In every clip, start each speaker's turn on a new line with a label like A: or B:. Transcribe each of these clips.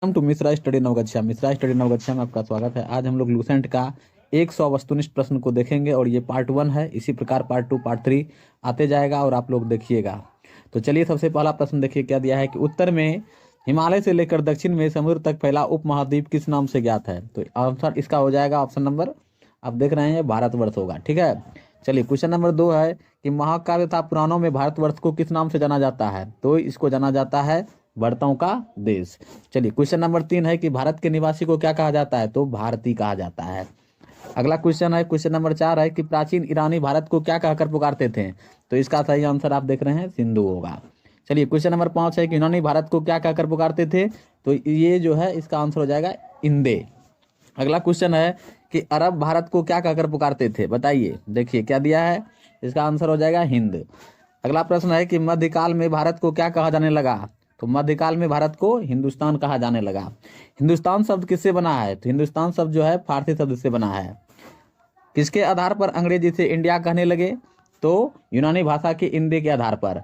A: Welcome to Mishra study Navgachhia. Mishra study Navgachhia में आपका स्वागत है। आज हम लोग लूसेंट का 100 वस्तुनिष्ठ प्रश्न को देखेंगे और ये पार्ट 1 है। इसी प्रकार पार्ट 2 पार्ट 3 आते जाएगा और आप लोग देखिएगा। तो चलिए सबसे पहला प्रश्न देखिए क्या दिया है कि उत्तर में हिमालय से लेकर दक्षिण में समुद्र तक फैला उपमहाद्वीप किस नाम से ज्ञात है। तो आंसर इसका हो जाएगा ऑप्शन नंबर आप देख रहे हैं भारतवर्ष होगा। ठीक है, चलिए क्वेश्चन नंबर 2 है कि महाकाव्य तथा पुराणों में भारतवर्ष को किस नाम से जाना जाता है। तो इसको जाना जाता है वर्तों का देश। चलिए क्वेश्चन नंबर 3 है कि भारत के निवासी को क्या कहा जाता है। तो भारतीय कहा जाता है। अगला क्वेश्चन है क्वेश्चन नंबर 4 है कि प्राचीन ईरानी भारत को क्या कहकर पुकारते थे। तो इसका सही आंसर आप देख रहे हैं सिंधु होगा। चलिए क्वेश्चन नंबर 5 है कि यूनानी भारत को क्या कहकर पुकारते थे। तो ये जो है इसका आंसर हो जाएगा इंदे। अगला क्वेश्चन है कि अरब भारत को क्या कहकर पुकारते थे। बताइए, देखिए क्या दिया है, इसका आंसर हो जाएगा हिंद। अगला प्रश्न है कि मध्यकाल में भारत को क्या कहा जाने लगा। तो मध्यकाल में भारत को हिंदुस्तान कहा जाने लगा। हिंदुस्तान शब्द किससे बना है। तो हिंदुस्तान शब्द जो है फारसी शब्द से बना है। किसके आधार पर अंग्रेज इसे इंडिया कहने लगे। तो यूनानी भाषा के इंदे के आधार पर।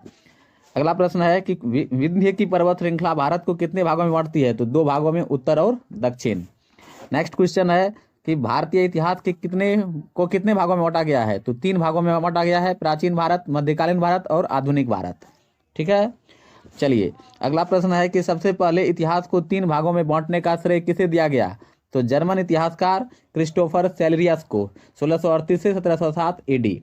A: अगला प्रश्न है कि विंध्य की पर्वत श्रृंखला भारत को कितने भागों में बांटती है। तो 2 भागों में, उत्तर और दक्षिण। नेक्स्ट क्वेश्चन है कि भारतीय इतिहास के कितने भागों में बांटा गया है। तो 3 भागों में बांटा गया है, प्राचीन भारत, मध्यकालीन भारत और आधुनिक भारत। ठीक है, चलिए अगला प्रश्न है कि सबसे पहले इतिहास को 3 भागों में बांटने का श्रेय किसे दिया गया। तो जर्मन इतिहासकार क्रिस्टोफर सेल्रियस को 1638 से 1707 एडी।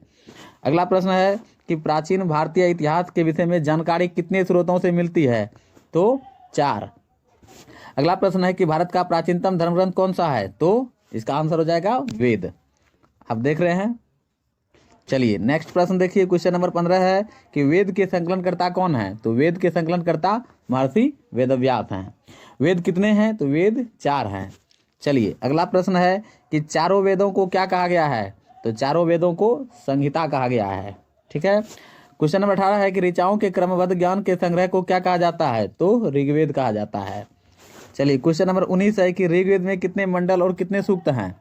A: अगला प्रश्न है कि प्राचीन भारतीय इतिहास के विषय में जानकारी कितने स्रोतों से मिलती है। तो 4। अगला प्रश्न है कि भारत का प्राचीनतम धर्मग्रंथ कौन सा है। तो इसका आंसर हो जाएगा वेद। आप देख रहे हैं। चलिए नेक्स्ट प्रश्न देखिए क्वेश्चन नंबर 15 है कि वेद के संकलनकर्ता कौन है। तो वेद के संकलनकर्ता महर्षि वेदव्यास हैं। वेद कितने हैं। तो वेद 4 हैं। चलिए अगला प्रश्न है कि चारों वेदों को क्या कहा गया है। तो चारों वेदों को संहिता कहा गया है। ठीक है, क्वेश्चन नंबर 18 है कि ऋचाओं के क्रमबद्ध ज्ञान के संग्रह को क्या कहा जाता है। तो ऋग्वेद कहा जाता है। चलिए क्वेश्चन नंबर 19 है कि ऋग्वेद में कितने मंडल और कितने सूक्त हैं।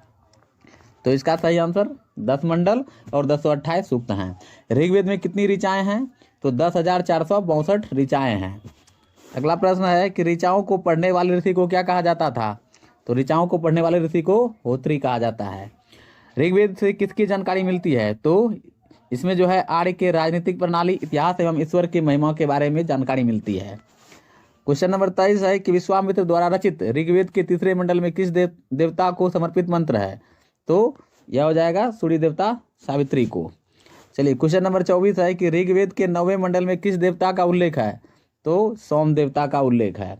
A: तो इसका सही आंसर 10 मंडल और 1028 सूक्त हैं। ऋग्वेद में कितनी ऋचाएं हैं। तो 10,462 ऋचाएं हैं। अगला प्रश्न है कि ऋचाओं को पढ़ने वाले ऋषि को क्या कहा जाता था। तो ऋचाओं को पढ़ने वाले ऋषि को होत्री कहा जाता है। ऋग्वेद से किसकी जानकारी मिलती है। तो इसमें जो है आर्य के राजनीतिक प्रणाली, इतिहास एवं ईश्वर की महिमा के बारे में जानकारी मिलती है। क्वेश्चन नंबर 23 है कि विश्वामित्र द्वारा रचित ऋग्वेद के तीसरे मंडल में किस देवता को समर्पित मंत्र है। तो यह हो जाएगा सूर्य देवता सावित्री को। चलिए क्वेश्चन नंबर 24 है कि ऋग्वेद के 9वें मंडल में किस देवता का उल्लेख है। तो सोम देवता का उल्लेख है।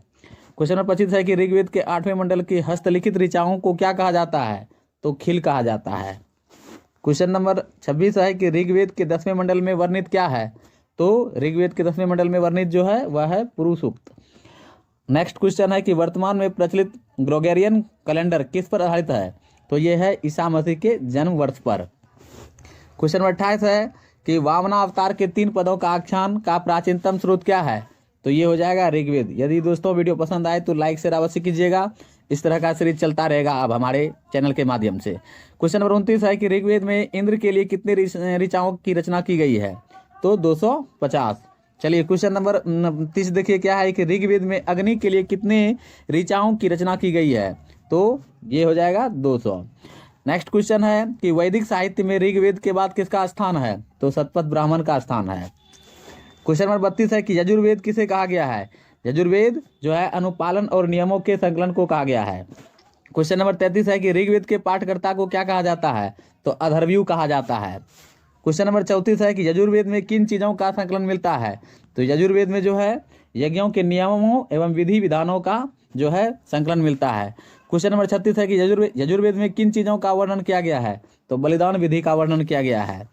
A: क्वेश्चन नंबर 25 है कि ऋग्वेद के 8वें मंडल की हस्तलिखित ऋचाओं को क्या कहा जाता है। तो खिल कहा जाता है। क्वेश्चन नंबर 26 है कि ऋग्वेद के 10वें मंडल में वर्णित क्या है। तो ऋग्वेद के 10वें मंडल में वर्णित जो है वह है पुरुष सूक्त। नेक्स्ट क्वेश्चन है कि वर्तमान में प्रचलित ग्रेगोरियन कैलेंडर किस पर आधारित है। तो ये है ईसा मसीह के जन्म वर्ष पर। क्वेश्चन नंबर 28 है कि वामना अवतार के 3 पदों का आख्यान का प्राचीनतम स्रोत क्या है। तो ये हो जाएगा ऋग्वेद। यदि दोस्तों वीडियो पसंद आए तो लाइक शेयर अवश्य कीजिएगा। इस तरह का सीरीज चलता रहेगा अब हमारे चैनल के माध्यम से। क्वेश्चन नंबर 29 है कि ऋग्वेद में इंद्र के लिए कितने ऋचाओं की रचना की गई है। तो 250। चलिए क्वेश्चन नंबर 30 देखिए क्या है कि ऋग्वेद में अग्नि के लिए कितने ऋचाओं की रचना की गई है। तो ये हो जाएगा 200। नेक्स्ट क्वेश्चन है कि वैदिक साहित्य में ऋग्वेद के बाद किसका स्थान है। तो शतपथ ब्राह्मण का स्थान है। क्वेश्चन नंबर 32 है कि यजुर्वेद किसे कहा गया है। यजुर्वेद जो है अनुपालन और नियमों के संकलन को कहा गया है। क्वेश्चन नंबर 33 है कि ऋग्वेद के पाठकर्ता को क्या कहा जाता है। तो अथर्वयु कहा जाता है। क्वेश्चन नंबर 34 है कि यजुर्वेद में किन चीज़ों का संकलन मिलता है। तो यजुर्वेद में जो है यज्ञों के नियमों एवं विधि विधानों का जो है संकलन मिलता है। क्वेश्चन नंबर 36 है कि यजुर्वेद में किन चीज़ों का वर्णन किया गया है। तो बलिदान विधि का वर्णन किया गया है।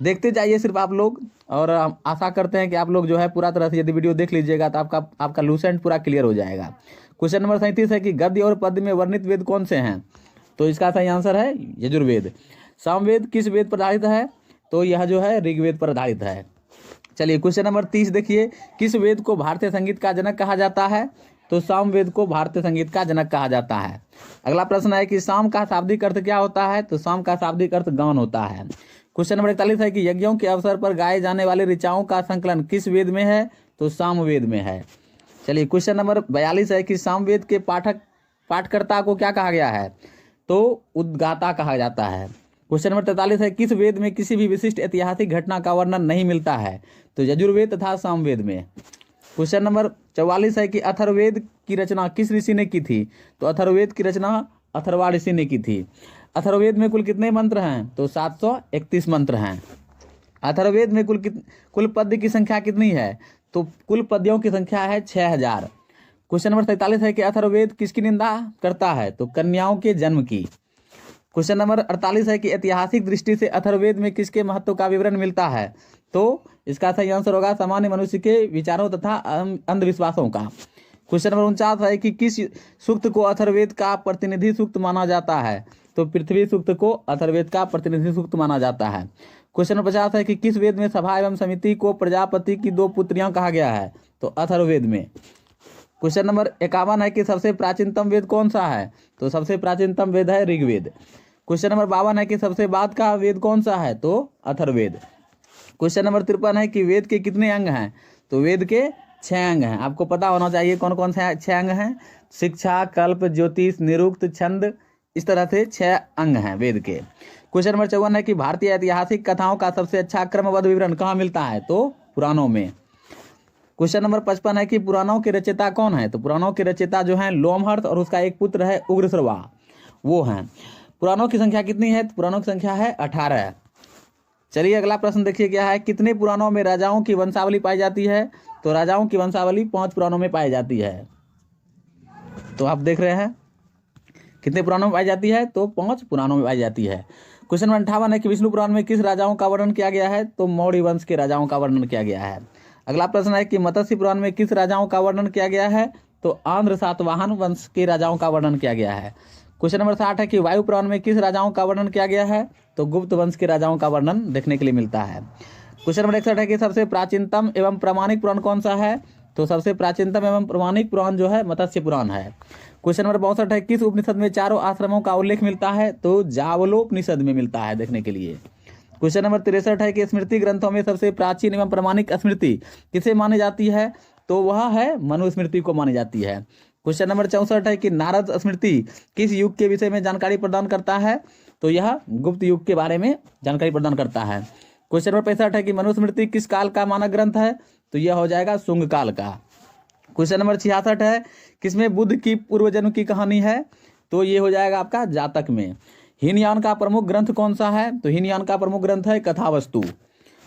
A: देखते जाइए सिर्फ आप लोग, और हम आशा करते हैं कि आप लोग जो है पूरा तरह से यदि वीडियो देख लीजिएगा तो आपका लूसेंट पूरा क्लियर हो जाएगा। क्वेश्चन नंबर 37 है कि गद्य और पद्य में वर्णित वेद कौन से हैं। तो इसका सही आंसर है यजुर्वेद। सामवेद किस वेद पर आधारित है। तो यह जो है ऋग्वेद पर आधारित है। चलिए क्वेश्चन नंबर 30 देखिए, किस वेद को भारतीय संगीत का जनक कहा जाता है। तो सामवेद को भारतीय संगीत का जनक कहा जाता है। अगला प्रश्न है कि साम का शाब्दिक अर्थ क्या होता है। तो साम का शाब्दिक अर्थ गान होता है। क्वेश्चन नंबर 41 है कि यज्ञों के अवसर पर गाए जाने वाले ऋचाओं का संकलन किस वेद में है। तो सामवेद में है। चलिए क्वेश्चन नंबर 42 है कि सामवेद के पाठकर्ता को क्या कहा गया है? तो उद्गाता कहा जाता है। क्वेश्चन नंबर 43 है किस वेद में किसी भी विशिष्ट ऐतिहासिक घटना का वर्णन नहीं मिलता है? तो यजुर्वेद तथा सामवेद में। क्वेश्चन नंबर 44 है कि अथर्ववेद की रचना किस ऋषि ने की थी? तो अथर्ववेद की रचना अथर्वा ऋषि ने की थी। अथर्ववेद में कुल कितने मंत्र हैं? तो 731 मंत्र हैं। अथर्ववेद में कुल पद्य की संख्या कितनी है? तो कुल पद्यों की संख्या है 6000। क्वेश्चन नंबर 43 है कि अथर्ववेद किसकी निंदा करता है? तो कन्याओं के जन्म की। क्वेश्चन नंबर 48 है कि ऐतिहासिक दृष्टि से अथर्ववेद में किसके महत्व का विवरण मिलता है? तो इसका सही आंसर होगा सामान्य मनुष्य के विचारों तथा अंधविश्वासों का। क्वेश्चन नंबर 49 है कि किस सूक्त को अथर्ववेद का प्रतिनिधि सूक्त माना जाता है? तो पृथ्वी सूक्त को अथर्ववेद का प्रतिनिधि सूक्त माना जाता है। क्वेश्चन नंबर 50 है कि किस वेद में सभा एवं समिति को प्रजापति की 2 पुत्रियां कहा गया है? तो अथर्ववेद में। क्वेश्चन नंबर 51 है कि सबसे प्राचीनतम वेद कौन सा है? तो सबसे प्राचीनतम वेद है ऋग्वेद। क्वेश्चन नंबर 52 है कि सबसे बाद का वेद कौन सा है? तो अथर्ववेद। क्वेश्चन नंबर 53 है कि वेद के कितने अंग हैं? तो वेद के 6 अंग हैं। आपको पता होना चाहिए कौन कौन से 6 अंग हैं। शिक्षा, कल्प, ज्योतिष, निरुक्त, छंद, इस तरह से 6 अंग हैं वेद के। क्वेश्चन नंबर 54 है कि भारतीय ऐतिहासिक कथाओं का सबसे अच्छा क्रमबद्ध विवरण कहाँ मिलता है? तो पुराणों में। क्वेश्चन नंबर 55 है कि पुराणों के रचयिता कौन है? तो पुराणों के रचयिता जो हैं लोमहर्ष और उसका एक पुत्र है उग्रश्रवा, वो हैं। पुराणों की संख्या कितनी है? तो पुराणों की संख्या है 18। चलिए अगला प्रश्न देखिए क्या है। कितने पुराणों में राजाओं की वंशावली पाई जाती है? तो राजाओं की वंशावली 5 पुराणों में पाई जाती है। तो आप देख रहे हैं कितने पुराणों में पाई जाती है? तो 5 पुराणों में पाई जाती है। क्वेश्चन नंबर 58 है कि विष्णु पुराण में किस राजाओं का वर्णन किया गया है? तो मौर्य वंश के राजाओं का वर्णन किया गया है। अगला प्रश्न है कि मत्स्य पुराण में किस राजाओं का वर्णन किया गया है? तो आंध्र सातवाहन वंश के राजाओं का वर्णन किया गया है। क्वेश्चन नंबर 60 है कि वायु पुराण में किस राजाओं का वर्णन किया गया है? तो गुप्त वंश के राजाओं का वर्णन देखने के लिए मिलता है। क्वेश्चन नंबर 61 है कि सबसे प्राचीनतम एवं प्रामाणिक पुराण कौन सा है? तो सबसे प्राचीनतम एवं प्रामाणिक पुराण जो है मत्स्य पुराण है। क्वेश्चन नंबर 62 है किस उपनिषद में 4 आश्रमों का उल्लेख मिलता है? तो जावलोपनिषद में मिलता है देखने के लिए। क्वेश्चन नंबर 63 है कि स्मृति ग्रंथों में सबसे प्राचीन एवं प्रामाणिक स्मृति किसे मानी जाती है? तो वह है मनुस्मृति को मानी जाती है। क्वेश्चन नंबर 64 है कि नारद स्मृति किस युग के विषय में जानकारी प्रदान करता है? तो यह गुप्त युग के बारे में जानकारी प्रदान करता है। क्वेश्चन नंबर 65 है कि मनुस्मृति किस काल का मानक ग्रंथ है? तो यह हो जाएगा शुंग काल का। क्वेश्चन नंबर 66 है किसमें बुद्ध की पूर्व जन्म की कहानी है? तो ये हो जाएगा आपका जातक में। हीनयान का प्रमुख ग्रंथ कौन सा है? तो हीनयान का प्रमुख ग्रंथ है कथावस्तु।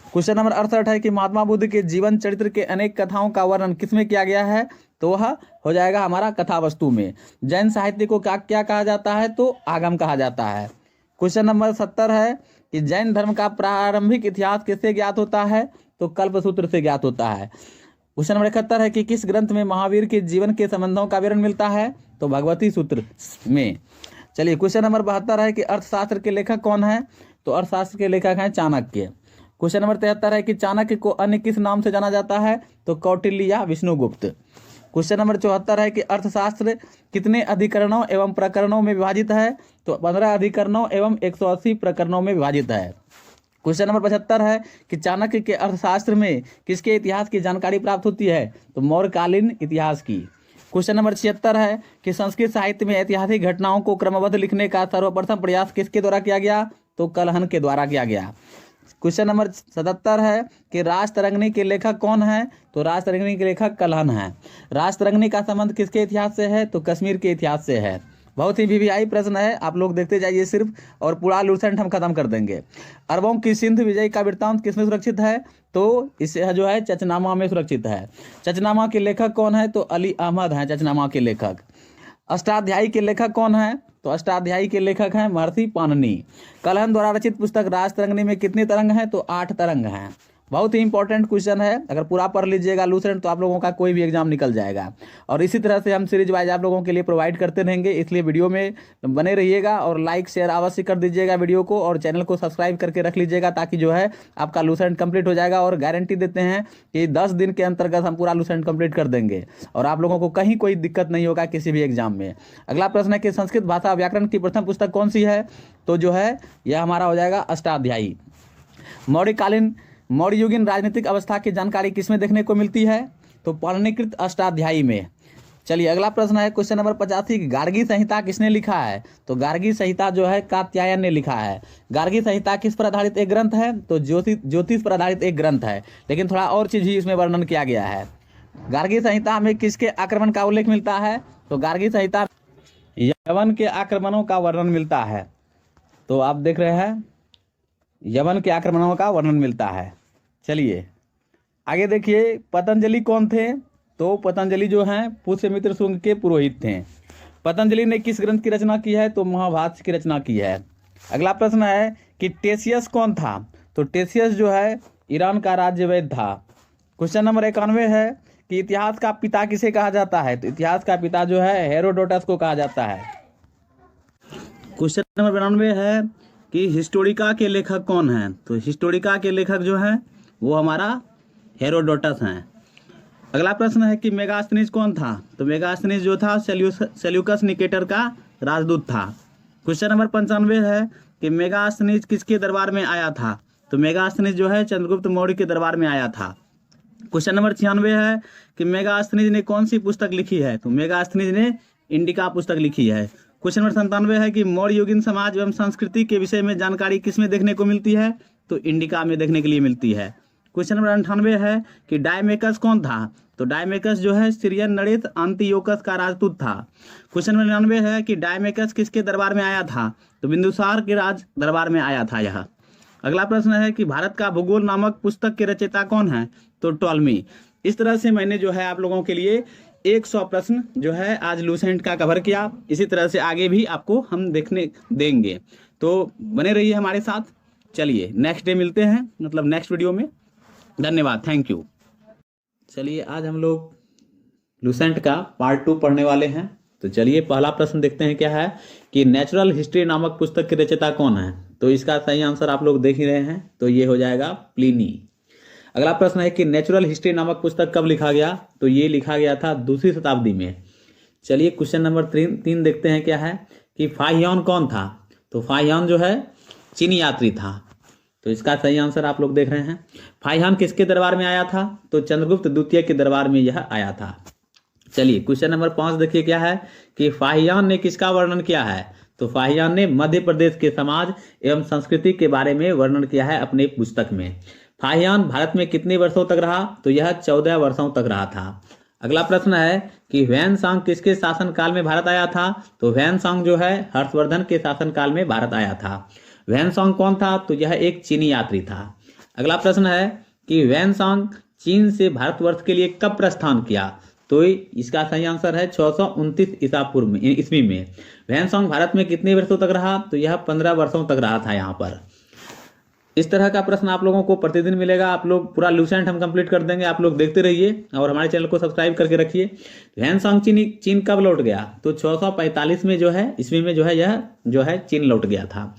A: क्वेश्चन नंबर 68 है कि महात्मा बुद्ध के जीवन चरित्र के अनेक कथाओं का वर्णन किसमें किया गया है? तो वह हो जाएगा हमारा कथावस्तु में। जैन साहित्य को क्या कहा जाता है? तो आगम कहा जाता है। क्वेश्चन नंबर 70 है कि जैन धर्म का प्रारंभिक इतिहास किससे ज्ञात होता है? तो कल्पसूत्र से ज्ञात होता है। क्वेश्चन नंबर 71 है कि किस ग्रंथ में महावीर के जीवन के संबंधों का विवरण मिलता है? तो भगवती सूत्र में। चलिए क्वेश्चन नंबर 72 है कि अर्थशास्त्र के लेखक कौन है? तो अर्थशास्त्र के लेखक हैं चाणक्य। क्वेश्चन नंबर 73 है कि चाणक्य को अन्य किस नाम से जाना जाता है? तो कौटिल्य या विष्णुगुप्त। क्वेश्चन नंबर 74 है कि अर्थशास्त्र कितने अधिकरणों एवं प्रकरणों में विभाजित है? तो 15 अधिकरणों एवं 180 प्रकरणों में विभाजित है। क्वेश्चन नंबर 75 है कि चाणक्य के अर्थशास्त्र में किसके इतिहास की जानकारी प्राप्त होती है? तो मौर्यकालीन इतिहास की। क्वेश्चन नंबर 76 है कि संस्कृत साहित्य में ऐतिहासिक घटनाओं को क्रमबद्ध लिखने का सर्वप्रथम प्रयास किसके द्वारा किया गया? तो कलहन के द्वारा किया गया। क्वेश्चन नंबर 77 है कि राजतरंगिणी के लेखक कौन है? तो राजतरंगिणी के लेखक कलहन है। राजतरंगिणी का संबंध किसके इतिहास से है? तो कश्मीर के इतिहास से है। बहुत ही वीवीआई प्रश्न है, आप लोग देखते जाइए सिर्फ, और पूरा लूसेंट हम खत्म कर देंगे। अरबों की सिंध विजय का वृत्तांत किसमें सुरक्षित है? तो इसे जो है चचनामा में सुरक्षित है। चचनामा के लेखक कौन है? तो अली अहमद हैं चचनामा के लेखक। अष्टाध्यायी के लेखक कौन है? तो अष्टाध्यायी के लेखक हैं महर्षि पाणिनि। कलहन द्वारा रचित पुस्तक राजतरंगिणी में कितने तरंग हैं? तो 8 तरंग हैं। बहुत ही इंपॉर्टेंट क्वेश्चन है, अगर पूरा पढ़ लीजिएगा लूसेंट तो आप लोगों का कोई भी एग्जाम निकल जाएगा। और इसी तरह से हम सीरीज वाइज आप लोगों के लिए प्रोवाइड करते रहेंगे, इसलिए वीडियो में बने रहिएगा और लाइक शेयर अवश्य कर दीजिएगा वीडियो को, और चैनल को सब्सक्राइब करके रख लीजिएगा ताकि जो है आपका लूसेंट कंप्लीट हो जाएगा। और गारंटी देते हैं कि 10 दिन के अंतर्गत हम पूरा लूसेंट कंप्लीट कर देंगे और आप लोगों को कहीं कोई दिक्कत नहीं होगा किसी भी एग्जाम में। अगला प्रश्न है कि संस्कृत भाषा व्याकरण की प्रथम पुस्तक कौन सी है? तो जो है यह हमारा हो जाएगा अष्टाध्यायी। मौर्यकालीन मौर्य युगीन राजनीतिक अवस्था की जानकारी किसमें देखने को मिलती है? तो पर्णीकृत अष्टाध्यायी में। चलिए अगला प्रश्न है क्वेश्चन नंबर 85, गार्गी संहिता किसने लिखा है? तो गार्गी संहिता जो है कात्यायन ने लिखा है। गार्गी संहिता किस पर आधारित एक ग्रंथ है? तो ज्योतिष पर आधारित एक ग्रंथ है, लेकिन थोड़ा और चीज भी इसमें वर्णन किया गया है। गार्गी संहिता में किसके आक्रमण का उल्लेख मिलता है? तो गार्गी संहिता यवन के आक्रमणों का वर्णन मिलता है। तो आप देख रहे हैं यवन के आक्रमणों का वर्णन मिलता है। चलिए आगे देखिए, पतंजलि कौन थे? तो पतंजलि जो हैं पुष्यमित्र शुंग के पुरोहित थे। पतंजलि ने किस ग्रंथ की रचना की है? तो महाभाष्य की रचना की है। अगला प्रश्न है कि टेसियस कौन था? तो टेसियस जो है ईरान का राज्य वैद्य था। क्वेश्चन नंबर 91 है कि इतिहास का पिता किसे कहा जाता है? तो इतिहास का पिता जो है हेरोडोटस को कहा जाता है। क्वेश्चन नंबर 92 है कि हिस्टोरिका के लेखक कौन हैं? तो हिस्टोरिका के लेखक जो हैं वो हमारा हेरोडोटस हैं। अगला प्रश्न है कि मेगास्थनीज कौन था? तो मेगास्थनीज जो था सेल्यूकस निकेटर का राजदूत था। क्वेश्चन नंबर 95 है कि मेगास्थनीज किसके दरबार में आया था? तो मेगास्थनीज जो है चंद्रगुप्त मौर्य के दरबार में आया था। क्वेश्चन नंबर 96 है कि मेगास्थनीज ने कौन सी पुस्तक लिखी है? तो मेगास्थनीज ने इंडिका पुस्तक लिखी है। क्वेश्चन नंबर 97 है कि मौर्य युगीन समाज एवं संस्कृति के विषय में जानकारी किसमें देखने को मिलती है? तो इंडिका में देखने के लिए मिलती है। क्वेश्चन नंबर 98 है कि डायमेकस कौन था? तो डायमेकस जो है सीरियन नरेश अंतियोकस का राजदूत था। क्वेश्चन नंबर 99 है कि डायमेकस किसके दरबार में आया था? तो बिंदुसार के राज दरबार में आया था यह। अगला प्रश्न है कि भारत का भूगोल नामक पुस्तक के रचयिता कौन है? तो टॉलमी। इस तरह से मैंने जो है आप लोगों के लिए 100 प्रश्न जो है आज लूसेंट का कवर किया। इसी तरह से आगे भी आपको हम देखने देंगे, तो बने रहिए हमारे साथ। चलिए नेक्स्ट डे मिलते हैं, मतलब नेक्स्ट वीडियो में। धन्यवाद, थैंक यू। चलिए आज हम लोग लूसेंट का पार्ट 2 पढ़ने वाले हैं। तो चलिए पहला प्रश्न देखते हैं क्या है कि नेचुरल हिस्ट्री नामक पुस्तक के रचयिता कौन है? तो इसका सही आंसर आप लोग देख ही रहे हैं, तो ये हो जाएगा प्लिनी। अगला प्रश्न है कि नेचुरल हिस्ट्री नामक पुस्तक कब लिखा गया? तो ये लिखा गया था 2वीं शताब्दी में। चलिए क्वेश्चन नंबर 3 देखते हैं क्या है कि फाहियान कौन था? तो फाहियान जो है चीनी यात्री था। तो इसका सही आंसर आप लोग देख रहे हैं। फाहियान किसके दरबार में आया था? तो चंद्रगुप्त द्वितीय के दरबार में यह आया था। चलिए क्वेश्चन नंबर 5 देखिए क्या है कि फाहियान ने किसका वर्णन किया है? तो फाहियान ने मध्य प्रदेश के समाज एवं संस्कृति के बारे में वर्णन किया है अपने पुस्तक में। फाहियान भारत में कितने वर्षों तक रहा? तो यह 14 वर्षों तक रहा था। अगला प्रश्न है कि ह्वेनसांग किसके शासनकाल में भारत आया था? तो ह्वेनसांग जो है हर्षवर्धन के शासनकाल में भारत आया था। ह्वेनसांग कौन था? तो यह एक चीनी यात्री था। अगला प्रश्न है कि ह्वेनसांग चीन से भारतवर्ष के लिए कब प्रस्थान किया? तो इसका सही आंसर है 629 ईस्वी में। ह्वेनसांग भारत में कितने वर्षों तक रहा? तो यह 15 वर्षों तक रहा था यहाँ पर। इस तरह का प्रश्न आप लोगों को प्रतिदिन मिलेगा। आप लोग पूरा लूसेंट हम कंप्लीट कर देंगे, आप लोग देखते रहिए और हमारे चैनल को सब्सक्राइब करके रखिए। ह्वेनसांग चीन कब लौट गया? तो 645 में जो है ईस्वी में जो है यह जो है चीन लौट गया था।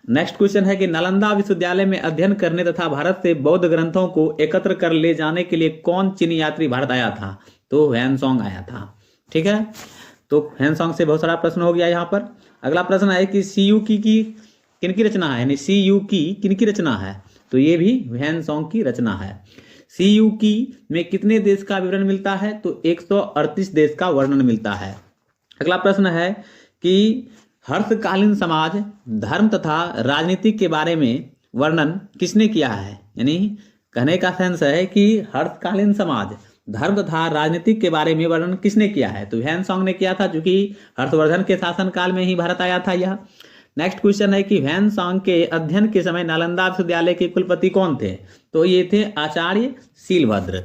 A: नेक्स्ट क्वेश्चन है कि नालंदा विश्वविद्यालय में अध्ययन करने तथा भारत से बौद्ध ग्रंथों को एकत्र कर ले जाने के लिए कौन चीनी यात्री भारत आया था? तो ह्वेनसांग आया था। ठीक है, तो ह्वेनसांग से बहुत सारा प्रश्न हो गया यहाँ पर। अगला प्रश्न है कि सीयू की किनकी रचना है, यानी सीयू की किनकी रचना है? तो ये भी ह्वेनसांग की रचना है। सीयू की में कितने देश का विवरण मिलता है? तो 138 देश का वर्णन मिलता है। अगला प्रश्न है कि हर्षकालीन समाज धर्म तथा राजनीति के बारे में वर्णन किसने किया है? यानी कहने का सेंस है कि हर्षकालीन समाज धर्म तथा राजनीति के बारे में वर्णन किसने किया है? तो ह्वेनसांग ने किया था, क्योंकि हर्षवर्धन के शासनकाल में ही भारत आया था यह। नेक्स्ट क्वेश्चन है कि ह्वेनसांग के अध्ययन के समय नालंदा विश्वविद्यालय के कुलपति कौन थे? तो ये थे आचार्य शीलभद्र।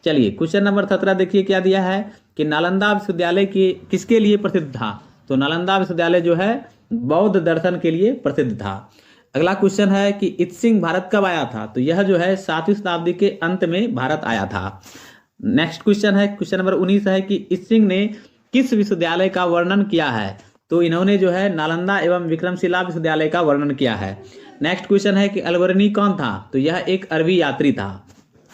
A: चलिए क्वेश्चन नंबर 17 देखिए क्या दिया है कि नालंदा विश्वविद्यालय किसके लिए प्रसिद्ध था? तो नालंदा विश्वविद्यालय जो है बौद्ध दर्शन के लिए प्रसिद्ध था। अगला क्वेश्चन है कि इत्सिंग भारत कब आया था? तो यह जो है 7वीं शताब्दी के अंत में भारत आया था। नेक्स्ट क्वेश्चन है क्वेश्चन नंबर 19 है कि इत्सिंग ने किस विश्वविद्यालय का वर्णन किया है? तो इन्होंने जो है नालंदा एवं विक्रमशिला विश्वविद्यालय का वर्णन किया है। नेक्स्ट क्वेश्चन है कि अलबर्नी कौन था? तो यह एक अरबी यात्री था।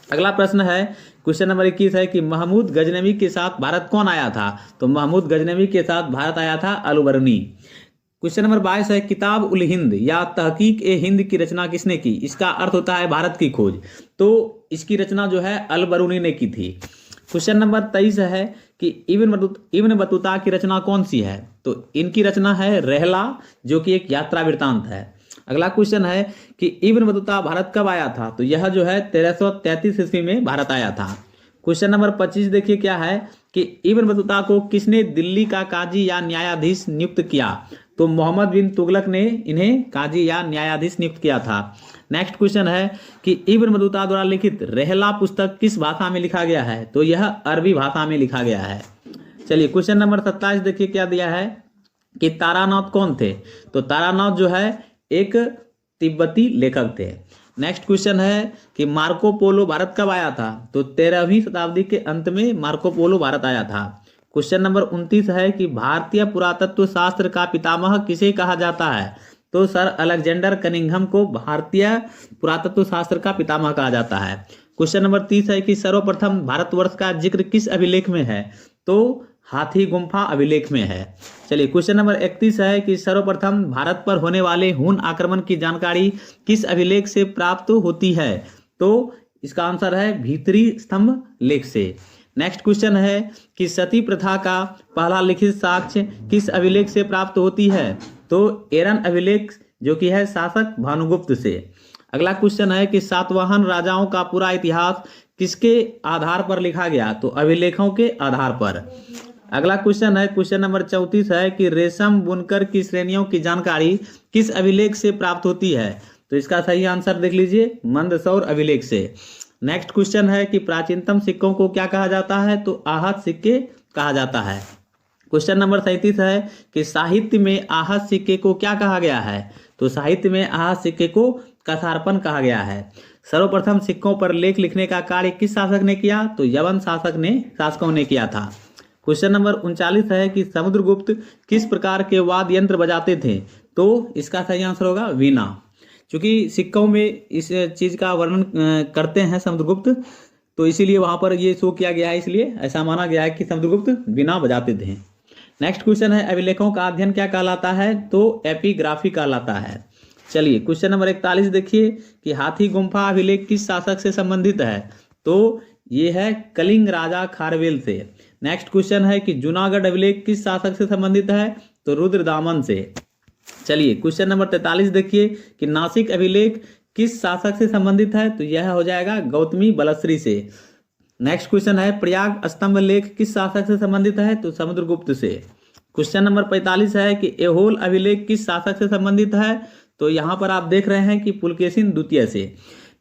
A: अगला प्रश्न है क्वेश्चन नंबर 21 है कि महमूद गजनवी के साथ भारत कौन आया था? तो महमूद गजनवी के साथ भारत आया था अलबर्नी। क्वेश्चन नंबर 22 है किताब उल हिंद या तहकीक ए हिंद की रचना किसने की? इसका अर्थ होता है भारत की खोज। तो इसकी रचना जो है अलबरूनी ने की थी। क्वेश्चन नंबर 23 है कि इब्न बतूता की रचना कौन सी है? तो इनकी रचना है रहला, जो कि एक यात्रा वृत्तांत है। अगला क्वेश्चन है कि इब्न बतूता भारत कब आया था? तो यह जो है 1333 ईस्वी में भारत आया था। क्वेश्चन नंबर 25 देखिए क्या है कि इब्न बतूता को किसने दिल्ली का काजी या न्यायाधीश नियुक्त किया? तो मोहम्मद बिन तुगलक ने इन्हें काजी या न्यायाधीश नियुक्त किया था। नेक्स्ट क्वेश्चन है कि इब्न बतूता द्वारा लिखित रहला पुस्तक किस भाषा में लिखा गया है? तो यह अरबी भाषा में लिखा गया है। चलिए क्वेश्चन नंबर 27 देखिए क्या दिया है कि तारानाथ कौन थे? तो तारानाथ जो है एक तिब्बती लेखक थे। नेक्स्ट क्वेश्चन है कि मार्को पोलो भारत कब आया था? तो 13वीं शताब्दी के अंत में मार्को पोलो भारत आया था। क्वेश्चन नंबर 29 है कि भारतीय पुरातत्व शास्त्र का पितामह किसे कहा जाता है? तो सर अलेक्जेंडर कनिंघम को भारतीय पुरातत्व शास्त्र का पितामह कहा जाता है। क्वेश्चन नंबर 30 है कि सर्वप्रथम भारतवर्ष का जिक्र किस अभिलेख में है? तो हाथी गुम्फा अभिलेख में है। चलिए क्वेश्चन नंबर 31 है कि सर्वप्रथम भारत पर होने वाले हून आक्रमण की जानकारी किस अभिलेख से प्राप्त होती है? तो इसका आंसर है भीतरी स्तंभ लेख से। नेक्स्ट क्वेश्चन है कि सती प्रथा का पहला लिखित साक्ष्य किस अभिलेख से प्राप्त होती है? तो एरन अभिलेख, जो कि है शासक भानुगुप्त से। अगला क्वेश्चन है कि सातवाहन राजाओं का पूरा इतिहास किसके आधार पर लिखा गया? तो अभिलेखों के आधार पर। अगला क्वेश्चन है क्वेश्चन नंबर 34 है कि रेशम बुनकर की श्रेणियों की जानकारी किस अभिलेख से प्राप्त होती है? तो इसका सही आंसर देख लीजिए मंदसौर अभिलेख से। नेक्स्ट क्वेश्चन है कि प्राचीनतम सिक्कों को क्या कहा जाता है? तो आहत सिक्के कहा जाता है। क्वेश्चन नंबर 37 है कि साहित्य में आहत सिक्के को क्या कहा गया है? तो साहित्य में आहत सिक्के को कथार्पण कहा गया है। सर्वप्रथम सिक्कों पर लेख लिखने का कार्य किस शासक ने किया? तो यवन शासकों ने किया था। क्वेश्चन नंबर 39 है कि समुद्रगुप्त किस प्रकार के वाद्य यंत्र बजाते थे? तो इसका सही आंसर होगा वीणा। क्योंकि सिक्कों में इस चीज का वर्णन करते हैं समुद्रगुप्त, तो इसीलिए वहां पर ये शो किया गया है, इसलिए ऐसा माना गया है कि समुद्रगुप्त वीणा बजाते थे। नेक्स्ट क्वेश्चन है अभिलेखों का अध्ययन क्या कहलाता है? तो एपिग्राफी कहलाता है। चलिए क्वेश्चन नंबर 41 देखिए कि हाथी गुम्फा अभिलेख किस शासक से संबंधित है? तो ये है कलिंग राजा खारवेल से। नेक्स्ट क्वेश्चन है कि जूनागढ़ अभिलेख किस शासक से संबंधित है? तो रुद्रदामन से। चलिए क्वेश्चन नंबर 43 देखिए कि नासिक अभिलेख किस शासक से संबंधित है? तो यह हो जाएगा गौतमी बलश्री से। नेक्स्ट क्वेश्चन है प्रयाग स्तंभ लेख किस शासक से संबंधित है? तो समुद्रगुप्त से। क्वेश्चन नंबर 45 है कि एहोल अभिलेख किस शासक से संबंधित है? तो यहाँ पर आप देख रहे हैं कि पुलकेशिन द्वितीय से।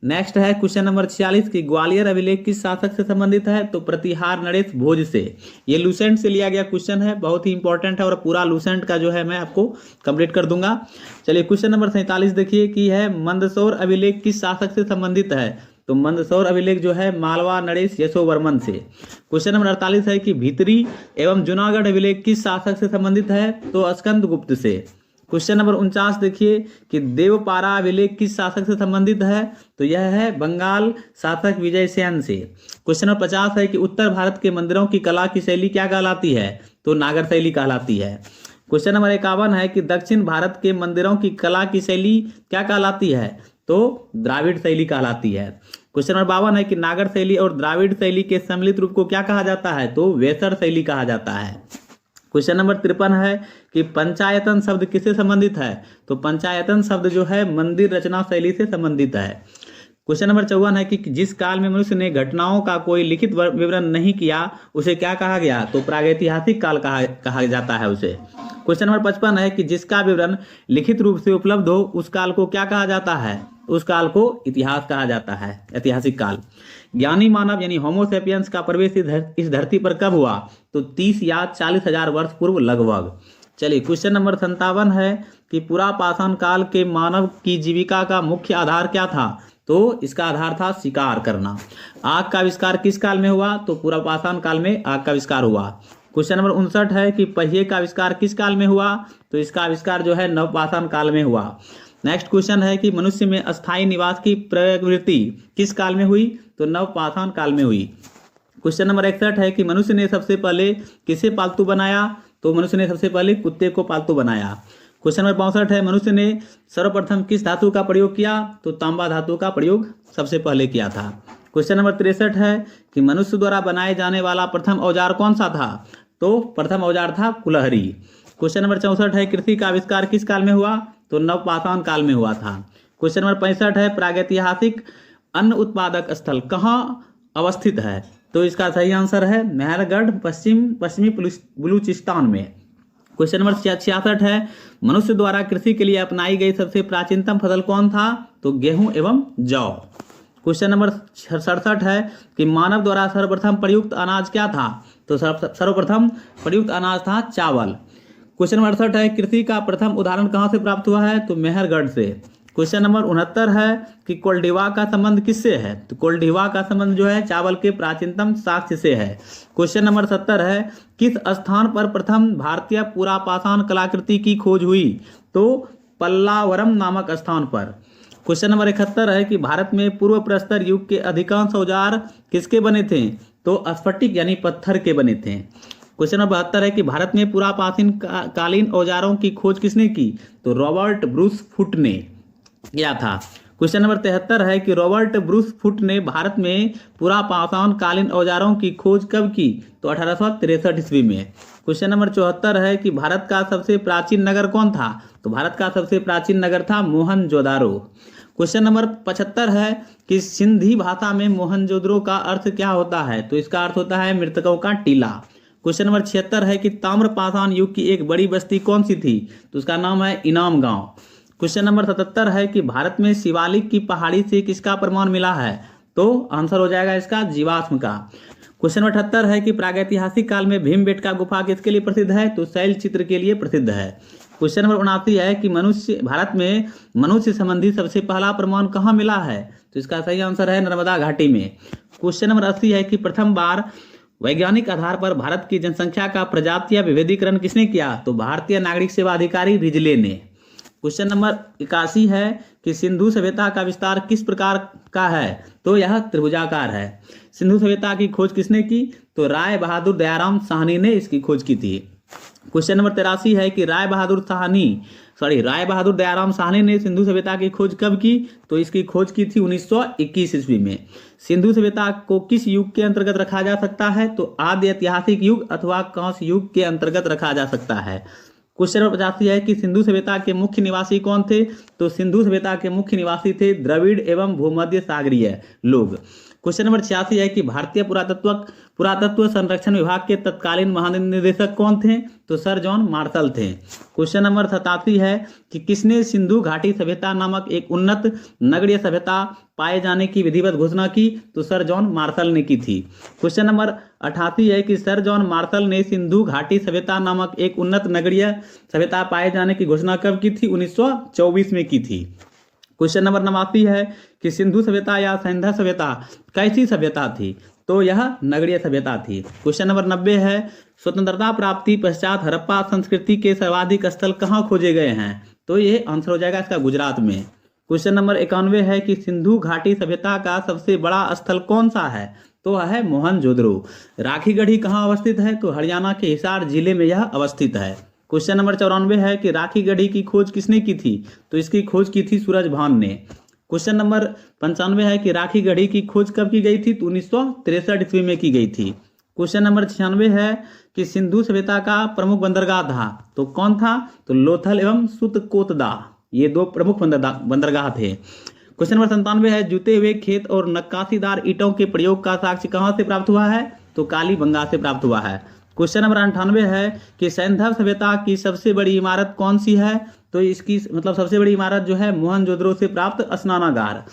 A: नेक्स्ट है क्वेश्चन नंबर 46 की ग्वालियर अभिलेख किस शासक से संबंधित है? तो प्रतिहार नरेश भोज से। ये लूसेंट से लिया गया क्वेश्चन है, बहुत ही इंपॉर्टेंट है और पूरा लूसेंट का जो है मैं आपको कंप्लीट कर दूंगा। चलिए क्वेश्चन नंबर 47 देखिए कि है मंदसौर अभिलेख किस शासक से संबंधित है? तो मंदसौर अभिलेख जो है मालवा नरेश यशोवर्मन से। क्वेश्चन नंबर 48 है कि भीतरी एवं जूनागढ़ अभिलेख किस शासक से संबंधित है? तो स्कंदगुप्त से। क्वेश्चन नंबर 49 देखिए कि देवपारा अभिलेख किस शासक से संबंधित है? तो यह है बंगाल शासक विजयसेन से। क्वेश्चन नंबर 50 है कि उत्तर भारत के मंदिरों की कला की शैली क्या कहलाती है? तो नागर शैली कहलाती है। क्वेश्चन नंबर 51 है कि दक्षिण भारत के मंदिरों की कला की शैली क्या कहलाती है? तो द्राविड़ शैली कहलाती है। क्वेश्चन नंबर 52 है कि नागर शैली और द्राविड़ शैली के सम्मिलित रूप को क्या कहा जाता है? तो वेसर शैली कहा जाता है। क्वेश्चन नंबर 53 है कि पंचायतन शब्द किससे संबंधित है? तो पंचायतन शब्द जो है मंदिर रचना शैली से संबंधित है। क्वेश्चन नंबर 54 है कि जिस काल में मनुष्य ने घटनाओं का कोई लिखित विवरण नहीं किया उसे क्या कहा गया? तो प्रागैतिहासिक काल कहा जाता है उसे। क्वेश्चन नंबर 55 है कि जिसका विवरण लिखित रूप से उपलब्ध हो उस काल को क्या कहा जाता है? उस काल को इतिहास कहा जाता है, ऐतिहासिक काल। ज्ञानी मानव यानी होमो सेपियंस का प्रवेश इस धरती पर कब हुआ? तो 30 या 40,000 वर्ष पूर्व लगभग। चलिए क्वेश्चन नंबर 57 है कि पुरापाषाण काल के मानव की जीविका का मुख्य आधार क्या था? तो इसका आधार था शिकार करना। आग का आविष्कार किस काल में हुआ? तो पुरापाषाण काल में आग का आविष्कार हुआ। क्वेश्चन नंबर 59 है कि पहिए का आविष्कार किस काल में हुआ? तो इसका आविष्कार जो है नवपाषाण काल में हुआ। नेक्स्ट क्वेश्चन है कि मनुष्य में अस्थायी निवास की प्रवृत्ति किस काल में हुई? तो नवपाषाण काल में हुई। क्वेश्चन नंबर 61 है कि मनुष्य ने सबसे पहले किसे पालतू बनाया? तो मनुष्य ने सबसे पहले कुत्ते को पालतू बनाया। क्वेश्चन नंबर 62 है मनुष्य ने सर्वप्रथम किस धातु का प्रयोग किया? तो तांबा धातु का प्रयोग सबसे पहले किया था। क्वेश्चन नंबर 63 है कि मनुष्य द्वारा बनाए जाने वाला प्रथम औजार कौन सा था? तो प्रथम औजार था कुल्हाड़ी। क्वेश्चन नंबर 64 है कृषि का आविष्कार किस काल में हुआ? तो नवपाषाण काल में हुआ था। क्वेश्चन नंबर 65 है प्रागैतिहासिक अन्न उत्पादक स्थल कहाँ अवस्थित है? तो इसका सही आंसर है मेहरगढ़, पश्चिमी बलूचिस्तान में। क्वेश्चन नंबर 66 है मनुष्य द्वारा कृषि के लिए अपनाई गई सबसे प्राचीनतम फसल कौन था? तो गेहूं एवं जौ। क्वेश्चन नंबर 67 है कि मानव द्वारा सर्वप्रथम प्रयुक्त अनाज क्या था? तो सर्वप्रथम प्रयुक्त अनाज था चावल। क्वेश्चन नंबर 68 है कृषि का प्रथम उदाहरण कहाँ से प्राप्त हुआ है? तो मेहरगढ़ से। क्वेश्चन नंबर 69 है कि कोल्डिवा का संबंध किससे है? तो कोल्डिवा का संबंध जो है चावल के प्राचीनतम साक्ष्य से है। क्वेश्चन नंबर 70 है किस स्थान पर प्रथम भारतीय पुरापाषाण कलाकृति की खोज हुई? तो पल्लावरम नामक स्थान पर। क्वेश्चन नंबर 71 है कि भारत में पूर्व प्रस्तर युग के अधिकांश औजार किसके बने थे? तो स्फटिक यानी पत्थर के बने थे। क्वेश्चन नंबर 72 है कि भारत में पुरापाषाण कालीन औजारों की खोज किसने की? तो रॉबर्ट ब्रूस फुट ने किया था। क्वेश्चन नंबर 73 है कि रॉबर्ट ब्रूस फुट ने भारत में पुरापाषाण कालीन औजारों की खोज कब की? तो 1863 ईस्वी में। क्वेश्चन नंबर 74 है कि भारत का सबसे प्राचीन नगर कौन था? तो भारत का सबसे प्राचीन नगर था मोहनजोदारो। क्वेश्चन नंबर 75 है कि सिंधी भाषा में मोहनजोदड़ो का अर्थ क्या होता है? तो इसका अर्थ होता है मृतकों का टीला। क्वेश्चन नंबर 76 है कि ताम्रपाषाण युग की एक बड़ी बस्ती कौन सी थी? तो उसका नाम है इनाम गांव। क्वेश्चन नंबर 77 है कि भारत में शिवालिक की पहाड़ी से किसका प्रमाण मिला है? तो आंसर हो जाएगा इसका जीवाश्म का। क्वेश्चन नंबर 78 है कि प्रागैतिहासिक काल में भीमबेटका गुफा किसके लिए प्रसिद्ध है? तो शैल चित्र के लिए प्रसिद्ध है। क्वेश्चन नंबर 79 है कि भारत में मनुष्य संबंधी सबसे पहला प्रमाण कहाँ मिला है? तो इसका सही आंसर है नर्मदा घाटी में। क्वेश्चन नंबर 80 है कि प्रथम बार वैज्ञानिक आधार पर भारत की जनसंख्या का प्रजातीय विभेदीकरण किसने किया? तो भारतीय नागरिक सेवा अधिकारी रिजले ने। क्वेश्चन नंबर 81 है कि सिंधु सभ्यता का विस्तार किस प्रकार का है? तो यह त्रिभुजाकार है। सिंधु सभ्यता की खोज किसने की? तो राय बहादुर दयाराम साहनी ने इसकी खोज की थी। क्वेश्चन नंबर 83 है कि राय बहादुर दयाराम साहनी ने सिंधु सभ्यता की खोज कब की? तो इसकी खोज की थी 1921 ईस्वी में। सिंधु सभ्यता को किस युग के अंतर्गत रखा जा सकता है? तो आदि ऐतिहासिक युग अथवा कांस्य युग के अंतर्गत रखा जा सकता है। क्वेश्चन नंबर 85 है कि सिंधु सभ्यता के मुख्य निवासी कौन थे? तो सिंधु सभ्यता के मुख्य निवासी थे द्रविड़ एवं भूमध्य सागरीय लोग। क्वेश्चन नंबर 86 है कि भारतीय पुरातत्व संरक्षण विभाग के तत्कालीन महानिदेशक कौन थे? तो सर जॉन मार्शल थे। क्वेश्चन नंबर 87 है कि किसने सिंधु घाटी सभ्यता नामक एक उन्नत नगरीय सभ्यता पाए जाने की विधिवत घोषणा की? तो सर जॉन मार्शल ने की थी। क्वेश्चन नंबर 88 है कि सर जॉन मार्शल ने सिंधु घाटी सभ्यता नामक एक उन्नत नगरीय सभ्यता पाए जाने की घोषणा कब की थी? 1924 में की थी। क्वेश्चन नंबर 89 है कि सिंधु सभ्यता या सैंधा सभ्यता कैसी सभ्यता थी? तो यह नगरीय सभ्यता थी। क्वेश्चन नंबर 90 है स्वतंत्रता प्राप्ति पश्चात हड़प्पा संस्कृति के सर्वाधिक स्थल कहाँ खोजे गए हैं? तो ये आंसर हो जाएगा इसका गुजरात में। क्वेश्चन नंबर 91 है कि सिंधु घाटी सभ्यता का सबसे बड़ा स्थल कौन सा है? तो है मोहनजोदड़ो। राखी गढ़ी कहाँ अवस्थित है? तो हरियाणा के हिसार जिले में यह अवस्थित है। क्वेश्चन नंबर 94 है कि राखी गढ़ी की खोज किसने की थी? तो इसकी खोज की थी सूरजभान ने। क्वेश्चन नंबर 95 है कि राखी गढ़ी की खोज कब की गई थी? तो 1963 ईस्वी में की गई थी। क्वेश्चन नंबर 96 है कि सिंधु सभ्यता का प्रमुख बंदरगाह था तो कौन था? तो लोथल एवं सुतकोतदा, ये दो प्रमुख बंदरगाह थे। क्वेश्चन नंबर 97 है जुते हुए खेत और नक्काशीदार ईंटों के प्रयोग का साक्ष्य कहाँ से प्राप्त हुआ है? तो कालीबंगा से प्राप्त हुआ है। क्वेश्चन नंबर 98 है कि सैंधव सभ्यता की सबसे बड़ी इमारत कौन सी है? तो इसकी सबसे बड़ी इमारत जो है मोहनजोदड़ो से प्राप्त स्नानागार।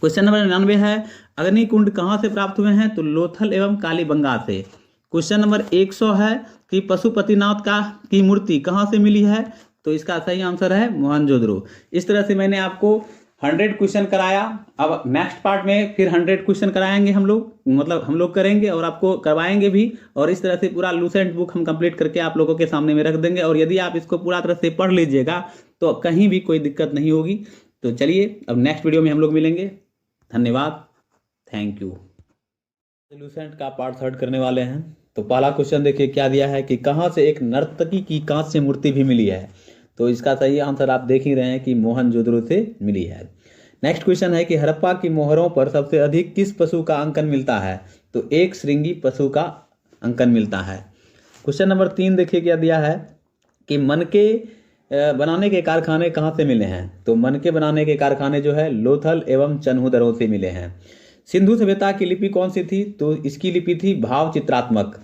A: क्वेश्चन नंबर 99 है अग्निकुंड कहाँ से प्राप्त हुए हैं? तो लोथल एवं कालीबंगा से। क्वेश्चन नंबर 100 है कि पशुपतिनाथ की मूर्ति कहाँ से मिली है? तो इसका सही आंसर है मोहनजोदड़ो। इस तरह से मैंने आपको 100 क्वेश्चन कराया। अब नेक्स्ट पार्ट में फिर 100 क्वेश्चन कराएंगे हम लोग करेंगे और आपको करवाएंगे भी। और इस तरह से पूरा लूसेंट बुक हम कंप्लीट करके आप लोगों के सामने में रख देंगे। और यदि आप इसको पूरा तरह से पढ़ लीजिएगा तो कहीं भी कोई दिक्कत नहीं होगी। तो चलिए अब नेक्स्ट वीडियो में हम लोग मिलेंगे। धन्यवाद, थैंक यू। लूसेंट का पार्ट 3 करने वाले हैं। तो पहला क्वेश्चन देखिए क्या दिया है कि कहाँ से एक नर्तकी की कांस्य से मूर्ति भी मिली है? तो इसका सही आंसर आप देख ही रहे हैं कि मोहनजोदड़ो से मिली है। नेक्स्ट क्वेश्चन है कि हड़प्पा की मोहरों पर सबसे अधिक किस पशु का अंकन मिलता है? तो एक श्रृंगी पशु का अंकन मिलता है। क्वेश्चन नंबर 3 देखिए क्या दिया है कि मनके बनाने के कारखाने कहाँ से मिले हैं? तो मनके बनाने के कारखाने जो है लोथल एवं चन्हू से मिले हैं। सिंधु सभ्यता की लिपि कौन सी थी? तो इसकी लिपि थी भाव चित्रात्मक।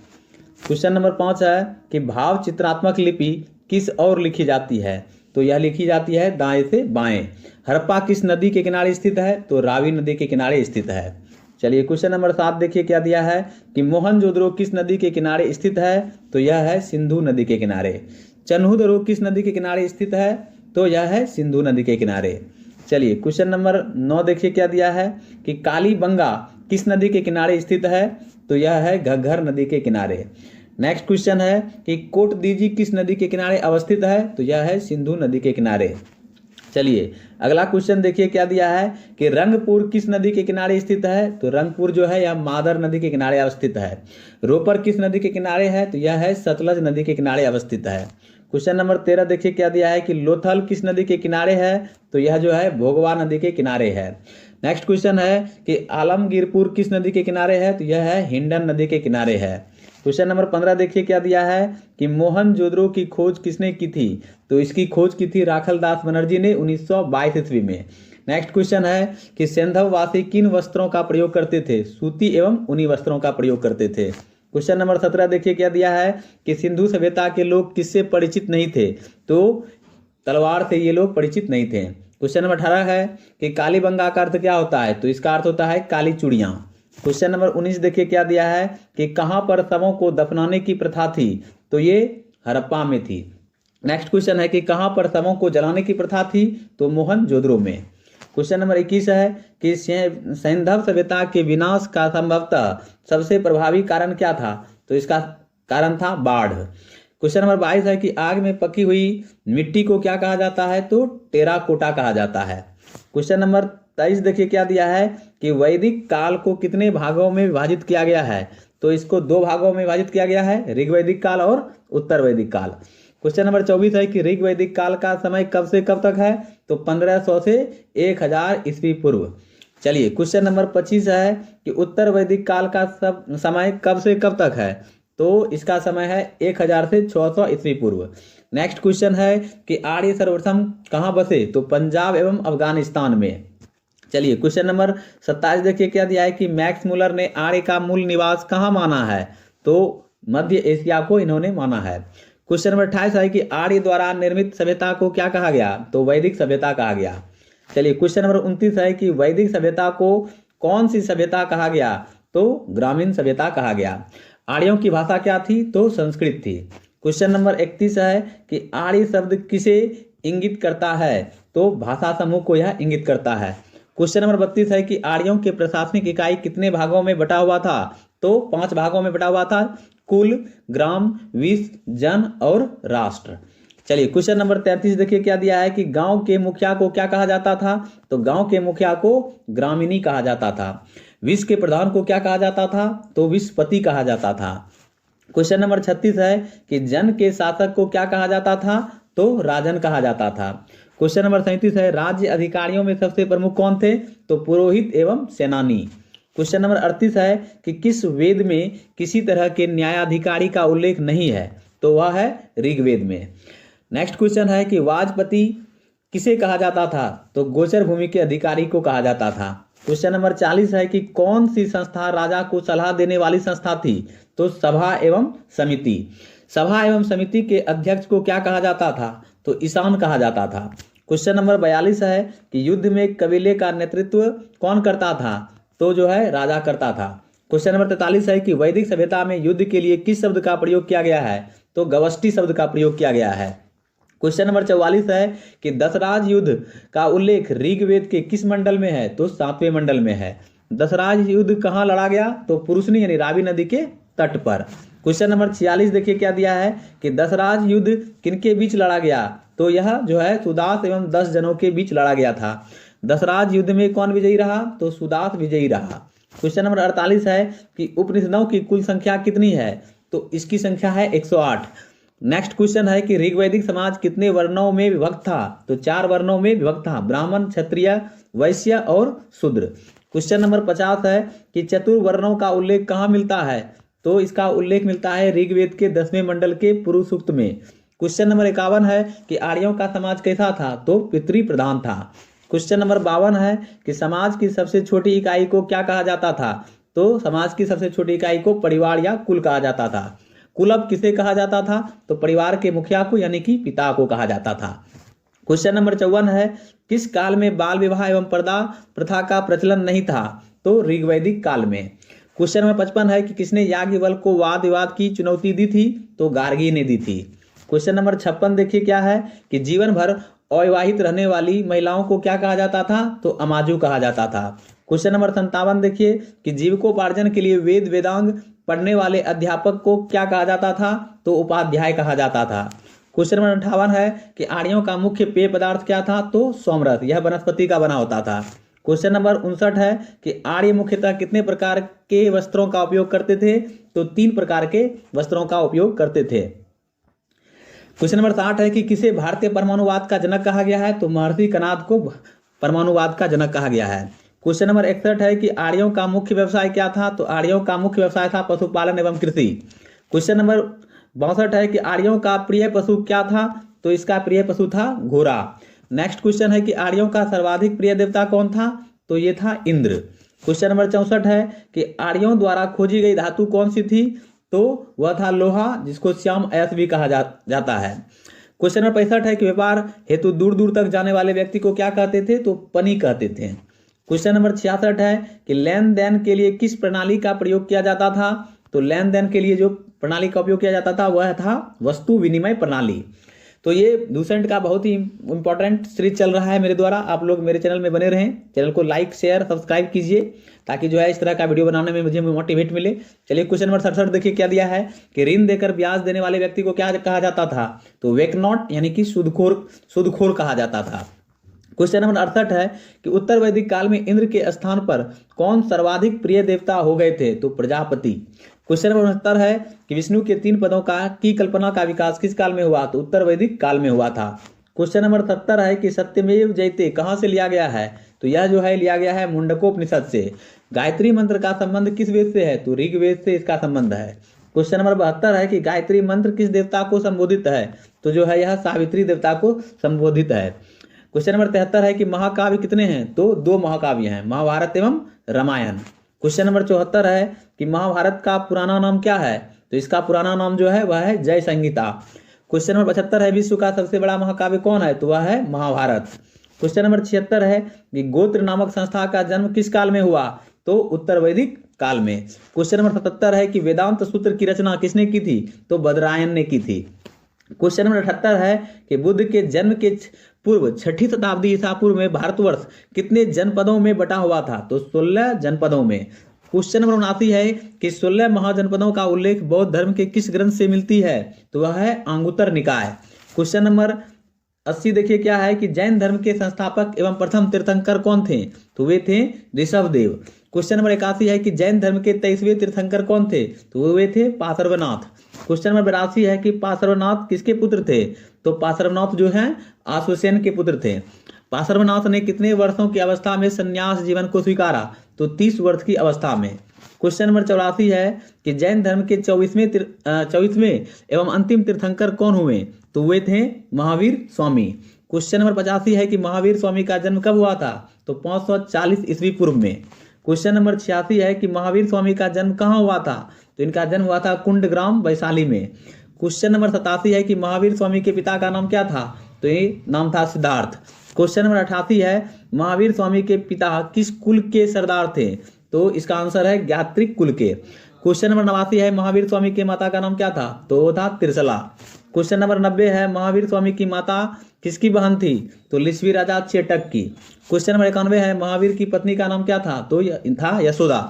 A: क्वेश्चन नंबर 5 है कि भाव चित्रात्मक लिपि किस ओर लिखी जाती है? तो यह लिखी जाती है दाएं से बाएं। हड़प्पा किस नदी के किनारे स्थित है? तो रावी नदी के किनारे स्थित है। चलिए क्वेश्चन नंबर 7 देखिए क्या दिया है कि मोहनजोदड़ो किस नदी के किनारे स्थित है? तो यह है सिंधु नदी के किनारे। चन्हूदरो किस नदी के किनारे स्थित है? तो यह है सिंधु नदी के किनारे। चलिए क्वेश्चन नंबर 9 देखिए क्या दिया है कि कालीबंगा किस नदी के किनारे स्थित है? तो यह है घग्घर नदी के किनारे। नेक्स्ट क्वेश्चन है कि कोटदीजी किस नदी के किनारे अवस्थित है? तो यह है सिंधु नदी के किनारे। चलिए अगला क्वेश्चन देखिए क्या दिया है कि रंगपुर किस नदी के किनारे स्थित है? तो रंगपुर जो है यह मादर नदी के किनारे अवस्थित है। रोपर किस नदी के किनारे है? तो यह है सतलज नदी के किनारे अवस्थित है। क्वेश्चन नंबर 13 देखिए क्या दिया है कि लोथल किस नदी के किनारे है? तो यह जो है भोगवा नदी के किनारे है। नेक्स्ट क्वेश्चन है कि आलमगीरपुर किस नदी के किनारे है? तो यह है हिंडन नदी के किनारे है। क्वेश्चन नंबर 15 देखिए क्या दिया है कि मोहनजोदड़ो की खोज किसने की थी? तो इसकी खोज की थी राखलदास बनर्जी ने 1922 ईस्वी में। नेक्स्ट क्वेश्चन है कि सिंधववासी किन वस्त्रों का प्रयोग करते थे? सूती एवं ऊनी वस्त्रों का प्रयोग करते थे। क्वेश्चन नंबर 17 देखिए क्या दिया है कि सिंधु सभ्यता के लोग किससे परिचित नहीं थे? तो तलवार से ये लोग परिचित नहीं थे। क्वेश्चन नंबर 18 है कि कालीबंगा का अर्थ क्या होता है? तो इसका अर्थ होता है काली चूड़ियां। क्वेश्चन नंबर 19 देखिए क्या दिया है कि कहां पर शवों को दफनाने की प्रथा थी? तो ये हड़प्पा में थी। नेक्स्ट क्वेश्चन है कि कहां पर शवों को जलाने की प्रथा थी? तो मोहनजोदड़ो में। क्वेश्चन नंबर 21 है कि सैंधव सभ्यता के विनाश का संभवतः सबसे प्रभावी कारण क्या था? तो इसका कारण था बाढ़। क्वेश्चन नंबर 22 है कि आग में पकी हुई मिट्टी को क्या कहा जाता है? तो टेराकोटा कहा जाता है। क्वेश्चन नंबर 23 देखिए क्या दिया है कि वैदिक काल को कितने भागों में विभाजित किया गया है? तो इसको 2 भागों में विभाजित किया गया है, ऋग्वैदिक काल और उत्तर वैदिक काल। क्वेश्चन नंबर 24 है कि ऋग्वैदिक काल का समय कब से कब तक है? तो 1500 से 1000 ईस्वी पूर्व। चलिए क्वेश्चन नंबर 25 है कि उत्तर वैदिक काल का समय कब से कब तक है? तो इसका समय है 1000 से 600 ईस्वी पूर्व। नेक्स्ट क्वेश्चन है कि आर्य सर्वप्रथम कहाँ बसे? तो पंजाब एवं अफगानिस्तान में। चलिए क्वेश्चन नंबर 27 देखिए क्या दिया है कि मैक्स मुलर ने आर्य का मूल निवास कहाँ माना है? तो मध्य एशिया को इन्होंने माना है। क्वेश्चन नंबर 28 है कि आर्य द्वारा निर्मित सभ्यता को क्या कहा गया? तो वैदिक सभ्यता कहा गया। चलिए क्वेश्चन नंबर 29 है कि वैदिक सभ्यता को कौन सी सभ्यता कहा गया? तो ग्रामीण सभ्यता कहा गया। आर्यों की भाषा क्या थी? तो संस्कृत थी। क्वेश्चन नंबर 31 है कि आर्य शब्द किसे इंगित करता है? तो भाषा समूह को यह इंगित करता है। क्वेश्चन नंबर 32 है कि आर्यों के प्रशासनिक इकाई कितने भागों में बटा हुआ था? तो 5 भागों में बटा हुआ था, कुल, ग्राम, विश्व, जन और राष्ट्र। चलिए क्वेश्चन नंबर 33 देखिए क्या दिया है कि गांव के मुखिया को क्या कहा जाता था? तो गांव के मुखिया को ग्रामीणी कहा जाता था। विश्व के प्रधान को क्या कहा जाता था? तो विश्वपति कहा जाता था। क्वेश्चन नंबर 36 है कि जन के शासक को क्या कहा जाता था? तो राजन कहा जाता था। क्वेश्चन नंबर 37 है राज्य अधिकारियों में सबसे प्रमुख कौन थे? तो पुरोहित एवं सेनानी। क्वेश्चन नंबर 38 है कि किस वेद में किसी तरह के न्यायाधिकारी का उल्लेख नहीं है? तो वह है ऋग्वेद में। नेक्स्ट क्वेश्चन है कि वाजपति किसे कहा जाता था? तो गोचर भूमि के अधिकारी को कहा जाता था। क्वेश्चन नंबर 40 है कि कौन सी संस्था राजा को सलाह देने वाली संस्था थी? तो सभा एवं समिति। सभा एवं समिति के अध्यक्ष को क्या कहा जाता था? तो ईशान कहा जाता था। क्वेश्चन नंबर 42 है कि युद्ध में कबीले का नेतृत्व कौन करता था? तो जो है राजा करता था। क्वेश्चन नंबर 43 है कि वैदिक सभ्यता में युद्ध के लिए किस शब्द का प्रयोग किया गया है? तो गवष्टि शब्द का प्रयोग किया गया है। क्वेश्चन नंबर 44 है कि दशराज युद्ध का उल्लेख ऋग्वेद के किस मंडल में है? तो 7वें मंडल में है। दशराज युद्ध कहाँ लड़ा गया? तो पुरुषनी यानी रावी नदी के तट पर। क्वेश्चन नंबर 46 देखिए क्या दिया है कि दशराज युद्ध किनके बीच लड़ा गया? तो यह जो है सुदास एवं 10 जनों के बीच लड़ा गया था। दशराज युद्ध में कौन विजयी रहा? तो सुदास विजयी रहा। क्वेश्चन नंबर 48 है कि उपनिषदों की कुल संख्या कितनी है? तो इसकी संख्या है 108। नेक्स्ट क्वेश्चन है कि ऋग्वैदिक समाज कितने वर्णों में विभक्त था? तो 4 वर्णों में विभक्त था, ब्राह्मण, क्षत्रिय, वैश्य और शूद्र। क्वेश्चन नंबर 50 है कि चतुर्वर्णों का उल्लेख कहाँ मिलता है? तो इसका उल्लेख मिलता है ऋग्वेद के 10वें मंडल के पुरुष सूक्त में। क्वेश्चन नंबर 51 है कि आर्यों का समाज कैसा था? तो पितृ प्रधान था। क्वेश्चन नंबर 52 है कि समाज की सबसे छोटी इकाई को क्या कहा जाता था? तो समाज की सबसे छोटी इकाई को परिवार या कुल कहा जाता था। कुल अब किसे कहा जाता था? तो परिवार के मुखिया को यानी कि पिता को कहा जाता था। क्वेश्चन नंबर 54 है किस काल में बाल विवाह एवं पर्दा प्रथा का प्रचलन नहीं था? तो ऋग्वैदिक काल में। क्वेश्चन नंबर 55 है कि किसने याज्ञवल्क्य को वाद विवाद की चुनौती दी थी? तो गार्गी ने दी थी। क्वेश्चन नंबर 56 देखिए क्या है कि जीवन भर अविवाहित रहने वाली महिलाओं को क्या कहा जाता था? तो अमाजू कहा जाता था। क्वेश्चन नंबर 57 देखिए कि जीविकोपार्जन के लिए वेद वेदांग पढ़ने वाले अध्यापक को क्या कहा जाता था? तो उपाध्याय कहा जाता था। क्वेश्चन नंबर 58 है कि आर्यों का मुख्य पेय पदार्थ क्या था? तो सोमरस, यह वनस्पति का बना होता था। क्वेश्चन नंबर 59 है कि आर्य मुख्यतः कितने प्रकार के वस्त्रों का उपयोग करते थे? तो 3 प्रकार के वस्त्रों का उपयोग करते थे। क्वेश्चन नंबर 60 है कि किसे भारतीय परमाणुवाद का जनक कहा गया है? तो महर्षि कणाद को परमाणुवाद का जनक कहा गया है। क्वेश्चन नंबर 61 है कि आर्यों का मुख्य व्यवसाय क्या था? तो आर्यों का मुख्य व्यवसाय था पशुपालन एवं कृषि। क्वेश्चन नंबर 62 है कि आर्यों का प्रिय पशु क्या था? तो इसका प्रिय पशु था घोड़ा। नेक्स्ट क्वेश्चन है कि आर्यों का सर्वाधिक प्रिय देवता कौन था? तो ये था इंद्र। क्वेश्चन नंबर 64 है कि आर्यों द्वारा खोजी गई धातु कौन सी थी? तो वह था लोहा, जिसको श्याम अयस्क भी कहा जाता है। क्वेश्चन नंबर 65 है कि व्यापार हेतु दूर दूर तक जाने वाले व्यक्ति को क्या कहते थे? तो पनी कहते थे। क्वेश्चन नंबर 66 है कि लेन देन के लिए किस प्रणाली का प्रयोग किया जाता था? तो लेन देन के लिए जो प्रणाली का उपयोग किया जाता था वह था वस्तु विनिमय प्रणाली। तो ये लूसेंट का बहुत ही इंपॉर्टेंट सीरीज चल रहा है मेरे द्वारा। आप लोग मेरे चैनल में बने रहें, चैनल को लाइक शेयर सब्सक्राइब कीजिए ताकि जो है इस तरह का वीडियो बनाने में मुझे मोटिवेट मिले। चलिए क्वेश्चन नंबर 67 देखिए क्या दिया है कि ऋण देकर ब्याज देने वाले व्यक्ति को क्या कहा जाता था? तो वेकनॉट यानी कि सूदखोर कहा जाता था। क्वेश्चन नंबर 68 है कि उत्तर वैदिक काल में इंद्र के स्थान पर कौन सर्वाधिक प्रिय देवता हो गए थे? तो प्रजापति। क्वेश्चन नंबर 69 है कि विष्णु के 3 पदों की कल्पना का विकास किस काल में हुआ? तो उत्तर वैदिक काल में हुआ था। क्वेश्चन नंबर 70 है कि सत्यमेव जयते कहाँ से लिया गया है? तो यह जो है लिया गया है मुंडकोपनिषद से। गायत्री मंत्र का संबंध किस वेद से है? तो ऋग्वेद से इसका संबंध है। क्वेश्चन नंबर 72 है कि गायत्री मंत्र किस देवता को संबोधित है? तो जो है यह सावित्री देवता को संबोधित है। क्वेश्चन नंबर 73 है कि महाकाव्य कितने हैं? तो 2 महाकाव्य हैं, महाभारत एवं रामायण। क्वेश्चन नंबर 74 है कि महाभारत का पुराना नाम क्या है? तो इसका पुराना नाम जो है वह है जय संहिता। क्वेश्चन नंबर 75 है विश्व का सबसे बड़ा महाकाव्य कौन है? तो वह है महाभारत। क्वेश्चन नंबर 76 है कि गोत्र नामक संस्था का जन्म किस काल में हुआ? तो उत्तर वैदिक काल में। क्वेश्चन नंबर 77 है कि वेदांत सूत्र की रचना किसने की थी? तो बदरायन ने की थी। क्वेश्चन नंबर 78 है कि बुद्ध के जन्म के पूर्व 6ठी शताब्दी ईसा पूर्व में भारतवर्ष कितने जनपदों में बटा हुआ था? तो 16 जनपदों में। क्वेश्चन नंबर 79 है कि 16 महाजनपदों का उल्लेख बौद्ध धर्म के किस ग्रंथ से मिलती है? तो वह है अंगुत्तर निकाय। क्वेश्चन नंबर 80 देखिए क्या है कि जैन धर्म के संस्थापक एवं प्रथम तीर्थंकर कौन थे? तो वे थे ऋषभदेव। क्वेश्चन नंबर 81 है कि जैन धर्म के 23वें तीर्थंकर कौन थे? तो वे थे पार्श्वनाथ। क्वेश्चन नंबर 82 है कि पार्श्वनाथ किसके पुत्र थे? तो पार्श्वनाथ जो है आश्वसेन के पुत्र थे। पार्श्वनाथ ने कितने वर्षों की अवस्था में संन्यास जीवन को स्वीकारा? तो 30 वर्ष की अवस्था में। क्वेश्चन नंबर 84 है कि जैन धर्म के 24वें एवं अंतिम तीर्थंकर कौन हुए? तो वे थे महावीर स्वामी। क्वेश्चन नंबर 85 है कि महावीर स्वामी का जन्म कब हुआ था? तो 540 ईस्वी पूर्व में। क्वेश्चन नंबर 86 है कि महावीर स्वामी का जन्म कहाँ हुआ था? तो इनका जन्म हुआ था कुंडग्राम वैशाली में। क्वेश्चन नंबर 87 है कि महावीर स्वामी के पिता का नाम क्या था? तो ये नाम था सिद्धार्थ। क्वेश्चन नंबर 88 है महावीर स्वामी के पिता किस कुल के सरदार थे? तो इसका आंसर है ज्ञात्रिक कुल के। क्वेश्चन नंबर 89 है महावीर स्वामी के माता का नाम क्या था? तो वो था त्रिशला। क्वेश्चन नंबर 90 है महावीर स्वामी की माता किसकी बहन थी? तो लिच्छवी राजा चेटक की। क्वेश्चन नंबर 91 है महावीर की पत्नी का नाम क्या था? तो था यशोदा।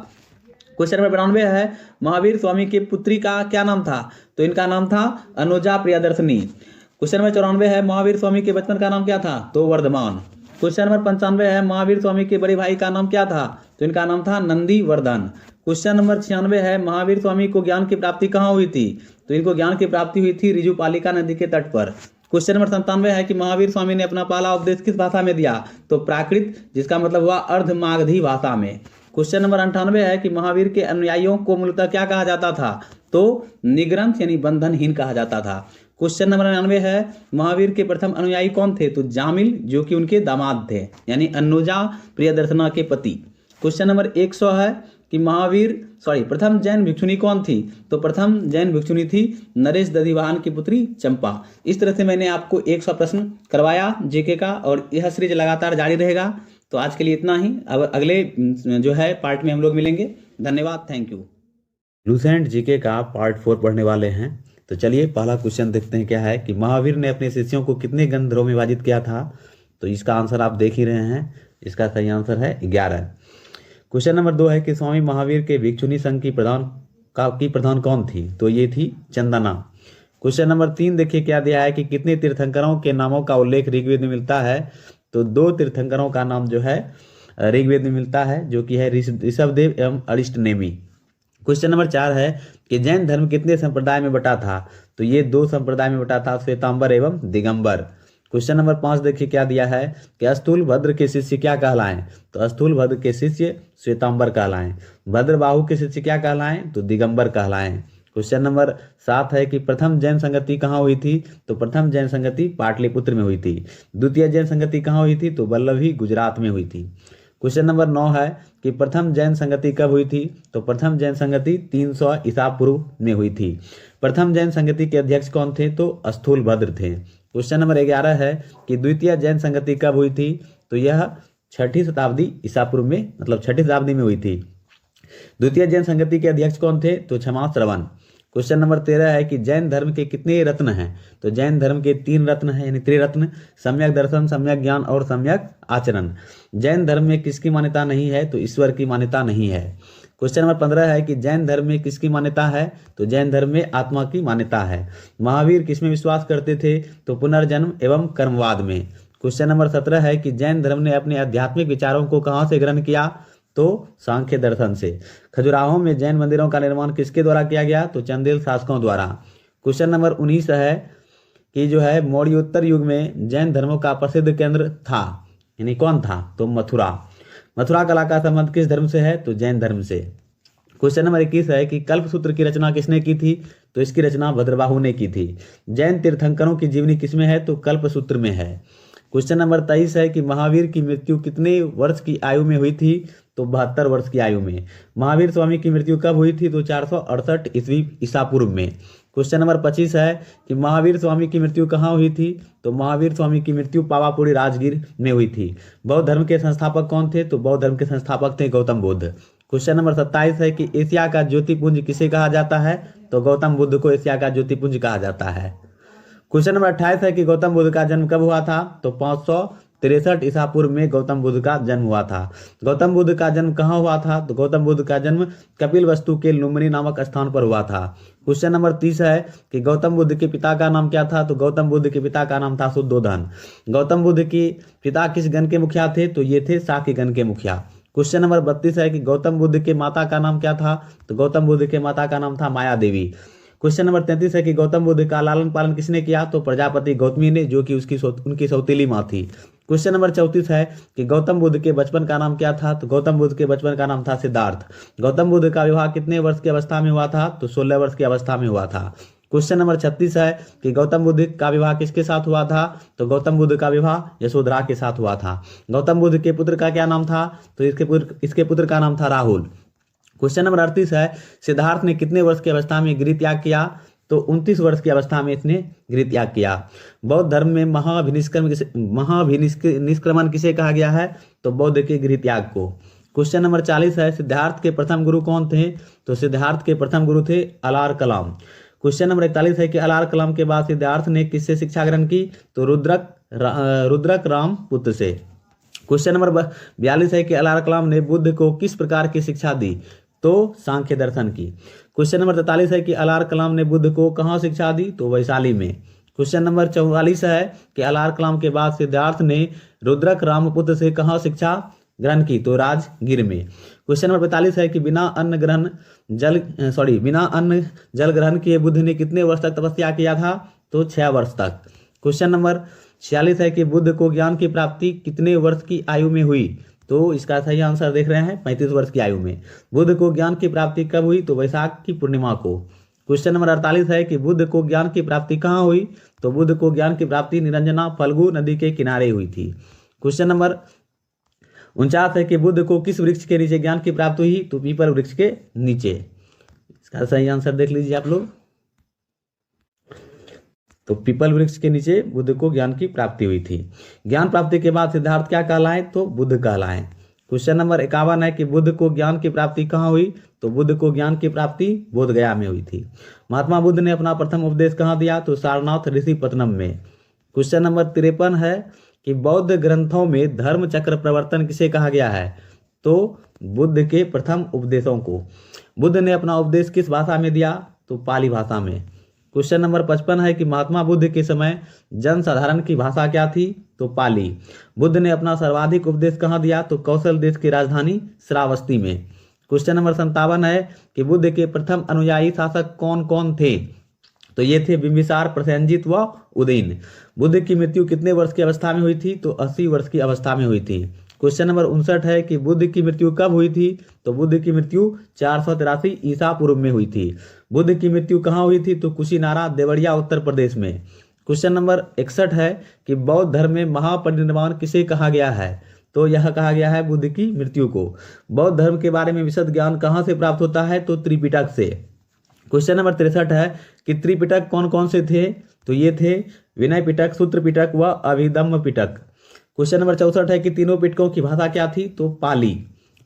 A: क्वेश्चन नंबर 92 है महावीर स्वामी की पुत्री का क्या नाम था? तो इनका नाम था अनुजा प्रियदर्शनी। क्वेश्चन नंबर 94 है महावीर स्वामी के बचपन का नाम क्या था? तो वर्धमान। क्वेश्चन नंबर 95 है महावीर स्वामी के बड़े भाई का नाम क्या था? तो इनका नाम था नंदी वर्धन। क्वेश्चन नंबर 96 है महावीर स्वामी को ज्ञान की प्राप्ति कहाँ हुई थी? तो तो इनको ज्ञान की प्राप्ति हुई थी रिजुपालिका नदी के तट पर। क्वेश्चन नंबर 97 है कि महावीर स्वामी ने अपना पहला उपदेश किस भाषा में दिया? तो प्राकृत, जिसका मतलब हुआ अर्धमागधी भाषा में। क्वेश्चन नंबर 98 है कि महावीर के अनुयायियों को मूलतः क्या कहा जाता था? तो निग्रंथ यानी बंधनहीन कहा जाता था। क्वेश्चन नंबर 99 है महावीर के प्रथम अनुयायी कौन थे? तो जामिल, जो कि उनके दामाद थे, यानी अनुजा प्रियदर्शना के पति। क्वेश्चन नंबर 100 है कि प्रथम जैन भिक्षुणी कौन थी? तो प्रथम जैन भिक्षुणी थी नरेश दधिवाहन की पुत्री चंपा। इस तरह से मैंने आपको 100 प्रश्न करवाया जीके का, और यह सीरीज लगातार जारी रहेगा। तो आज के लिए इतना ही। अब अगले जो है पार्ट में हम लोग मिलेंगे। धन्यवाद, थैंक यू। लूसेंट जीके का पार्ट 4 पढ़ने वाले हैं। तो चलिए पहला क्वेश्चन देखते हैं क्या है कि महावीर ने अपने शिष्यों को कितने गंधर्वों में विभाजित किया था? तो इसका आंसर आप देख ही रहे हैं, इसका सही आंसर है 11। क्वेश्चन नंबर 2 है कि स्वामी महावीर के भिक्षुणी संघ की प्रधान कौन थी? तो ये थी चंदना। क्वेश्चन नंबर 3 देखिए क्या दिया है कि कितने तीर्थंकरों के नामों का उल्लेख ऋग्वेद में मिलता है? तो 2 तीर्थंकरों का नाम जो है ऋग्वेद में मिलता है, जो कि है ऋषभदेव एवं अरिष्टनेमी। क्वेश्चन नंबर 4 है कि जैन धर्म कितने संप्रदाय में बटा था? तो ये 2 संप्रदाय में बटा था, श्वेतांबर एवं दिगंबर। क्वेश्चन नंबर 5 देखिए क्या दिया है कि अस्थूल भद्र के शिष्य क्या कहलाएं? तो अस्थूल भद्र के शिष्य श्वेतांबर कहलाएं। भद्रबाहु के शिष्य क्या कहलाएं? तो दिगंबर कहलाएं। क्वेश्चन नंबर 7 है कि प्रथम जैन संगति कहाँ हुई थी? तो प्रथम जैन संगति पाटलिपुत्र में हुई थी। द्वितीय जैन संगति कहाँ हुई थी? तो वल्लभी गुजरात में हुई थी। क्वेश्चन नंबर 9 है कि प्रथम जैन संगति कब हुई थी? तो प्रथम जैन संगति 300 ईसा पूर्व में हुई थी। प्रथम जैन संगति के अध्यक्ष कौन थे? तो अस्थूल भद्र थे। क्वेश्चन नंबर 11 है कि द्वितीय जैन संगति कब हुई थी? तो यह 6ठी शताब्दी ईसा पूर्व में, मतलब 6ठी शताब्दी में हुई थी। द्वितीय जैन संगति के अध्यक्ष कौन थे? तो क्षमा श्रवण। क्वेश्चन नंबर 13 है कि जैन धर्म के कितने रत्न हैं? तो जैन धर्म के 3 रत्न हैं, यानी त्रिरत्न, सम्यक दर्शन, सम्यक ज्ञान और सम्यक आचरण। जैन धर्म में किसकी मान्यता नहीं है? तो ईश्वर की मान्यता नहीं है। क्वेश्चन नंबर 15 है कि जैन धर्म में किसकी मान्यता है? तो जैन धर्म में आत्मा की मान्यता है। महावीर किसमें विश्वास करते थे? तो पुनर्जन्म एवं कर्मवाद में। क्वेश्चन नंबर 17 है कि जैन धर्म ने अपने आध्यात्मिक विचारों को कहाँ से ग्रहण किया? तो सांख्य दर्शन से। खजुराहो में जैन मंदिरों का निर्माण किसके द्वारा किया गया? तो चंदेल शासकों द्वारा। क्वेश्चन नंबर 19 है कि जो है मौर्योत्तर युग में जैन धर्मों का प्रसिद्ध केंद्र था, यानी कौन था? तो मथुरा। मथुरा कला का संबंध किस धर्म से है? तो जैन धर्म से। क्वेश्चन नंबर 21 है कि कल्पसूत्र की रचना किसने की थी? तो इसकी रचना भद्रबाहु ने की थी। जैन तीर्थंकरों की जीवनी किसमें है? तो कल्पसूत्र में है। क्वेश्चन नंबर 23 है कि महावीर की मृत्यु कितने वर्ष की आयु में हुई थी? तो 72 वर्ष की आयु में। महावीर स्वामी की मृत्यु कब हुई थी? तो 468 ईस्वी ईसा पूर्व में। क्वेश्चन नंबर 25 है कि महावीर स्वामी की मृत्यु कहाँ हुई थी? तो महावीर स्वामी की मृत्यु पावापुरी राजगीर में हुई थी। बौद्ध धर्म के संस्थापक कौन थे? तो बौद्ध धर्म के संस्थापक थे गौतम बुद्ध। क्वेश्चन नंबर 27 है कि एशिया का ज्योतिपुंज किसे कहा जाता है? तो गौतम बुद्ध को एशिया का ज्योतिपुंज कहा जाता है। क्वेश्चन नंबर 28 है कि गौतम बुद्ध का जन्म कब हुआ था? तो 563 ईसा पूर्व में गौतम बुद्ध का जन्म हुआ था। गौतम बुद्ध का जन्म कहाँ हुआ था? तो गौतम बुद्ध का जन्म कपिल वस्तु के लुम्बिनी नामक स्थान पर हुआ था। क्वेश्चन नंबर 30 है कि गौतम बुद्ध के पिता का नाम क्या था? तो गौतम बुद्ध के पिता का नाम था शुद्धोधन। गौतम बुद्ध के पिता किस गण के मुखिया थे? तो ये थे शाक्य गण के मुखिया। क्वेश्चन नंबर 32 है कि गौतम बुद्ध के माता का नाम क्या था? तो गौतम बुद्ध के माता का नाम था माया देवी। क्वेश्चन नंबर 33 है कि गौतम बुद्ध का लालन पालन किसने किया? तो प्रजापति गौतमी ने, जो कि उनकी सौतेली माँ थी। क्वेश्चन नंबर 34 है कि गौतम बुद्ध के बचपन का नाम क्या था? तो गौतम बुद्ध के बचपन का नाम था सिद्धार्थ। गौतम बुद्ध का विवाह कितने वर्ष की अवस्था में हुआ था? तो 16 वर्ष की अवस्था में हुआ था। क्वेश्चन नंबर 36 है कि गौतम बुद्ध का विवाह किसके साथ हुआ था? तो गौतम बुद्ध का विवाह यशोधरा के साथ हुआ था। गौतम बुद्ध के पुत्र का क्या नाम था? तो इसके पुत्र का नाम था राहुल। क्वेश्चन नंबर 38 है सिद्धार्थ ने कितने वर्ष की अवस्था में गृह त्याग किया? तो 29 वर्ष की अवस्था में इसने गृह त्याग किया। बौद्ध धर्म में महाभिनिष्क्रमण किसे कहा गया है? तो बौद्ध के गृह त्याग को। क्वेश्चन नंबर 40 है सिद्धार्थ के प्रथम गुरु कौन थे? तो सिद्धार्थ के प्रथम गुरु थे अलार कलाम। क्वेश्चन नंबर 41 है कि अलार कलाम के बाद सिद्धार्थ ने किससे शिक्षा ग्रहण की? तो रुद्रक राम पुत्र से। क्वेश्चन नंबर 42 है कि अलार कलाम ने बुद्ध को किस प्रकार की शिक्षा दी? तो सांख्य दर्शन की। क्वेश्चन नंबर 43 है कि अलार कलाम ने बुद्ध को कहाँ शिक्षा दी? तो वैशाली में। क्वेश्चन नंबर 44 है कि अलार कलाम के बाद सिद्धार्थ ने रुद्रक रामपुत्र से कहाँ शिक्षा ग्रहण की? तो राजगीर में। क्वेश्चन नंबर 45 है कि बिना अन्न जल ग्रहण किए बुद्ध ने कितने वर्ष तक तपस्या किया था? तो 6 वर्ष तक। क्वेश्चन नंबर 46 है कि बुद्ध को ज्ञान की प्राप्ति कितने वर्ष की आयु में हुई? तो इसका सही आंसर देख रहे हैं 35 वर्ष की आयु में। बुद्ध को ज्ञान की प्राप्ति कब हुई? तो वैशाख की पूर्णिमा को। क्वेश्चन नंबर 48 है कि बुद्ध को ज्ञान की प्राप्ति कहाँ हुई? तो बुद्ध को ज्ञान की प्राप्ति निरंजना फल्गु नदी के किनारे हुई थी। क्वेश्चन नंबर 49 है कि बुद्ध को किस वृक्ष के नीचे ज्ञान की प्राप्ति हुई? तो पीपल वृक्ष के नीचे। इसका सही आंसर देख लीजिए आप लोग। तो पीपल वृक्ष के नीचे बुद्ध को ज्ञान की प्राप्ति हुई थी। ज्ञान प्राप्ति के बाद सिद्धार्थ क्या कहलाए? तो बुद्ध कहलाए। क्वेश्चन नंबर 51 है कि बुद्ध को ज्ञान की प्राप्ति कहाँ हुई? तो बुद्ध को ज्ञान की प्राप्ति बोध गया में हुई थी। महात्मा बुद्ध ने अपना प्रथम उपदेश कहाँ दिया? तो सारनाथ ऋषिपत्तनम में। क्वेश्चन नंबर 53 है कि बौद्ध ग्रंथों में धर्म चक्र प्रवर्तन किसे कहा गया है? तो बुद्ध के प्रथम उपदेशों को। बुद्ध ने अपना उपदेश किस भाषा में दिया? तो पाली भाषा में। क्वेश्चन नंबर 55 है कि महात्मा बुद्ध के समय जनसाधारण की भाषा क्या थी? तो पाली। बुद्ध ने अपना सर्वाधिक उपदेश कहाँ दिया? तो कौशल देश की राजधानी श्रावस्ती में। क्वेश्चन नंबर 57 है कि बुद्ध के प्रथम अनुयायी शासक कौन कौन थे? तो ये थे बिंबिसार, प्रसेनजीत व उदयन। बुद्ध की मृत्यु कितने वर्ष की अवस्था में हुई थी? तो 80 वर्ष की अवस्था में हुई थी। क्वेश्चन नंबर 59 है कि बुद्ध की मृत्यु कब हुई थी? तो बुद्ध की मृत्यु 483 ईसा पूर्व में हुई थी। बुद्ध की मृत्यु कहाँ हुई थी? तो कुशीनारा, देवरिया, उत्तर प्रदेश में। क्वेश्चन नंबर 61 है कि बौद्ध धर्म में महापरिनिर्वाण किसे कहा गया है? तो यह कहा गया है बुद्ध की मृत्यु को। बौद्ध धर्म के बारे में विशद ज्ञान कहाँ से प्राप्त होता है? तो त्रिपिटक से। क्वेश्चन नंबर 63 है कि त्रिपिटक कौन कौन से थे? तो ये थे विनय पिटक, सूत्र पिटक व अभिधम्म पिटक। क्वेश्चन नंबर 64 है कि तीनों पिटकों की भाषा क्या थी? तो पाली।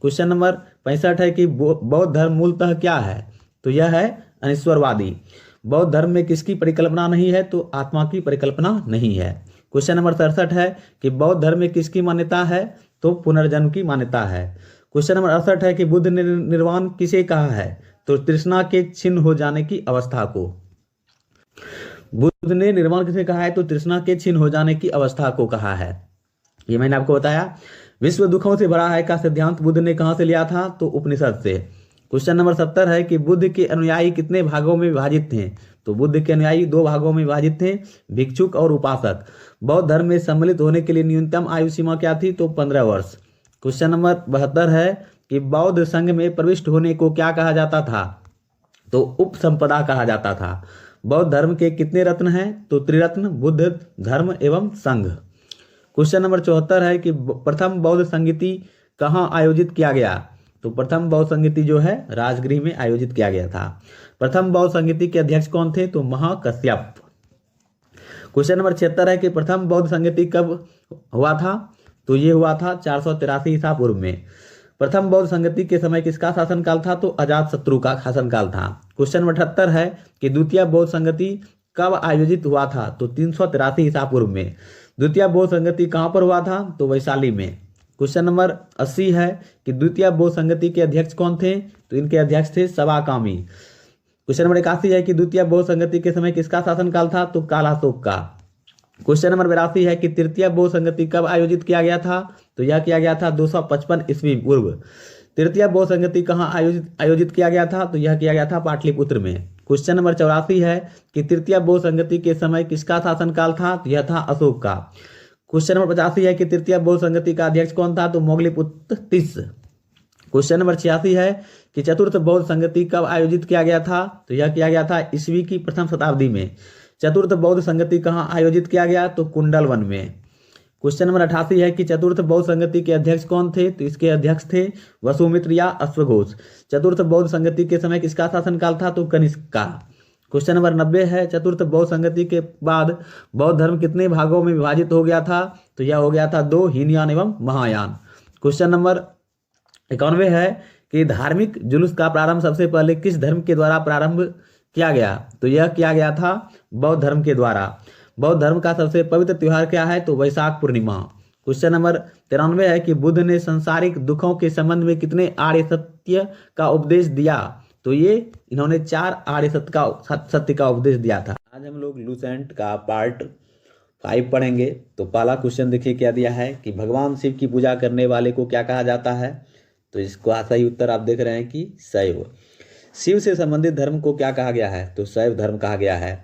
A: क्वेश्चन नंबर 65 है कि बौद्ध धर्म मूलतः क्या है? तो यह है अनिश्वरवादी। बौद्ध धर्म में किसकी परिकल्पना नहीं है? तो आत्मा की परिकल्पना नहीं है। क्वेश्चन नंबर 67 है कि बौद्ध धर्म में किसकी मान्यता है? तो पुनर्जन्म की मान्यता है। क्वेश्चन नंबर 68 है कि बुद्ध ने निर्वाण किसे कहा है? तो तृष्णा के छिन्न हो जाने की अवस्था को। बुद्ध ने निर्वाण किसे कहा है? तो तृष्णा के छिन्न हो जाने की अवस्था को कहा है। ये मैंने आपको बताया। विश्व दुखों से भरा है का सिद्धांत बुद्ध ने कहां से लिया था? तो उपनिषद से। क्वेश्चन नंबर 70 है कि बुद्ध के अनुयायी कितने भागों में विभाजित थे? तो बुद्ध के अनुयायी 2 भागों में विभाजित थे, भिक्षुक और उपासक। बौद्ध धर्म में सम्मिलित होने के लिए न्यूनतम आयु सीमा क्या थी? तो 15 वर्ष। क्वेश्चन नंबर 72 है कि बौद्ध संघ में प्रविष्ट होने को क्या कहा जाता था? तो उपसंपदा कहा जाता था। बौद्ध धर्म के कितने रत्न हैं? तो त्रिरत्न, बुद्ध, धर्म एवं संघ। क्वेश्चन नंबर 74 है कि प्रथम बौद्ध संगीति कहाँ आयोजित किया गया? तो प्रथम बौद्ध संगीति जो है राजगृह में आयोजित किया गया था। प्रथम बौद्ध संगीति के अध्यक्ष कौन थे? तो महाकश्यप। क्वेश्चन नंबर 76 है कि प्रथम बौद्ध संगीति कब हुआ था? तो ये हुआ था 483 ईसा पूर्व में। प्रथम बौद्ध संगीति के समय किसका शासनकाल था? तो अजातशत्रु का शासनकाल था। क्वेश्चन नंबर 78 है कि द्वितीय बौद्ध संगीति कब आयोजित हुआ था? तो 383 ईसा पूर्व में। द्वितीय बौद्ध संगीति कहाँ पर हुआ था? तो वैशाली में। क्वेश्चन नंबर 80 है कि द्वितीय बौद्ध संगीति के अध्यक्ष कौन थे? तो इनके अध्यक्ष थे सवाकामी। क्वेश्चन नंबर 81 है कि द्वितीय बौद्ध संगीति के समय किसका शासनकाल था? तो कालाशोक का। क्वेश्चन नंबर 82 है कि तृतीय बौद्ध संगीति कब आयोजित किया गया था? तो यह किया गया था 255 ईस्वी पूर्व। तृतीय बौद्ध संगीति कहाँ आयोजित किया गया था? तो यह किया गया था पाटलिपुत्र में। क्वेश्चन नंबर 84 है कि तृतीय बौद्ध संगीति के समय किसका शासनकाल था? तो यह था अशोक का। क्वेश्चन नंबर 85 है कि तृतीय बौद्ध संगीति का अध्यक्ष कौन था? तो मोगलीपुत्र तिस। क्वेश्चन नंबर 86 है कि चतुर्थ बौद्ध संगीति कब आयोजित किया गया था? तो यह किया गया था ईस्वी की प्रथम शताब्दी में। चतुर्थ बौद्ध संगीति कहाँ आयोजित किया गया? तो कुंडलवन में। क्वेश्चन नंबर 88 है कि चतुर्थ बौद्ध संगीति के अध्यक्ष कौन थे? तो इसके अध्यक्ष थे वसुमित्र या अश्वघोष। चतुर्थ बौद्ध संगीति के समय किसका शासनकाल था? तो कनिष्क का। क्वेश्चन नंबर 90 है चतुर्थ बौद्ध संगीति के बाद बौद्ध धर्म कितने भागों में विभाजित हो गया था? तो यह हो गया था 2, हीनयान एवं महायान। क्वेश्चन नंबर 91 है कि धार्मिक जुलूस का प्रारंभ सबसे पहले किस धर्म के द्वारा प्रारंभ किया गया? तो यह किया गया था बौद्ध धर्म के द्वारा। बौद्ध धर्म का सबसे पवित्र त्योहार क्या है? तो वैशाख पूर्णिमा। क्वेश्चन नंबर 93 है कि बुद्ध ने सांसारिक दुखों के संबंध में कितने आर्य सत्य का उपदेश दिया? तो ये इन्होंने 4 आर्य सत्य का उपदेश दिया था। आज हम लोग लूसेंट का पार्ट 5 पढ़ेंगे तो पहला क्वेश्चन देखिए क्या दिया है कि भगवान शिव की पूजा करने वाले को क्या कहा जाता है। तो इसका सही उत्तर आप देख रहे हैं कि शैव। शिव से संबंधित धर्म को क्या कहा गया है, तो शैव धर्म कहा गया है।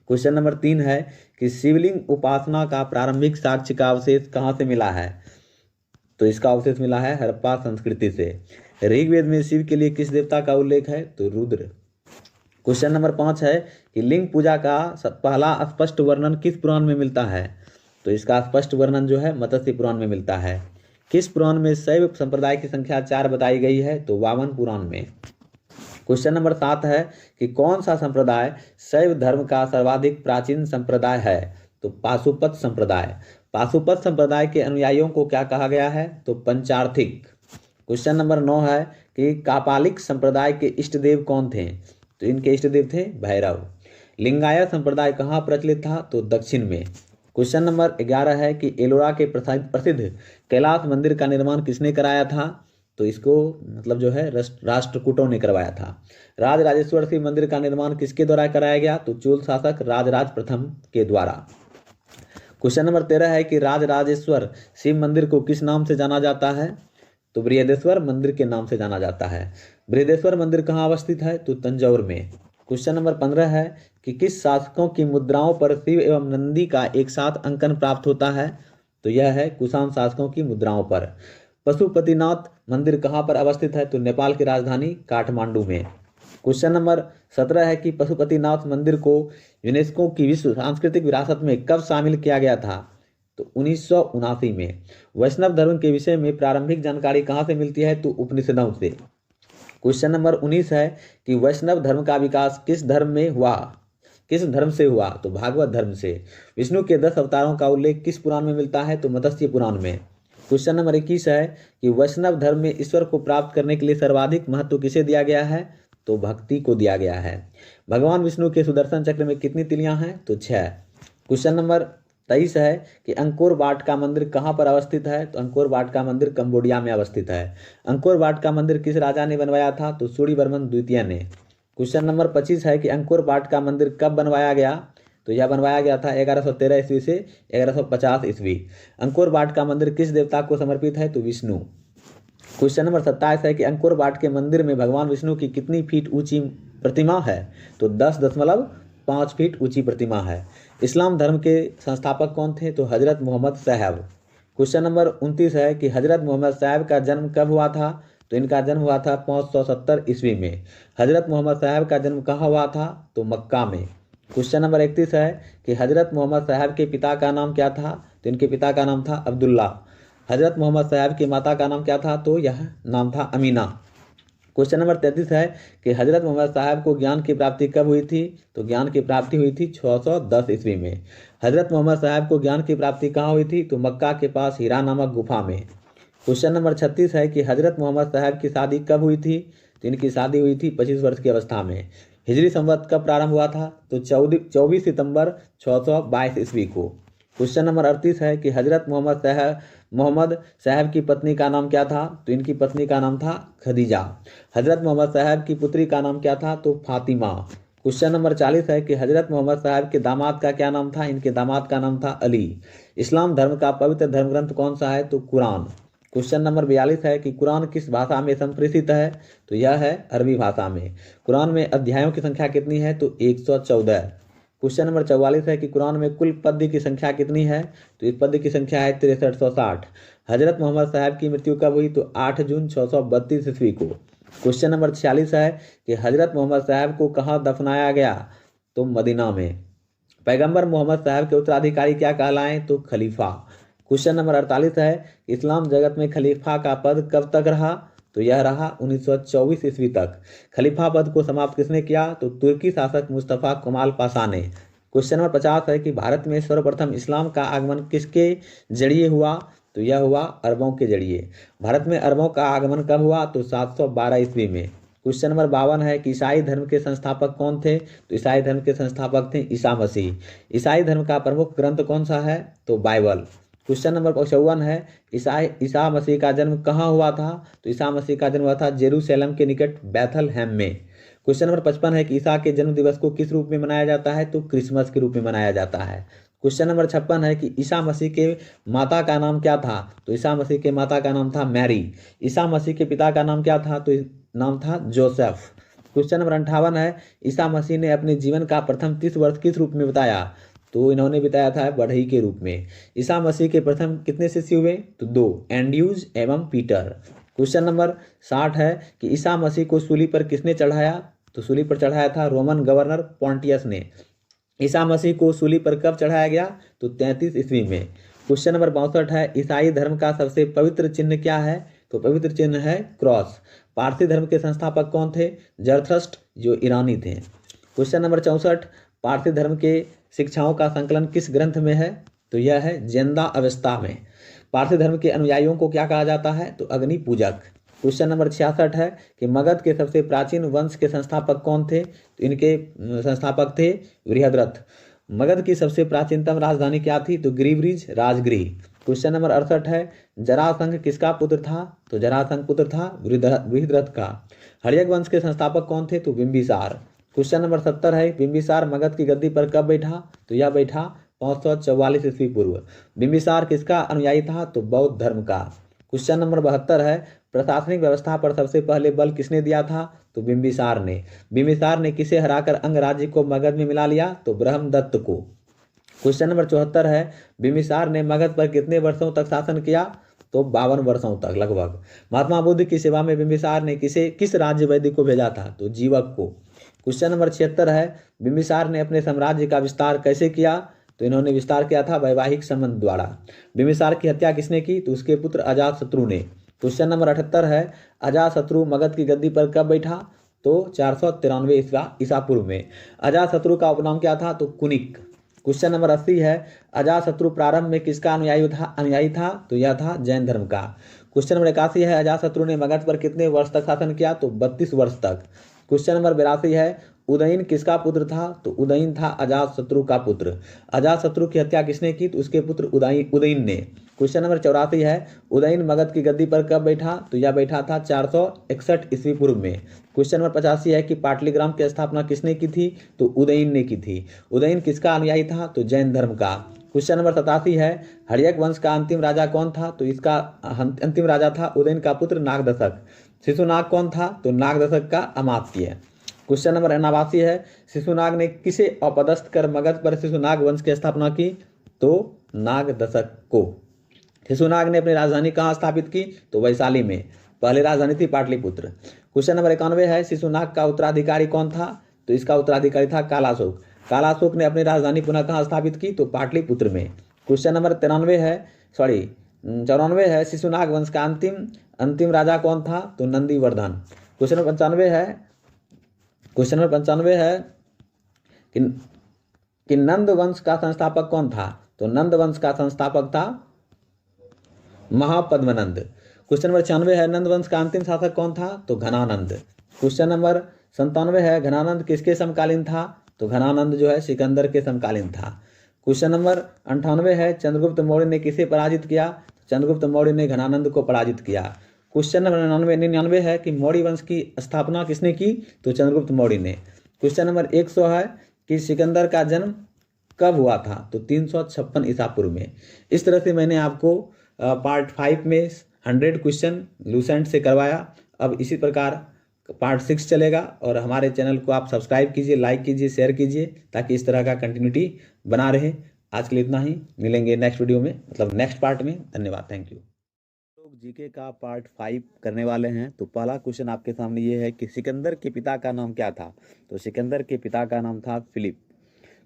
A: क्वेश्चन नंबर 3 है कि शिवलिंग उपासना का प्रारंभिक साक्ष्य का अवशेष कहाँ से मिला है। तो इसका अवशेष मिला है हड़प्पा संस्कृति से। ऋग्वेद में शिव के लिए किस देवता का उल्लेख है, तो रुद्र। क्वेश्चन नंबर 5 है कि लिंग पूजा का पहला स्पष्ट वर्णन किस पुराण में मिलता है। तो इसका स्पष्ट वर्णन जो है मत्स्य पुराण में मिलता है। किस पुराण में शैव संप्रदाय की संख्या 4 बताई गई है, तो वामन पुराण में। क्वेश्चन नंबर 7 है कि कौन सा संप्रदाय शैव धर्म का सर्वाधिक प्राचीन संप्रदाय है, तो पाशुपत संप्रदाय। पाशुपत संप्रदाय के अनुयायियों को क्या कहा गया है, तो पंचार्थिक। क्वेश्चन नंबर 9 है कि कापालिक संप्रदाय के इष्ट देव कौन थे, तो इनके इष्ट देव थे भैरव। लिंगायत संप्रदाय कहाँ प्रचलित था, तो दक्षिण में। क्वेश्चन नंबर 11 है कि एलोरा के प्रसिद्ध कैलाश मंदिर का निर्माण किसने कराया था, तो इसको मतलब जो है राष्ट्रकूटों ने करवाया था। राजराजेश्वर शिव मंदिर का निर्माण किसके द्वारा कराया गया, तो चोल शासक राजराज प्रथम के द्वारा। क्वेश्चन नंबर 13 है कि राजराजेश्वर शिव मंदिर को किस नाम से जाना जाता है, तो बृहदेश्वर मंदिर के नाम से जाना जाता है। बृहदेश्वर मंदिर कहाँ अवस्थित है, तो तंजौर में। क्वेश्चन नंबर 15 है कि किस शासकों की मुद्राओं पर शिव एवं नंदी का एक साथ अंकन प्राप्त होता है, तो यह है कुषाण शासकों की मुद्राओं पर। पशुपतिनाथ मंदिर कहाँ पर अवस्थित है, तो नेपाल की राजधानी काठमांडू में। क्वेश्चन नंबर 17 है कि पशुपतिनाथ मंदिर को यूनेस्को की विश्व सांस्कृतिक विरासत में कब शामिल किया गया था, तो 1979 में। वैष्णव धर्म के विषय में प्रारंभिक जानकारी कहाँ से मिलती है, तो उपनिषदों से। क्वेश्चन नंबर 19 है कि वैष्णव धर्म का विकास किस धर्म से हुआ, तो भागवत धर्म से। विष्णु के 10 अवतारों का उल्लेख किस पुराण में मिलता है, तो मत्स्य पुराण में। क्वेश्चन नंबर 21 है कि वैष्णव धर्म में ईश्वर को प्राप्त करने के लिए सर्वाधिक महत्व किसे दिया गया है, तो भक्ति को दिया गया है। भगवान विष्णु के सुदर्शन चक्र में कितनी तिलियां हैं, तो 6। क्वेश्चन नंबर 23 है कि अंकोर वाट का मंदिर कहाँ पर अवस्थित है, तो अंकोर वाट का मंदिर कंबोडिया में अवस्थित है। अंकोर वाट का मंदिर किस राजा ने बनवाया था, तो सूर्यवर्मन द्वितीय ने। क्वेश्चन नंबर 25 है कि अंकोर वाट का मंदिर कब बनवाया गया, तो यह बनवाया गया था 1113 ईस्वी से 1150 ईस्वी। अंकोर वाट का मंदिर किस देवता को समर्पित है, तो विष्णु। क्वेश्चन नंबर 27 है कि अंकोर वाट के मंदिर में भगवान विष्णु की कितनी फीट ऊंची प्रतिमा है, तो 10.5 फीट ऊंची प्रतिमा है। इस्लाम धर्म के संस्थापक कौन थे, तो हजरत मोहम्मद साहब। क्वेश्चन नंबर 29 है कि हजरत मोहम्मद साहब का जन्म कब हुआ था, तो इनका जन्म हुआ था 570 ईस्वी में। हजरत मोहम्मद साहब का जन्म कहाँ हुआ था, तो मक्का में। क्वेश्चन नंबर 31 है कि हजरत मोहम्मद साहब के पिता का नाम क्या था, तो इनके पिता का नाम था अब्दुल्ला। हजरत मोहम्मद साहब की माता का नाम क्या था, तो यह नाम था अमीना। क्वेश्चन नंबर 33 है कि हजरत मोहम्मद साहब को ज्ञान की प्राप्ति कब हुई थी, तो ज्ञान की प्राप्ति हुई थी 610 ईस्वी में। हजरत मोहम्मद साहब को ज्ञान की प्राप्ति कहाँ हुई थी, तो मक्का के पास हीरा नामक गुफा में। क्वेश्चन नंबर 36 है कि हजरत मोहम्मद साहब की शादी कब हुई थी, तो इनकी शादी हुई थी 25 वर्ष की अवस्था में। हिजरी संवत कब प्रारंभ हुआ था, तो 24 सितंबर 622 ईस्वी को। क्वेश्चन नंबर 38 है कि हजरत मोहम्मद साहब की पत्नी का नाम क्या था, तो इनकी पत्नी का नाम था खदीजा। हजरत मोहम्मद साहब की पुत्री का नाम क्या था, तो फातिमा। क्वेश्चन नंबर 40 है कि हजरत मोहम्मद साहब के दामाद का क्या नाम था, इनके दामाद का नाम था अली। इस्लाम धर्म का पवित्र धर्म ग्रंथ कौन सा है, तो कुरान। क्वेश्चन नंबर 42 है कि कुरान किस भाषा में संप्रेषित है, तो यह है अरबी भाषा में। कुरान में अध्यायों की संख्या कितनी है, तो 114। क्वेश्चन नंबर 44 है कि कुरान में कुल पद्य की संख्या कितनी है, तो इस पद्य की संख्या है 6360। हजरत मोहम्मद साहब की मृत्यु कब हुई, तो 8 जून 632 ईस्वी को। क्वेश्चन नंबर 46 है कि हजरत मोहम्मद साहब को कहाँ दफनाया गया, तो मदीना में। पैगंबर मोहम्मद साहब के उत्तराधिकारी क्या कहलाएं, तो खलीफा। क्वेश्चन नंबर 48 है इस्लाम जगत में खलीफा का पद कब तक रहा, तो यह रहा 1924 ईस्वी तक। खलीफा पद को समाप्त किसने किया, तो तुर्की शासक मुस्तफ़ा कमाल पाशा ने। क्वेश्चन नंबर 50 है कि भारत में सर्वप्रथम इस्लाम का आगमन किसके जरिए हुआ, तो यह हुआ अरबों के जरिए। भारत में अरबों का आगमन कब हुआ, तो 712 ईस्वी में। क्वेश्चन नंबर 52 है कि ईसाई धर्म के संस्थापक कौन थे, तो ईसाई धर्म के संस्थापक थे ईसा मसीह। ईसाई धर्म का प्रमुख ग्रंथ कौन सा है, तो बाइबल। क्वेश्चन नंबर 54 है ईसा मसीह का जन्म कहाँ हुआ था, तो ईसा मसीह का जन्म हुआ था जेरूशलेम के निकट बैथलहम में। क्वेश्चन नंबर 55 है कि ईसा के जन्म दिवस को किस रूप में मनाया जाता है, तो क्रिसमस के रूप में मनाया जाता है। क्वेश्चन नंबर 56 है कि ईसा मसीह के माता का नाम क्या था? तो ईसा मसीह के माता का नाम था मैरी। ईसा मसीह के पिता का नाम क्या था? तो नाम था जोसेफ। क्वेश्चन नंबर 58 है, ईसा मसीह ने अपने जीवन का प्रथम 30 वर्ष किस रूप में बताया? तो इन्होंने बताया था बढ़ई के रूप में। ईसा मसीह के प्रथम कितने शिष्य हुए? तो 2, एंड्रयूज एवं पीटर। क्वेश्चन नंबर 60 है कि ईसा मसीह को सूली पर किसने चढ़ाया? तो सूली पर चढ़ाया था रोमन गवर्नर पॉन्टियस ने। ईसा मसीह को सूली पर कब चढ़ाया गया? तो 33 ईस्वी में। क्वेश्चन नंबर 62 है, ईसाई धर्म का सबसे पवित्र चिन्ह क्या है? तो पवित्र चिन्ह है क्रॉस। पारसी धर्म के संस्थापक कौन थे? जरथ्रस्ट, जो ईरानी थे। क्वेश्चन नंबर 64, पारसी धर्म के शिक्षाओं का संकलन किस ग्रंथ में है? तो यह है जेंदा अवस्था में। पारसी धर्म के अनुयायियों को क्या कहा जाता है? तो अग्नि पूजक। क्वेश्चन नंबर 66 है कि मगध के सबसे प्राचीन वंश के संस्थापक कौन थे? तो इनके संस्थापक थे बृहद्रथ। मगध की सबसे प्राचीनतम राजधानी क्या थी? तो गिरिब्रिज राजगृह। क्वेश्चन नंबर 68 है, जरासंध किसका पुत्र था? तो जरासंध पुत्र था बृहद्रथ का। हर्यक वंश के संस्थापक कौन थे? तो बिंबिसार। क्वेश्चन नंबर 70 है, बिंबिसार मगध की गद्दी पर कब बैठा? तो यह बैठा 544 ईस्वी पूर्व। बिंबिसार किसका अनुयायी था? तो बौद्ध धर्म का। क्वेश्चन नंबर 72 है, प्रशासनिक व्यवस्था पर सबसे पहले बल किसने दिया था? तो बिंबिसार ने। बिंबिसार ने किसे हराकर अंग राज्य को मगध में मिला लिया? तो ब्रह्मदत्त को। क्वेश्चन नंबर 74 है, बिंबिसार ने मगध पर कितने वर्षों तक शासन किया? तो 52 वर्षों तक लगभग। महात्मा बुद्ध की सेवा में बिंबिसार ने किस राज्य वैदिक को भेजा था? तो जीवक को। क्वेश्चन नंबर 76 है, बिंबिसार ने अपने साम्राज्य का विस्तार कैसे किया? तो इन्होंने विस्तार किया था वैवाहिक संबंध द्वारा। बिंबिसार की हत्या किसने की? तो उसके पुत्र अजातशत्रु ने। क्वेश्चन नंबर 78 है, अजातशत्रु मगध की गद्दी पर कब बैठा? तो 493 ईसा पूर्व में। अजातशत्रु का उपनाम क्या था? तो कुनिक। क्वेश्चन नंबर 80 है, अजातशत्रु प्रारंभ में किसका अनुयायी था? तो यह था जैन धर्म का। क्वेश्चन नंबर 81 है, अजातशत्रु ने मगध पर कितने वर्ष तक शासन किया? तो 32 वर्ष तक। क्वेश्चन नंबर 82 है, उदयन किसका पुत्र था? तो उदयन था अजातशत्रु का पुत्र। अजातशत्रु की हत्या किसने की? तो उसके पुत्र उदयन ने। क्वेश्चन नंबर 84 है, उदयन मगध की गद्दी पर कब बैठा? तो यह बैठा था 461 ईस्वी पूर्व में। क्वेश्चन नंबर 85 है कि पाटलिग्राम की स्थापना किसने की थी? तो उदयन ने की थी। उदयन किसका अनुयायी था? तो जैन धर्म का। क्वेश्चन नंबर 87 है, हर्यक वंश का अंतिम राजा कौन था? तो इसका अंतिम राजा था उदयन का पुत्र नागदशक। शिशुनाग कौन था? तो नागदशक का अमात्य। क्वेश्चन नंबर 89 है, शिशुनाग ने किसे अपदस्थ कर मगध पर शिशुनाग वंश की स्थापना की? तो नागदशक को। शिशुनाग ने अपनी राजधानी कहाँ स्थापित की? तो वैशाली में। पहली राजधानी थी पाटलिपुत्र। क्वेश्चन नंबर 91 है, शिशुनाग का उत्तराधिकारी कौन था? तो इसका उत्तराधिकारी था कालाशोक। कालाशोक ने अपनी राजधानी पुनः कहाँ स्थापित की? तो पाटलिपुत्र में। क्वेश्चन नंबर 94 है, शिशुनाग वंश का अंतिम राजा कौन था? तो नंदीवर्धन। क्वेश्चन नंबर 95 है कि नंद वंश का संस्थापक कौन था? तो नंद वंश का संस्थापक था महापद्मनंद। क्वेश्चन नंबर 96 है, नंद वंश का अंतिम शासक कौन था? तो घनानंद। क्वेश्चन नंबर 97 है, घनानंद किसके समकालीन था? तो घनानंद जो है सिकंदर के समकालीन था। क्वेश्चन नंबर 98 है, चंद्रगुप्त मौर्य ने किसे पराजित किया? चंद्रगुप्त मौर्य ने घनानंद को पराजित किया। क्वेश्चन नंबर 99 है कि मौर्य वंश की स्थापना किसने की? तो चंद्रगुप्त मौर्य ने। क्वेश्चन नंबर 100 है कि सिकंदर का जन्म कब हुआ था? तो 356 ईसा पूर्व में। इस तरह से मैंने आपको पार्ट 5 में 100 क्वेश्चन लूसेंट से करवाया। अब इसी प्रकार पार्ट 6 चलेगा और हमारे चैनल को आप सब्सक्राइब कीजिए, लाइक कीजिए, शेयर कीजिए ताकि इस तरह का कंटिन्यूटी बना रहे। आज के लिए इतना ही, मिलेंगे नेक्स्ट वीडियो में, मतलब नेक्स्ट पार्ट में। धन्यवाद, थैंक यू। लोग जीके का पार्ट 5 करने वाले हैं। तो पहला क्वेश्चन आपके सामने ये है कि सिकंदर के पिता का नाम क्या था? तो सिकंदर के पिता का नाम था फिलिप।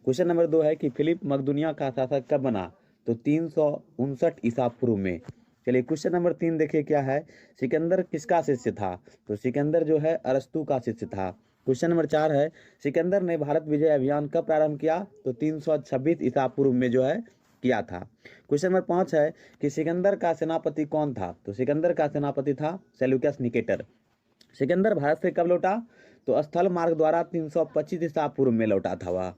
A: क्वेश्चन नंबर 2 है कि फिलिप मकदूनिया का शासक कब बना? तो 359 ईसा पूर्व में। चलिए क्वेश्चन नंबर 3 देखिए क्या है, सिकंदर किसका शिष्य था? तो सिकंदर जो है अरस्तु का शिष्य था। क्वेश्चन नंबर 4 है, सिकंदर ने भारत विजय अभियान कब प्रारंभ किया? तो 326 ईसा पूर्व में जो है किया था। क्वेश्चन नंबर 5 है कि सिकंदर का सेनापति कौन था? तो सिकंदर का सेनापति था सेल्यूकस निकेटर। सिकंदर भारत से कब लौटा? तो स्थल मार्ग द्वारा 325 ईसा पूर्व में लौटा था वह।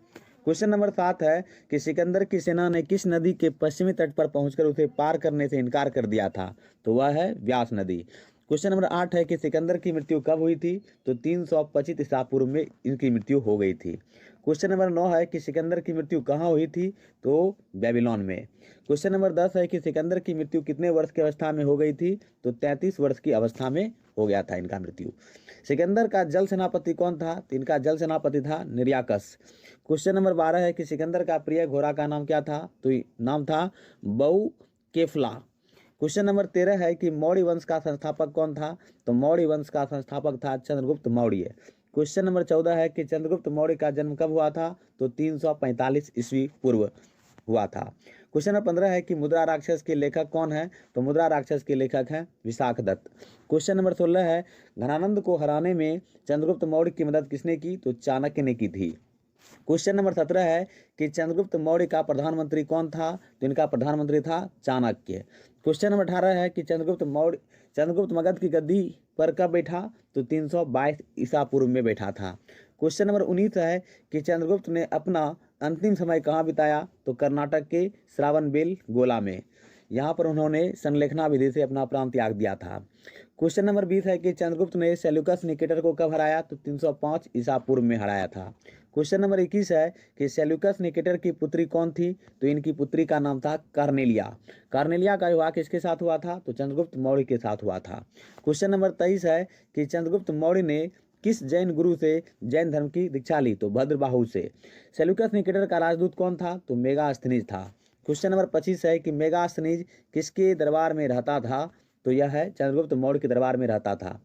A: क्वेश्चन नंबर 7 है कि सिकंदर की सेना ने किस नदी के पश्चिमी तट पर पहुंचकर उसे पार करने से इनकार कर दिया था? तो वह है व्यास नदी। क्वेश्चन नंबर 8 है कि सिकंदर की मृत्यु कब हुई थी? तो 325 ईसा पूर्व में इनकी मृत्यु हो गई थी। क्वेश्चन नंबर 9 है कि सिकंदर की मृत्यु कहाँ हुई थी? तो बेबीलोन में। क्वेश्चन नंबर 10 है कि सिकंदर की मृत्यु कितने वर्ष की अवस्था में हो गई थी? तो 33 वर्ष की अवस्था में हो गया था इनका मृत्यु। सिकंदर का जल सेनापति कौन था? तो इनका जल सेनापति था निर्याकस। क्वेश्चन नंबर 12 है कि सिकंदर का प्रिय घोड़ा का नाम क्या था? तो नाम था बऊ केफला। क्वेश्चन नंबर 13 है कि मौर्य वंश का संस्थापक कौन था? तो मौर्य वंश का संस्थापक था चंद्रगुप्त मौर्य। क्वेश्चन नंबर 14 है कि चंद्रगुप्त मौर्य का जन्म कब हुआ था? तो 345 ईस्वी पूर्व हुआ था। क्वेश्चन नंबर 15 है कि मुद्रा राक्षस के लेखक कौन है? तो मुद्रा राक्षस के लेखक हैं विशाखदत्त। क्वेश्चन नंबर 16 है घनानंद को हराने में चंद्रगुप्त मौर्य की मदद किसने की? तो चाणक्य ने की थी। क्वेश्चन नंबर 17 है कि चंद्रगुप्त मौर्य का प्रधानमंत्री कौन था? तो इनका प्रधानमंत्री था चाणक्य। क्वेश्चन नंबर 18 है कि चंद्रगुप्त मगध की गद्दी पर कब बैठा? तो 322 ईसा पूर्व में बैठा था। क्वेश्चन नंबर 19 है कि चंद्रगुप्त ने अपना अंतिम समय कहाँ बिताया? तो कर्नाटक के श्रावणबेलगोला में। यहाँ पर उन्होंने संलेखना विधि से अपना प्राण त्याग दिया था। क्वेश्चन नंबर 20 है कि चंद्रगुप्त ने सेल्यूकस निकेटर को कब हराया? तो 305 ईसा पूर्व में हराया था। क्वेश्चन नंबर 21 है कि सेल्यूकस निकेटर की पुत्री कौन थी? तो इनकी पुत्री का नाम था कार्नेलिया। कार्नेलिया का विवाह किसके साथ हुआ था? तो चंद्रगुप्त मौर्य के साथ हुआ था। क्वेश्चन नंबर 23 है कि चंद्रगुप्त मौर्य ने किस जैन गुरु से जैन धर्म की दीक्षा ली? तो भद्रबाहु से। सेल्यूकस निकेटर का राजदूत कौन था? तो मेगास्थनीज था। क्वेश्चन नंबर 25 है कि मेगास्थनीज किसके दरबार में रहता था? तो यह है चंद्रगुप्त मौर्य के दरबार में रहता था।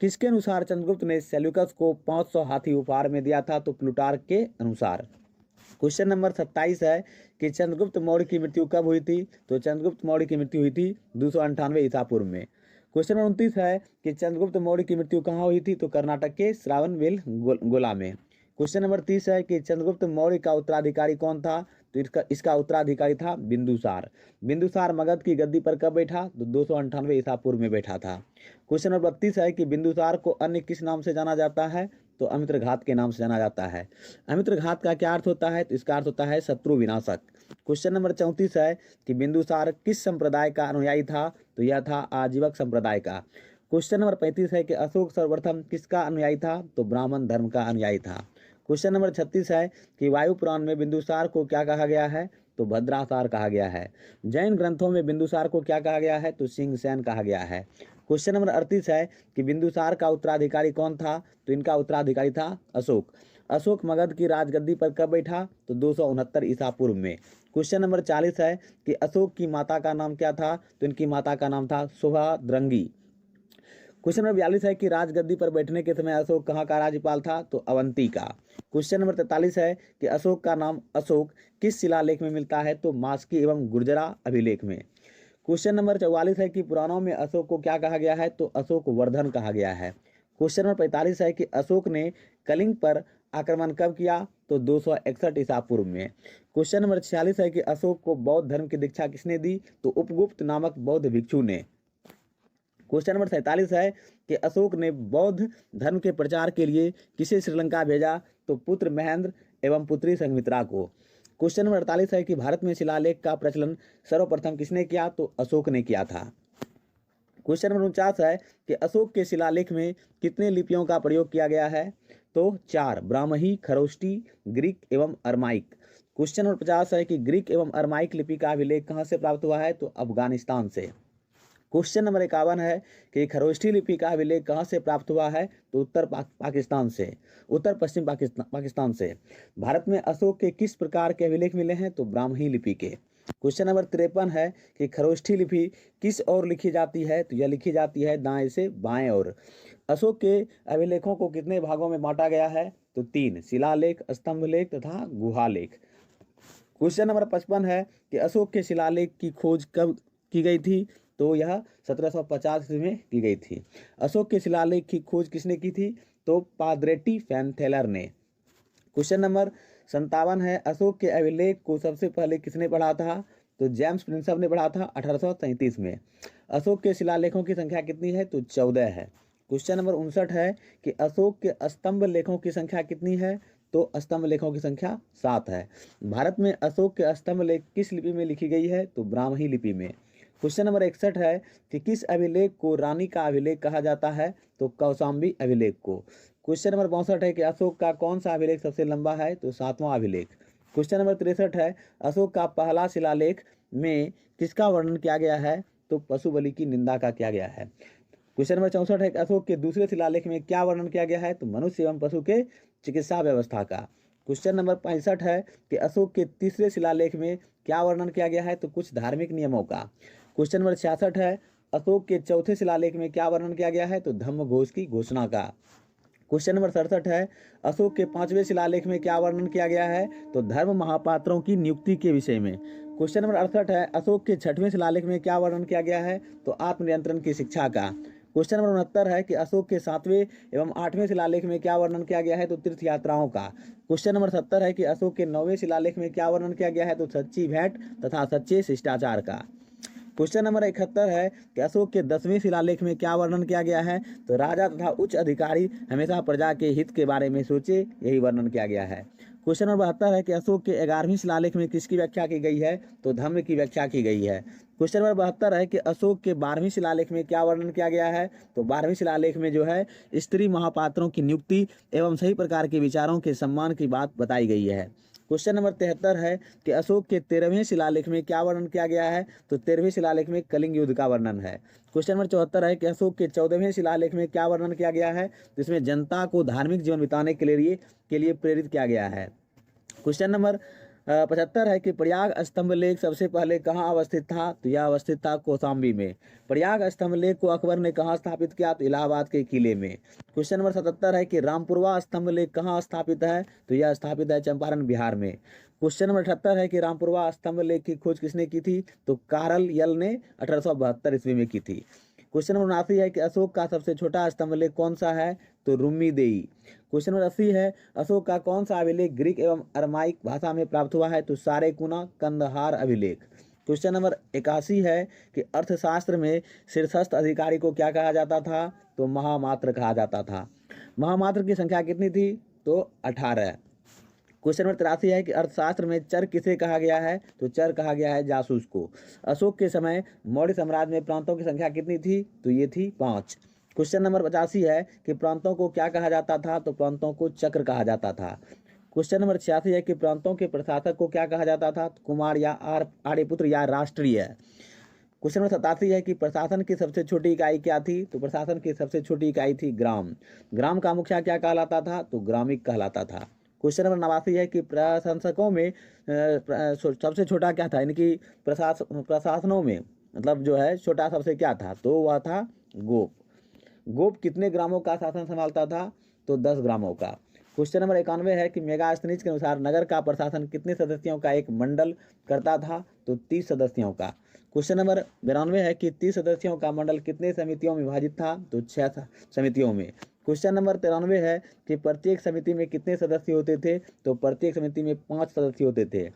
A: किसके अनुसार चंद्रगुप्त ने सेल्यूकस को 500 हाथी उपहार में दिया था? तो प्लूटार्क के अनुसार। क्वेश्चन नंबर 27 है कि चंद्रगुप्त मौर्य की मृत्यु कब हुई थी? तो चंद्रगुप्त मौर्य की मृत्यु हुई थी 298 ईसा पूर्व में। क्वेश्चन नंबर 29 है कि चंद्रगुप्त मौर्य की मृत्यु कहाँ हुई थी? तो कर्नाटक के श्रावणबेलगोला में। क्वेश्चन नंबर 30 है कि चंद्रगुप्त मौर्य का उत्तराधिकारी कौन था? तो इसका उत्तराधिकारी था बिंदुसार। बिंदुसार मगध की गद्दी पर कब बैठा? तो 298 ईसा पूर्व में बैठा था। क्वेश्चन नंबर 32 है कि बिंदुसार को अन्य किस नाम से जाना जाता है? तो अमित्रघात के नाम से जाना जाता है। अमित्रघात का क्या अर्थ होता है? तो इसका अर्थ होता है शत्रु विनाशक। क्वेश्चन नंबर 34 है कि बिंदुसार किस संप्रदाय का अनुयायी था? तो यह था आजीवक संप्रदाय का। क्वेश्चन नंबर 35 है कि अशोक सर्वप्रथम किसका अनुयायी था? तो ब्राह्मण धर्म का अनुयायी था। क्वेश्चन नंबर 36 है कि वायु पुराण में बिंदुसार को क्या कहा गया है? तो भद्रासार कहा गया है। जैन ग्रंथों में बिंदुसार को क्या कहा गया है? तो सिंहसैन कहा गया है। क्वेश्चन नंबर 38 है कि बिंदुसार का उत्तराधिकारी कौन था? तो इनका उत्तराधिकारी था अशोक। अशोक मगध की राजगद्दी पर कब बैठा? तो 269 ईसा पूर्व में। क्वेश्चन नंबर 40 है कि अशोक की माता का नाम क्या था? तो इनकी माता का नाम था शुभाद्रंगी। क्वेश्चन नंबर 42 है कि राजगद्दी पर बैठने के समय अशोक कहाँ का राज्यपाल था? तो अवंती का। क्वेश्चन नंबर 43 है कि अशोक का नाम अशोक किस शिलालेख में मिलता है? तो मास्की एवं गुर्जरा अभिलेख में। क्वेश्चन नंबर 44 है कि पुराणों में अशोक को क्या कहा गया है? तो अशोक वर्धन कहा गया है। क्वेश्चन नंबर 45 है कि अशोक ने कलिंग पर आक्रमण कब किया? तो 261 ईसा पूर्व में। क्वेश्चन नंबर 46 है कि अशोक को बौद्ध धर्म की दीक्षा किसने दी? तो उपगुप्त नामक बौद्ध भिक्षु ने। क्वेश्चन नंबर 47 है कि अशोक ने बौद्ध धर्म के प्रचार के लिए किसे श्रीलंका भेजा? तो पुत्र महेंद्र एवं पुत्री संघमित्रा को। क्वेश्चन नंबर 48 है कि भारत में शिलालेख का प्रचलन सर्वप्रथम किसने किया? तो अशोक ने किया था। क्वेश्चन नंबर 49 है कि अशोक के शिलालेख में कितने लिपियों का प्रयोग किया गया है? तो 4, ब्राह्मही, खरोष्टी, ग्रीक एवं अरमाइक। क्वेश्चन नंबर 50 है कि ग्रीक एवं अरमाइक लिपि का अभिलेख कहाँ से प्राप्त हुआ है? तो अफगानिस्तान से। क्वेश्चन नंबर 51 है कि खरोष्ठी लिपि का अभिलेख कहाँ से प्राप्त हुआ है? तो पाकिस्तान से, उत्तर पश्चिम पाकिस्तान से। भारत में अशोक के किस प्रकार के अभिलेख मिले हैं? तो ब्राह्मणी लिपि के। क्वेश्चन नंबर 53 है कि खरोष्ठी लिपि किस ओर लिखी जाती है? तो यह लिखी जाती है दाएं से बाएं ओर। अशोक के अभिलेखों को कितने भागों में बांटा गया है? तो 3, शिलालेख, स्तंभलेख तथा गुहालेख। क्वेश्चन नंबर 55 है कि अशोक के शिलालेख की खोज कब की गई थी? तो यह 1750 में की गई थी। अशोक के शिलालेख की खोज किसने की थी? तो पाद्रेटी फैनथेलर ने। क्वेश्चन नंबर 57 है अशोक के अभिलेख को सबसे पहले किसने पढ़ा था? तो जेम्स प्रिंसप ने पढ़ा था 1837 में। अशोक के शिलालेखों की संख्या कितनी है? तो 14 है। क्वेश्चन नंबर 59 है कि अशोक के स्तंभ लेखों की संख्या कितनी है? तो स्तंभ लेखों की संख्या 7 है। भारत में अशोक के स्तंभ लेख किस लिपि में लिखी गई है? तो ब्राह्मणी लिपि में। क्वेश्चन नंबर 61 है कि किस अभिलेख को रानी का अभिलेख कहा जाता है? तो कौशाम्बी अभिलेख को। क्वेश्चन नंबर 62 है कि अशोक का कौन सा अभिलेख सबसे लंबा है? तो 7वां अभिलेख। क्वेश्चन नंबर 63 है अशोक का पहला शिलालेख में किसका वर्णन किया गया है? तो पशु बलि की निंदा का किया गया है। क्वेश्चन नंबर 64 है कि अशोक के दूसरे शिलालेख में क्या वर्णन किया गया है? तो मनुष्य एवं पशु के चिकित्सा व्यवस्था का। क्वेश्चन नंबर 65 है कि अशोक के तीसरे शिलालेख में क्या वर्णन किया गया है? तो कुछ धार्मिक नियमों का। क्वेश्चन नंबर 66 है अशोक के चौथे शिलालेख में क्या वर्णन किया गया है? तो धम्म घोष की घोषणा का। क्वेश्चन नंबर 67 है अशोक के 5वें शिलालेख में क्या वर्णन किया गया है? तो धर्म महापात्रों की नियुक्ति के विषय में। क्वेश्चन नंबर 68 है अशोक के 6वें शिलालेख में क्या वर्णन किया गया है? तो आत्मनियंत्रण की शिक्षा का। क्वेश्चन नंबर 69 है कि अशोक के 7वें एवं 8वें शिलालेख में क्या वर्णन किया गया है? तो तीर्थ यात्राओं का। क्वेश्चन नंबर 70 है कि अशोक के 9वें शिलालेख में क्या वर्णन किया गया है? तो सच्ची भेंट तथा सच्चे शिष्टाचार का। क्वेश्चन नंबर 71 है कि अशोक के 10वें शिलालेख में क्या वर्णन किया गया है? तो राजा तथा उच्च अधिकारी हमेशा प्रजा के हित के बारे में सोचे, यही वर्णन किया गया है। क्वेश्चन नंबर 72 है कि अशोक के 11वें शिलालेख में किसकी व्याख्या की गई है? तो धम्म की व्याख्या की गई है। क्वेश्चन नंबर 72 है कि अशोक के 12वें शिलालेख में क्या वर्णन किया गया है? तो 12वें शिलालेख में जो है स्त्री महापात्रों की नियुक्ति एवं सही प्रकार के विचारों के सम्मान की बात बताई गई है। क्वेश्चन नंबर 73 है कि अशोक के 13वें शिलालेख में क्या वर्णन किया गया है? तो 13वें शिलालेख में कलिंग युद्ध का वर्णन है। क्वेश्चन नंबर 74 है कि अशोक के 14वें शिलालेख में क्या वर्णन किया गया है? तो इसमें जनता को धार्मिक जीवन बिताने के लिए प्रेरित किया गया है। क्वेश्चन नंबर 75 है कि प्रयाग स्तंभ लेख सबसे पहले कहाँ अवस्थित था? तो यह अवस्थित था कौशाम्बी में। प्रयाग स्तंभ लेख को अकबर ने कहाँ स्थापित किया? तो इलाहाबाद के किले में। क्वेश्चन नंबर 77 है कि रामपुरवा स्तंभ लेख कहाँ स्थापित है? तो यह स्थापित है चंपारण बिहार में। क्वेश्चन नंबर 78 है कि रामपुरवा स्तंभ लेख की खोज किसने की थी? तो कारल यल ने 1872 ईस्वी में की थी। क्वेश्चन नंबर 79 है कि अशोक का सबसे छोटा स्तंभ लेख कौन सा है? तो रुम्मी देई। क्वेश्चन नंबर 80 है अशोक का कौन सा अभिलेख ग्रीक एवं अरमाइक भाषा में प्राप्त हुआ है? तो सारेकुना कंदहार अभिलेख। क्वेश्चन नंबर 81 है कि अर्थशास्त्र में शीर्षस्थ अधिकारी को क्या कहा जाता था? तो महामात्र कहा जाता था। महामात्र की संख्या कितनी थी? तो 18। क्वेश्चन नंबर 83 है कि अर्थशास्त्र में चर किसे कहा गया है? तो चर कहा गया है जासूस को। अशोक के समय मौर्य साम्राज्य में प्रांतों की संख्या कितनी थी? तो ये थी 5। क्वेश्चन नंबर 85 है कि प्रांतों को क्या कहा जाता था? तो प्रांतों को चक्र कहा जाता था। क्वेश्चन नंबर 86 है कि प्रांतों के प्रशासक को क्या कहा जाता था? तो कुमार या आर्यपुत्र या राष्ट्रीय। क्वेश्चन नंबर 87 है कि प्रशासन की सबसे छोटी इकाई क्या थी? तो प्रशासन की सबसे छोटी इकाई थी ग्राम। ग्राम का मुखिया क्या कहलाता था? तो ग्रामिक कहलाता था। क्वेश्चन नंबर 89 है कि प्रशंसकों में सबसे छोटा क्या था? यानी कि प्रशासनों में मतलब जो है छोटा सबसे क्या था? तो वह था गोप। गोप कितने ग्रामों का शासन संभालता था? तो 10 ग्रामों का। क्वेश्चन नंबर 91 है कि मेगास्थनीज के अनुसार नगर का प्रशासन कितने सदस्यों का एक मंडल करता था? तो 30 सदस्यों का। क्वेश्चन नंबर 92 है कि 30 सदस्यों का मंडल कितने समितियों में विभाजित था? तो 6 समितियों में। क्वेश्चन नंबर 93 है कि प्रत्येक समिति में कितने सदस्य होते थे? तो प्रत्येक समिति में 5 सदस्य होते थे।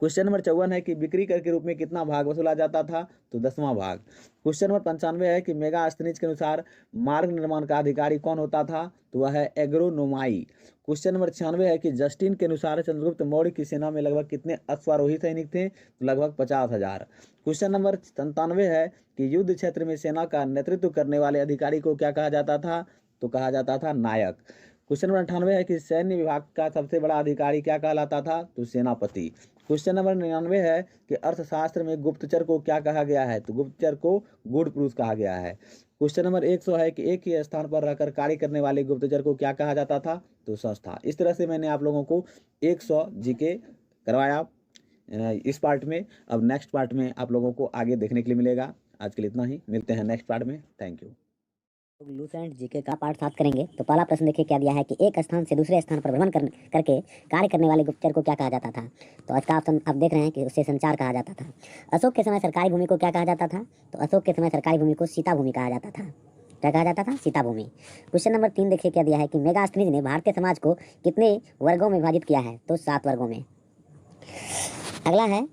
A: क्वेश्चन नंबर 54 है कि बिक्री कर के रूप में कितना भाग वसूला जाता था? तो 10वां भाग। क्वेश्चन नंबर 95 है कि मेगास्थनीज के अनुसार मार्ग निर्माण का अधिकारी कौन होता था? तो वह है एग्रोनोमाई। क्वेश्चन नंबर 96 है कि जस्टिन के अनुसार चंद्रगुप्त मौर्य की सेना में लगभग कितने अश्वारोही सैनिक थे? तो लगभग 50,000। क्वेश्चन नंबर 97 है कि युद्ध क्षेत्र में सेना का नेतृत्व करने वाले अधिकारी को क्या कहा जाता था? तो कहा जाता था नायक। क्वेश्चन नंबर 98 है कि सैन्य विभाग का सबसे बड़ा अधिकारी क्या कहलाता था? तो सेनापति। क्वेश्चन नंबर 99 है कि अर्थशास्त्र में गुप्तचर को क्या कहा गया है? तो गुप्तचर को गूढ़ पुरुष कहा गया है। क्वेश्चन नंबर 100 है कि एक ही स्थान पर रहकर कार्य करने वाले गुप्तचर को क्या कहा जाता था? तो संस्था। इस तरह से मैंने आप लोगों को 100 जीके करवाया इस पार्ट में। अब नेक्स्ट पार्ट में आप लोगों को आगे देखने के लिए मिलेगा। आज के लिए इतना ही, मिलते हैं नेक्स्ट पार्ट में। Thank you.
B: लूसेंट जीके का पार्ट 7 करेंगे। तो पहला प्रश्न देखिए क्या दिया है कि एक स्थान से दूसरे स्थान पर भ्रमण करके कार्य करने वाले गुप्तचर को क्या कहा जाता था? तो इसका ऑप्शन आप देख रहे हैं कि उससे संचार कहा जाता था। अशोक के समय सरकारी भूमि को क्या कहा जाता था? तो अशोक के समय सरकारी भूमि को सीता भूमि कहा जाता था। क्या कहा जाता था? सीता भूमि। क्वेश्चन नंबर 3 देखिए क्या दिया है कि मेगास्थनीज ने भारतीय समाज को कितने वर्गों में विभाजित किया है? तो 7 वर्गों में। अगला है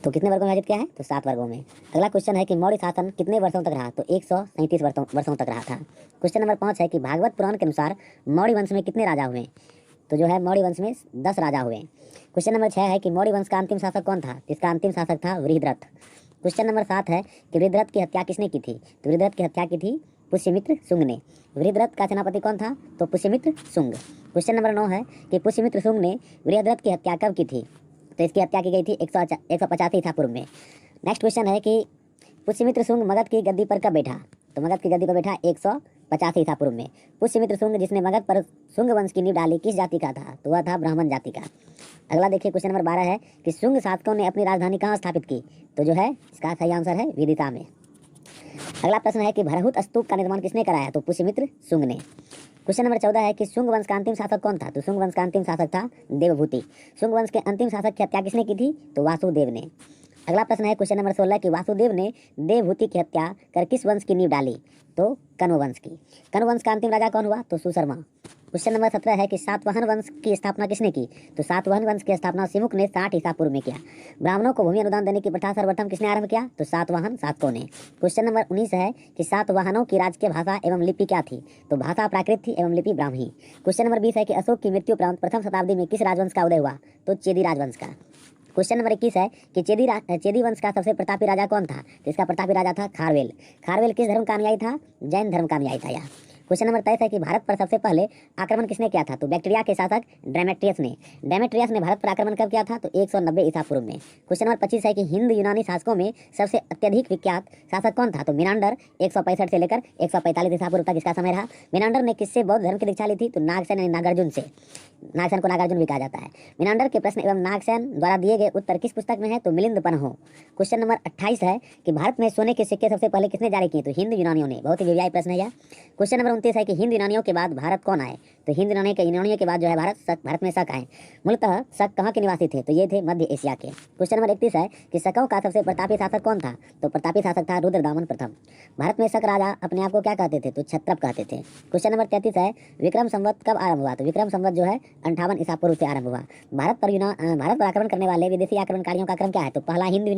B: तो कितने वर्गों में विभाजित किया है? तो 7 वर्गों में। अगला क्वेश्चन है कि मौर्य शासन कितने वर्षों तक रहा? तो 137 वर्षों तक रहा था। क्वेश्चन नंबर 5 है कि भागवत पुराण के अनुसार मौर्य वंश में कितने राजा हुए? तो जो है मौर्य वंश में 10 राजा हुए। क्वेश्चन नंबर 6 है कि मौर्य वंश का अंतिम शासक कौन था? इसका अंतिम शासक था वृहद्रथ। क्वेश्चन नंबर 7 है कि वृद्धरथ की हत्या किसने की थी? तो वृद्धरथ की हत्या की थी पुष्यमित्र शुंग ने। वृद्धरथ का सेनापति कौन था? तो पुष्यमित्र शुंग। क्वेश्चन नंबर 9 है कि पुष्यमित्र शुंग ने वृद्धरथ की हत्या कब की थी? तो इसकी हत्या की गई थी 185 ईसा पूर्व में। नेक्स्ट क्वेश्चन है कि पुष्यमित्र शुंग मगध की गद्दी पर कब बैठा? तो मगध की गद्दी पर बैठा 185 ईसा पूर्व में। पुष्यमित्र शुंग जिसने मगध पर शुंग वंश की नींव डाली किस जाति का था? तो वह था ब्राह्मण जाति का। अगला देखिए क्वेश्चन नंबर 12 है कि शुंग शासकों ने अपनी राजधानी कहाँ स्थापित की? तो जो है इसका सही आंसर है विदिशा में। अगला प्रश्न है कि भरहुत स्तूप का निर्माण किसने कराया? तो पुष्यमित्र शुंग ने। क्वेश्चन नंबर 14 है कि शुंग वंश का अंतिम शासक कौन था? तो शुंग वंश का अंतिम शासक था देवभूति। शुंग वंश के अंतिम शासक की हत्या किसने की थी? तो वासुदेव ने। अगला प्रश्न है क्वेश्चन नंबर 16 कि वासुदेव ने देवभूति की हत्या कर किस वंश की नींव डाली? तो कण्व वंश की। कण्व वंश का अंतिम राजा कौन हुआ? तो सुशर्मा। क्वेश्चन नंबर 17 है कि सातवाहन वंश की स्थापना किसने की? तो सातवाहन वंश की स्थापना सिमुक ने 60 ईसा पूर्व में किया। ब्राह्मणों को भूमि अनुदान देने की प्रथा सर्वप्रथम किसने आरंभ किया? तो सातवाहन शासकों ने। क्वेश्चन नंबर 19 है कि सातवाहनों की राजकीय भाषा एवं लिपि क्या थी? तो भाषा प्राकृत थी एवं लिपि ब्राह्मी। क्वेश्चन नंबर 20 है कि अशोक की मृत्यु उपरांत प्रथम शताब्दी में किस राजवंश का उदय हुआ? तो चेदी राजवंश का। क्वेश्चन नंबर 21 है कि चेदी वंश का सबसे प्रतापी राजा कौन था? तो इसका प्रतापी राजा था खारवेल। खारवेल किस धर्म का अनुयायी था? जैन धर्म का अनुयायी था यह। क्वेश्चन नंबर 23 है कि भारत पर सबसे पहले आक्रमण किसने किया था? तो बैक्टीरिया के शासक डेमेट्रियस ने। डेमेट्रियस ने भारत पर आक्रमण कब किया था? तो 190 ईसा पूर्व में। क्वेश्चन नंबर 25 है कि हिंद यूनानी शासकों में सबसे अत्यधिक विख्यात शासक कौन था? तो मिनांडर 165 से लेकर 145 ईसा पूर्व तक इसका समय रहा। मिनांडर ने किससे बौद्ध धर्म की दीक्षा ली थी? तो नागसेन यानी नागार्जुन से। नागसेन को नागार्जुन भी कहा जाता है। मिनांडर के प्रश्न एवं नागसेन द्वारा दिए गए उत्तर किस पुस्तक में है? तो मिलिंद पन्हो। क्वेश्चन नंबर 28 है कि भारत में सोने के सिक्के सबसे पहले किसने जारी किए? तो हिंद यूनानियों ने। बहुत ही व्यवहारिक प्रश्न है यह। क्वेश्चन नंबर 29 है कि हिंद यूनानियों के बाद भारत कौन आए? तो हिंद यूनानियों के बाद जो है भारत में शक आए। मूलतः शक कहाँ के निवासी थे? तो ये थे मध्य एशिया के। क्वेश्चन नंबर 31 है कि शकों का सबसे प्रतापी शासक कौन था? तो प्रतापी शासक था रुद्रदामन प्रथम। भारत में शक राजा अपने आप को क्या कहते थे? तो क्षत्रप कहते थे। क्वेश्चन नंबर 33 है विक्रम संवत कब आरंभ हुआ? तो विक्रम संवत जो है 58 ईसा पूर्व से आरंभ हुआ। भारत पर आक्रमण करने वाले विदेशी आक्रमणकारियों का क्रम क्या है? तो पहला हिंद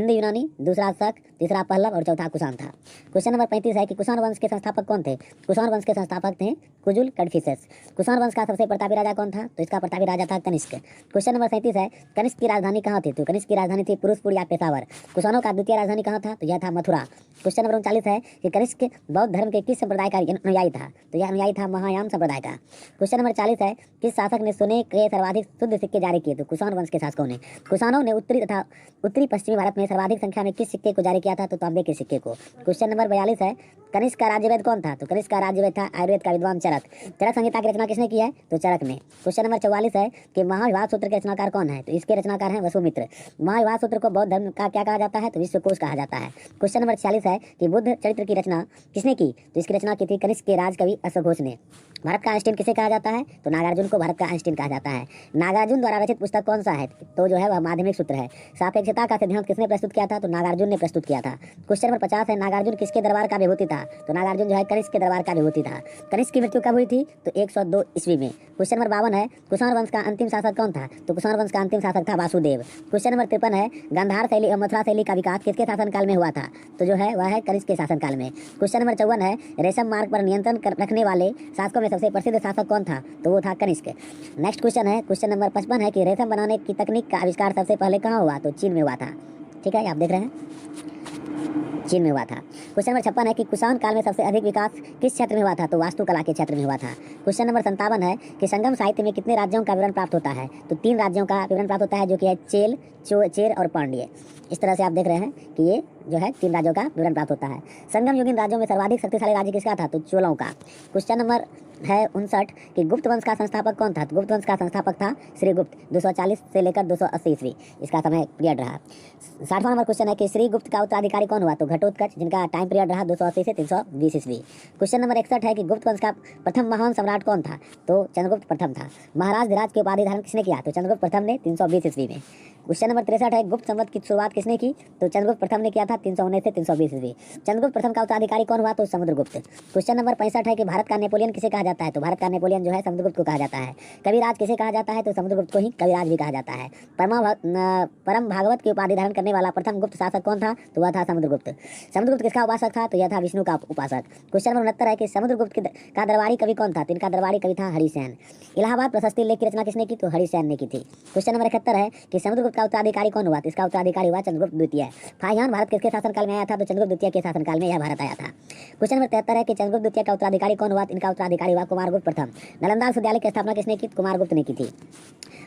B: यूनानी, दूसरा शक, तीसरा पल्लव और चौथा कुषाण था। क्वेश्चन नंबर 35 है कि कुषाण वंश के संस्थापक कौन थे? कुषाण वंश के संस्थापक थे कुजुल कड़फिसेस। कुषाण वंश का सबसे प्रतापी राजा कौन था? तो इसका प्रतापी राजा था कनिष्क। क्वेश्चन नंबर 37 है कनिष्क की राजधानी कहाँ थी? तो कनिष्क की राजधानी थी पुरुषपुर या पेशावर। कुषाणों का द्वितीय राजधानी कहाँ था? तो यह था मथुरा। क्वेश्चन नंबर 39 है कि कनिष्क बौद्ध धर्म के किस संप्रदाय का अनुयायी था? तो यह अनुयायी था महायान संप्रदाय का। क्वेश्चन नंबर 40 है किस शासक ने सोने के सर्वाधिक शुद्ध सिक्के जारी किए? तो कुषाण वंश के शासकों ने। कुषाणों ने उत्तरी तथा उत्तरी पश्चिमी भारत में सर्वाधिक संख्या में किस सिक्के को जारी किया था? तो तांबे के सिक्के को। क्वेश्चन नंबर 42 है कनिष्क का राज्यवेद कौन था? तो कनिष्क का राज्यवेद था आयुर्वेद का विद्वान चरक। चरक संहिता की रचना किसने की है? तो चरक ने। क्वेश्चन नंबर 44 है कि महाविवाद सूत्र के रचनाकार कौन है? तो इसके रचनाकार हैं वसुमित्र। महाविवाद सूत्र को बौद्ध धर्म का क्या कहा जाता है? तो विश्वकोश कहा जाता है। क्वेश्चन नंबर 46 है कि बुद्ध चरित्र की रचना किसने की? तो इसकी रचना की थी कनिष्क के राजकवि अश्वघोष ने। भारत का आइंस्टीन किसे कहा जाता है? तो नागार्जुन को भारत का आइंस्टीन कहा जाता है। नागार्जुन द्वारा रचित पुस्तक कौन सा है? तो जो है वह माध्यमिक सूत्र है। सापेक्षता का सिद्धांत किसने प्रस्तुत किया था? तो नागार्जुन ने प्रस्तुत किया था। क्वेश्चन नंबर 50 है नागार्जुन किसके दरबार का विभूति था? तो नागार्जुन जो है कनिष्क के दरबार का विभूति था। कनिष्क की मृत्यु कब हुई थी? तो 102 ईस्वी में। क्वेश्चन नंबर 52 है कुषाण वंश का अंतिम शासक कौन था? तो कुषाण वंश का अंतिम शासक था वासुदेव। क्वेश्चन नंबर 53 है गांधार शैली और मथुरा शैली का विकास किसके शासनकाल में हुआ था? तो जो है वह है कनिष्क के शासनकाल में। क्वेश्चन नंबर 54 है रेशम मार्ग पर नियंत्रण रखने वाले शासकों में सबसे प्रसिद्ध शासक कौन था? तो वो था कनिष्क। नेक्स्ट क्वेश्चन है क्वेश्चन नंबर 55 है कि रेशम बनाने की तकनीक का आविष्कार सबसे पहले कहाँ हुआ? तो चीन में हुआ था। ठीक है, आप देख रहे हैं चीन में हुआ था। क्वेश्चन नंबर 56 है कि कुषाण काल में सबसे अधिक विकास किस क्षेत्र में हुआ था? तो वास्तुकला के क्षेत्र में हुआ था। क्वेश्चन नंबर 57 है कि संगम साहित्य में कितने राज्यों का विवरण प्राप्त होता है? तो 3 राज्यों का विवरण प्राप्त होता है जो कि है चेर और पांड्य। इस तरह से आप देख रहे हैं कि ये जो है 3 राज्यों का विवरण प्राप्त होता है। संगम युगीन राज्यों में सर्वाधिक शक्तिशाली राज्य किसका था? तो चोलों का। क्वेश्चन नंबर है 59 कि गुप्त वंश का संस्थापक कौन था? तो गुप्त वंश का संस्थापक था श्रीगुप्त। 240 से लेकर 280 ईस्वी इसका समय पीरियड रहा। 60वां नंबर क्वेश्चन है कि श्रीगुप्त का उत्तराधिकारी कौन हुआ? तो घटोत्कच, जिनका टाइम पीरियड रहा 280 से 320 ईस्वी। क्वेश्चन नंबर 61 है कि गुप्त वंश का प्रथम महान सम्राट कौन था? तो चंद्रगुप्त प्रथम था। महाराज धीराज की उपाधि धारण किसने किया? तो चंद्रगुप्त प्रथम ने 320 ईस्वी में। क्वेश्चन नंबर 63 है गुप्त संवत की शुरुआत किसने की? तो चंद्रगुप्त प्रथम ने किया था 319 से 320 ईस्वी। चंद्रगुप्त प्रथम का उत्तराधिकारी कौन हुआ? तो समुद्रगुप्त। क्वेश्चन नंबर 65 है कि भारत का नेपोलियन किसे कहा जाता है? तो भारत का नेपोलियन जो है समुद्रगुप्त को कहा जाता है। कविराज किसे कहा जाता है? तो समुद्रगुप्त को ही कविराज भी कहा जाता है। परम भागवत की उपाधि धारण करने वाला प्रथम गुप्त शासक कौन था? तो वह था समुद्रगुप्त। समुद्रगुप्त किसका उपासक था? तो यह था विष्णु का उपासक। क्वेश्चन नंबर 69 है कि समुद्रगुप्त का दरबारी कवि कौन था? तो इनका दरबारी कवि था हरिसेन। इलाहाबाद प्रशस्ति लेख की रचना किसने की? तो हरिसेन ने की थी। क्वेश्चन नंबर 71 है कि समुद्रगुप्त का उत्तराधिकारी कौन हुआ? तो इसका उत्तराधिकारी हुआ चंद्रगुप्त द्वितीय। फाहियान भारत किसके शासनकाल में आया था? तो चंद्रगुप्त द्वितीय के शासनकाल में यह भारत आया था। क्वेश्चन नंबर 73 है कि चंद्रगुप्त द्वितीय का उत्तराधिकारी कौन हुआ? इनका उत्तराधिकारी हुआ कुमारगुप्त प्रथम। नालंदा विश्वविद्यालय की स्थापना किसने की? कुमारगुप्त ने की थी।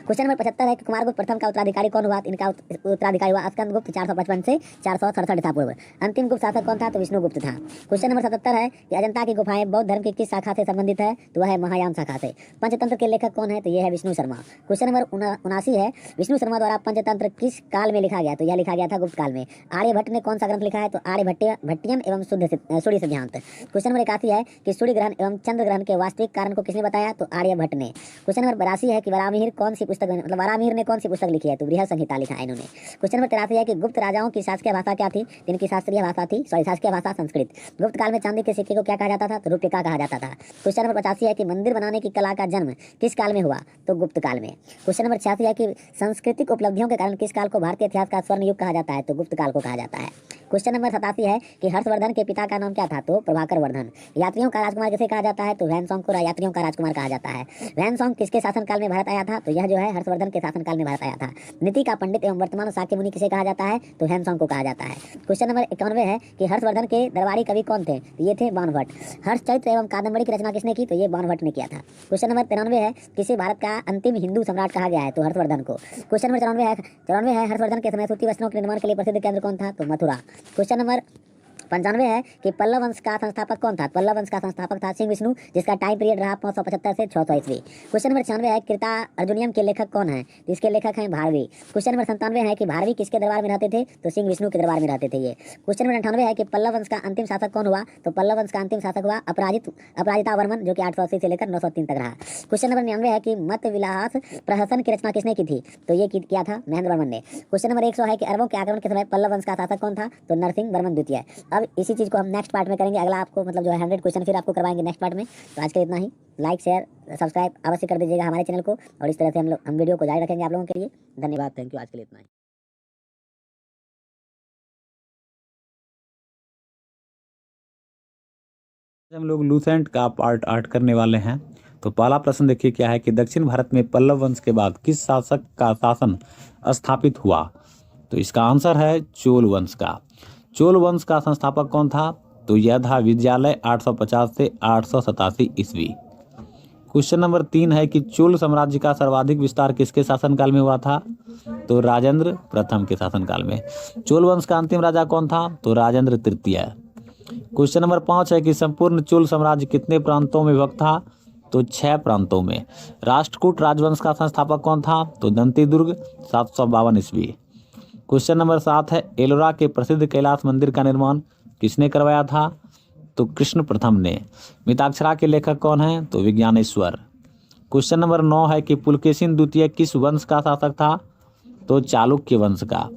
B: क्वेश्चन नंबर 75 है कि कुमारगुप्त प्रथम का उत्तराधिकारी कौन हुआ? इनका उत्तराधिकारी हुआ स्कंदगुप्त 455 से 467 ईसा पूर्व। अंतिम गुप्त शासक कौन था? तो विष्णुगुप्त था। क्वेश्चन नंबर 77 है कि अजंता की गुफाएं बौद्ध धर्म की किस शाखा से संबंधित है? तो वह है महायान शाखा से। पंचतंत्र के लेखक कौन है? तो यह है विष्णु शर्मा। क्वेश्चन नंबर 79 है विष्णु शर्मा द्वारा पंचतंत्र किस काल में लिखा गया? तो यह लिखा गया था गुप्त काल में। आर्यभट्ट ने कौन सा ग्रंथ लिखा है? तो आर्यभट्टियम एवं सूर्य सिद्धांत। क्वेश्चन नंबर 81 है कि सूर्य ग्रहण एवं चंद्र ग्रहण के वास्तविक कारण को किसने बताया? तो आर्यभट्ट ने। क्वेश्चन नंबर 82 है कि वराहमिहिर कौन सी पुस्तक मतलब वराहमिहिर ने कौन सी पुस्तक लिखी है? तो बृहद संहिता लिखा है इन्होंने। क्वेश्चन नंबर 83 है कि गुप्त राजाओं की शासकीय भाषा क्या थी? इनकी शास्त्रीय भाषा थी शासकीय भाषा संस्कृत। गुप्त काल में चांदी के सिक्के को क्या कहा जाता था? तो रुपया कहा जाता था। क्वेश्चन नंबर 85 है कि मंदिर बनाने की कला का जन्म किस काल में हुआ? तो गुप्त काल में। क्वेश्चन नंबर 86 है कि सांस्कृतिक उपलब्धियों के कारण किस काल को भारतीय इतिहास का स्वर्ण युग कहा जाता है? तो गुप्त काल को कहा जाता है। क्वेश्चन नंबर 87 है कि हर्षवर्धन के पिता का नाम क्या था? तो प्रभाकर वर्धन। यात्रियों का राजकुमार किसे कहा जाता है? तो वैनसॉन्ग को यात्रियों का राजकुमार कहा जाता है। वैनसॉन्ग किसके शासनकाल में भारत आया था? तो यह जो है हर्षवर्धन के शासनकाल में भारत आया था। नीति का पंडित एवं वर्तमान शाक्य मुनि किसे कहा जाता है? तो वैनसॉन्ग को कहा जाता है। क्वेश्चन नंबर 91 है कि हर्षवर्धन के दरबारी कवि कौन थे? तो ये थे बाणभट्ट। हर्षचरित्र एवं कादंबरी की रचना किसने की? तो ये बाणभट्ट ने किया था। क्वेश्चन नंबर 93 है किसे भारत का अंतिम हिंदू सम्राट कहा गया है? तो हर्षवर्धन को। क्वेश्चन नंबर 94 है हर्षवर्धन के समय सूती वस्त्रों के निर्माण के लिए प्रसिद्ध केंद्र कौन था? तो मथुरा। क्वेश्चन नंबर 95 है कि पल्लव वंश का संस्थापक कौन था? पल्लव वंश का संस्थापक था सिंह विष्णु, जिसका टाइम पीरियड रहा 575 से 600 ईस्वी। क्वेश्चन नंबर 96 है कृता अर्जुनियम के लेखक कौन है? तो इसके लेखक हैं भारवी। क्वेश्चन नंबर 97 है कि भारवी किसके दरबार में रहते थे? तो सिंह विष्णु के दरबार में रहते थे ये। क्वेश्चन नंबर 98 है कि पल्लव वंश का अंतिम शासक कौन हुआ? तो पल्लव वंश का अंतिम शासक हुआ अपराजिता वर्मन, जो कि 880 से लेकर 903 तक रहा। क्वेश्चन नंबर 99 है कि मत विलास प्रहसन की रचना किसने की थी? तो ये किया था महेंद्र वर्मन ने। क्वेश्चन नंबर 100 है कि अरबों के आक्रमण के समय पल्लव वंश का शासक कौन था? तो नरसिंह वर्मन द्वितीय। अब इसी चीज को हम नेक्स्ट पार्ट में करेंगे। अगला आपको मतलब जो है 100 क्वेश्चन फिर आपको करवाएंगे नेक्स्ट पार्ट में। तो आज के लिए इतना ही। लाइक शेयर सब्सक्राइब अवश्य कर दीजिएगा हमारे चैनल को, और इस तरह से हम वीडियो को जारी रखेंगे आप लोगों के लिए। धन्यवाद, थैंक यू, आज के लिए इतना ही।
A: हम लोग लूसेंट का पार्ट 8 करने वाले हैं। तो पहला प्रश्न देखिए क्या है कि दक्षिण भारत में पल्लव वंश के बाद किस शासक का शासन स्थापित हुआ? तो इसका आंसर है चोल वंश का। चोल वंश का संस्थापक कौन था? तो यह था विजयालय 850 से 887 ईस्वी। क्वेश्चन नंबर 3 है कि चोल साम्राज्य का सर्वाधिक विस्तार किसके शासनकाल में हुआ था? तो राजेंद्र प्रथम के शासनकाल में। चोल वंश का अंतिम राजा कौन था? तो राजेंद्र तृतीय। क्वेश्चन नंबर 5 है कि संपूर्ण चोल साम्राज्य कितने प्रांतों में विभक्त था? तो 6 प्रांतों में। राष्ट्रकूट राजवंश का संस्थापक कौन था? तो दंतीदुर्ग 752 ईस्वी। क्वेश्चन नंबर 7 है एलोरा के प्रसिद्ध कैलाश मंदिर का निर्माण किसने करवाया था? तो कृष्ण प्रथम ने। मिताक्षरा के लेखक कौन हैं? तो विज्ञानेश्वर। क्वेश्चन नंबर 9 है कि पुलकेशिन द्वितीय किस वंश का शासक था? तो चालुक्य वंश का।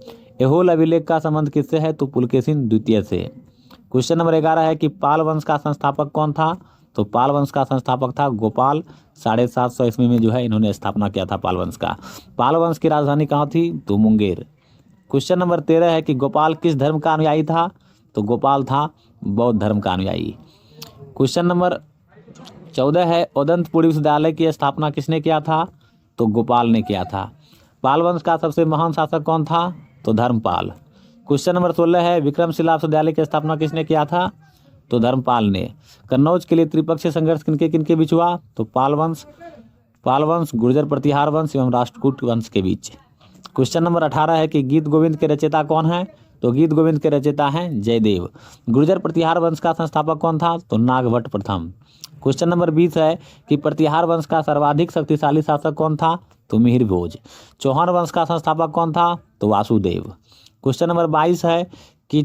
A: एहोल अभिलेख का संबंध किससे है? तो पुलकेशिन द्वितीय से। क्वेश्चन नंबर 11 है कि पाल वंश का संस्थापक कौन था? तो पाल वंश का संस्थापक था गोपाल। 750 ईस्वी में जो है इन्होंने स्थापना किया था पाल वंश का। पाल वंश की राजधानी कहाँ थी? तो मुंगेर। क्वेश्चन नंबर 13 है कि गोपाल किस धर्म का अनुयायी था? तो गोपाल था बौद्ध धर्म का अनुयायी। क्वेश्चन नंबर 14 है उदंतपुरी विश्वविद्यालय की स्थापना किसने किया था? तो गोपाल ने किया था। पाल वंश का सबसे महान शासक कौन था? तो धर्मपाल। क्वेश्चन नंबर 16 है विक्रमशिला विश्वविद्यालय की स्थापना किसने किया था? तो धर्मपाल ने। कन्नौज के लिए त्रिपक्षीय संघर्ष किनके किनके बीच हुआ? तो पाल वंश, गुर्जर प्रतिहार वंश एवं राष्ट्रकूट वंश के बीच। क्वेश्चन नंबर 18 है कि गीत गोविंद के रचयिता कौन है? तो गीत गोविंद के रचयिता हैं जयदेव। गुर्जर प्रतिहार वंश का संस्थापक कौन था? तो नागभट्ट प्रथम। क्वेश्चन नंबर 20 है कि प्रतिहार वंश का सर्वाधिक शक्तिशाली शासक कौन था? तो मिहिर भोज। चौहान वंश का संस्थापक कौन था? तो वासुदेव। क्वेश्चन नंबर 22 है कि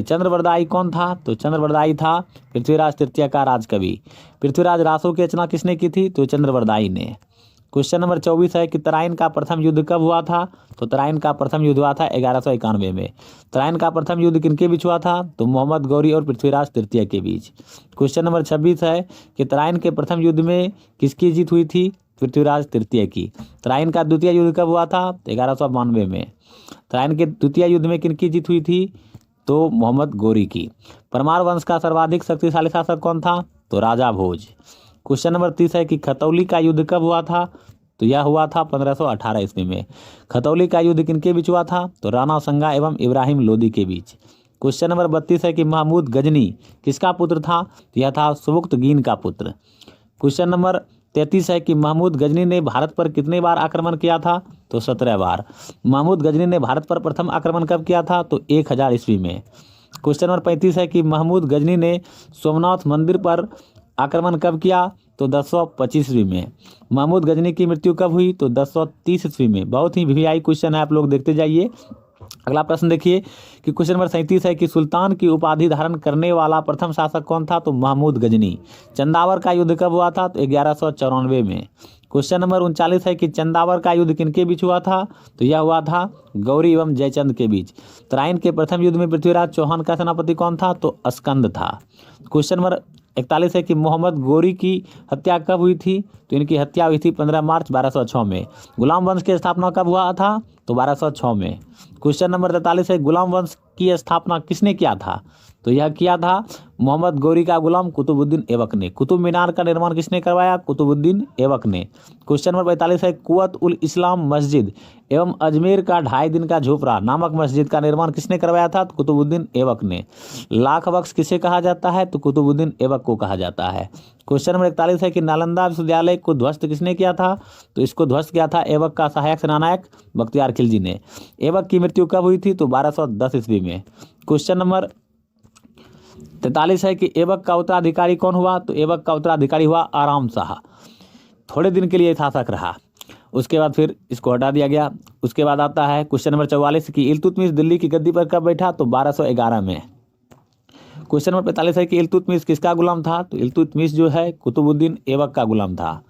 A: चंद्रवरदाई कौन था? तो चंद्रवरदाई था पृथ्वीराज तृतीय का राजकवि। पृथ्वीराज रासो की रचना किसने की थी? तो चंद्रवरदाई ने। क्वेश्चन नंबर 24 है कि तराइन का प्रथम युद्ध कब हुआ था? तो तराइन का प्रथम युद्ध हुआ था 1191 में। तराइन का प्रथम युद्ध किनके बीच हुआ था? तो मोहम्मद गौरी और पृथ्वीराज तृतीय के बीच। क्वेश्चन नंबर 26 है कि तराइन के प्रथम युद्ध में किसकी जीत हुई थी? पृथ्वीराज तृतीय की। तराइन का द्वितीय युद्ध कब हुआ था? 1192 में। तराइन के द्वितीय युद्ध में किनकी जीत हुई थी? तो मोहम्मद गोरी की। परमार वंश का सर्वाधिक शक्तिशाली शासक कौन था? तो राजा भोज। क्वेश्चन नंबर 30 है कि खतौली का युद्ध कब हुआ था? तो यह हुआ था 1518 ईस्वी में। खतौली का युद्ध किनके बीच हुआ था? तो राणा संगा एवं इब्राहिम लोदी के बीच। क्वेश्चन नंबर 32 है कि महमूद गजनी किसका पुत्र था? तो यह था सुबुक्तगीन का पुत्र। क्वेश्चन नंबर 33 है कि महमूद गजनी ने भारत पर कितने बार आक्रमण किया था? तो 17 बार। महमूद गजनी ने भारत पर प्रथम आक्रमण कब किया था? तो 1000 ईस्वी में। क्वेश्चन नंबर 35 है कि महमूद गजनी ने सोमनाथ मंदिर पर आक्रमण कब किया? तो 1025 ईस्वी में। महमूद गजनी की मृत्यु कब हुई? तो 1030 ईस्वी में। बहुत ही वीआईपी क्वेश्चन है, आप लोग देखते जाइए। अगला प्रश्न देखिए कि क्वेश्चन नंबर 37 है कि सुल्तान की उपाधि धारण करने वाला प्रथम शासक कौन था? तो महमूद गजनी। चंदावर का युद्ध कब हुआ था? तो 1194 में। क्वेश्चन नंबर 39 है कि चंदावर का युद्ध किनके बीच हुआ था? तो यह हुआ था गौरी एवं जयचंद के बीच। तराइन के प्रथम युद्ध में पृथ्वीराज चौहान का सेनापति कौन था? तो अस्कंद था। क्वेश्चन नंबर 41 है कि मोहम्मद गोरी की हत्या कब हुई थी? तो इनकी हत्या हुई थी 15 मार्च 1206 में। गुलाम वंश की स्थापना कब हुआ था? तो 1206 में। क्वेश्चन नंबर 43 है गुलाम वंश की स्थापना किसने किया था? तो यह किया था मोहम्मद गोरी का गुलाम कुतुबुद्दीन ऐबक ने। कुतुब मीनार का निर्माण किसने करवाया? कुतुबुद्दीन ऐबक ने। क्वेश्चन नंबर 45 है कुवत उल इस्लाम मस्जिद एवं अजमेर का 2.5 दिन का झोपड़ा नामक मस्जिद का निर्माण किसने करवाया था? तो कुतुबुद्दीन ऐबक ने। लाख बख्श किसे कहा जाता है? तो कुतुबुद्दीन ऐबक को कहा जाता है। क्वेश्चन नंबर 41 है कि नालंदा विश्वविद्यालय को ध्वस्त किसने किया था? तो इसको ध्वस्त किया था ऐबक का सहायक सेनानायक बख्तियार खिलजी ने। ऐबक की मृत्यु कब हुई थी? तो 1210 ईस्वी में। क्वेश्चन नंबर 43 है कि ऐबक का उत्तराधिकारी कौन हुआ? तो ऐबक का उत्तराधिकारी हुआ आराम शाह। थोड़े दिन के लिए शासक रहा, उसके बाद फिर इसको हटा दिया गया। उसके बाद आता है क्वेश्चन नंबर 44 कि इल्तुतमिश दिल्ली की गद्दी पर कब बैठा? तो 1211 में। क्वेश्चन नंबर 45 है कि इल्तुतमिश किसका गुलाम था? तो इल्तुतमिश जो है कुतुबुद्दीन ऐबक का गुलाम था।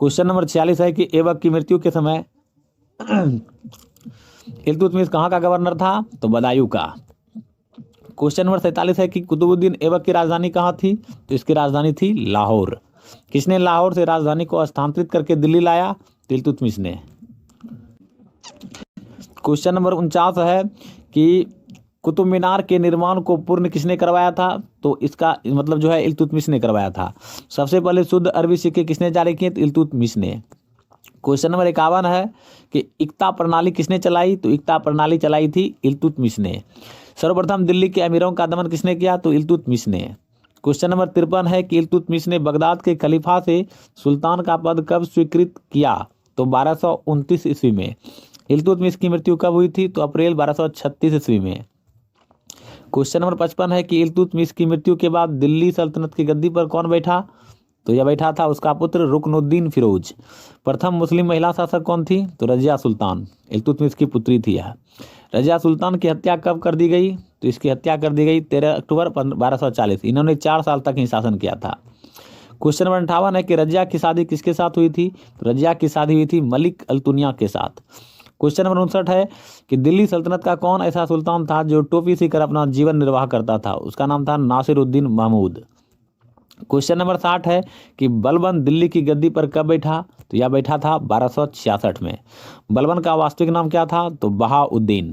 A: क्वेश्चन नंबर 46 है कि ऐबक की मृत्यु के समय इल्तुतमिश कहाँ का गवर्नर था? तो बदायूं का। क्वेश्चन नंबर 47 है कि कुतुबुद्दीन ऐबक की राजधानी कहाँ थी? तो इसकी राजधानी थी लाहौर। किसने लाहौर से राजधानी को स्थानांतरित करके दिल्ली लाया? तो इल्तुतमिश ने। क्वेश्चन नंबर 49 है कि कुतुब मीनार के निर्माण को पूर्ण किसने करवाया था? तो इसका मतलब जो है इल्तुतमिश ने करवाया था। सबसे पहले शुद्ध अरबी सिक्के किसने जारी किए? तो इल्तुतमिश ने। क्वेश्चन नंबर 51 है कि इक्ता प्रणाली किसने चलाई? तो इक्ता प्रणाली चलाई थी इल्तुतमिश ने। सर्वप्रथम दिल्ली के अमीरों का दमन किसने किया? तो इल्तुतमिश ने। क्वेश्चन नंबर 53 है कि इल्तुतमिश ने बगदाद के खलीफा से सुल्तान का पद कब स्वीकृत किया? तो 1229 ईस्वी में। इल्तुतमिश की मृत्यु कब हुई थी? तो अप्रैल 1236 ईस्वी में। क्वेश्चन नंबर 55 है कि इल्तुतमिश की मृत्यु के बाद दिल्ली सल्तनत की गद्दी पर कौन बैठा? तो यह बैठा था उसका पुत्र रुकनुद्दीन फिरोज। प्रथम मुस्लिम महिला शासक कौन थी? तो रजिया सुल्तान। इल्तुतमिश की पुत्री थी यह। रजिया सुल्तान की हत्या कब कर दी गई? तो इसकी हत्या कर दी गई 13 अक्टूबर 1240। इन्होंने 4 साल तक ही शासन किया था। क्वेश्चन नंबर 58 है कि रजिया की शादी किसके साथ हुई थी? तो रजिया की शादी हुई थी मलिक अल्तुनिया के साथ। क्वेश्चन नंबर 59 है कि दिल्ली सल्तनत का कौन ऐसा सुल्तान था जो टोपी सीकर अपना जीवन निर्वाह करता था? उसका नाम था नासिरुद्दीन महमूद। क्वेश्चन नंबर 60 है कि बलबन दिल्ली की गद्दी पर कब बैठा? तो यह बैठा था 1266 में। बलबन का वास्तविक नाम क्या था? तो बहाउद्दीन।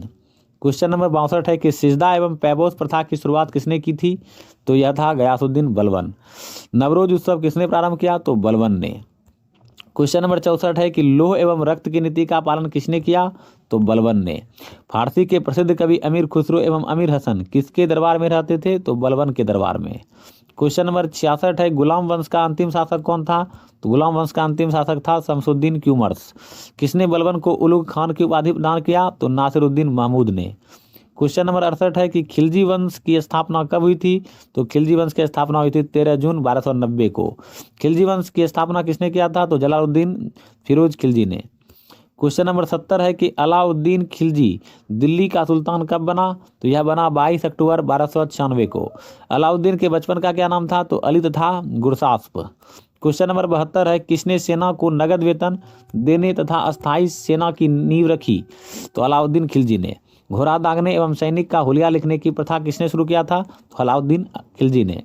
A: क्वेश्चन नंबर 62 है कि सिजदा एवं पैबोस प्रथा की शुरुआत किसने की थी? तो यह था गयासुद्दीन बलबन। नवरोज उत्सव किसने प्रारंभ किया? तो बलबन ने। क्वेश्चन नंबर 64 है कि लोह एवं रक्त की नीति का पालन किसने किया? तो बलबन ने। फारसी के प्रसिद्ध कवि अमीर खुसरो एवं अमीर हसन किसके दरबार में रहते थे? तो बलबन के दरबार में। क्वेश्चन नंबर 66 है गुलाम वंश का अंतिम शासक कौन था? तो गुलाम वंश का अंतिम शासक था शमसुद्दीन क्यूमर्स। किसने बलबन को उलुग खान की उपाधि प्रदान किया? तो नासिरुद्दीन महमूद ने। क्वेश्चन नंबर 68 है कि खिलजी वंश की स्थापना कब हुई थी? तो खिलजी वंश की स्थापना हुई थी 13 जून 1290 को। खिलजी वंश की स्थापना किसने किया था? तो जलालुद्दीन फिरोज खिलजी ने। क्वेश्चन नंबर 70 है कि अलाउद्दीन खिलजी दिल्ली का सुल्तान कब बना? तो यह बना 22 अक्टूबर 1296 को। अलाउद्दीन के बचपन का क्या नाम था? तो अली तथा गुरसास्प। क्वेश्चन नंबर 72 है किसने सेना को नगद वेतन देने तथा अस्थायी सेना की नींव रखी? तो अलाउद्दीन खिलजी ने। घोड़ा दागने एवं सैनिक का हुलिया लिखने की प्रथा किसने शुरू किया था? तो अलाउद्दीन खिलजी ने।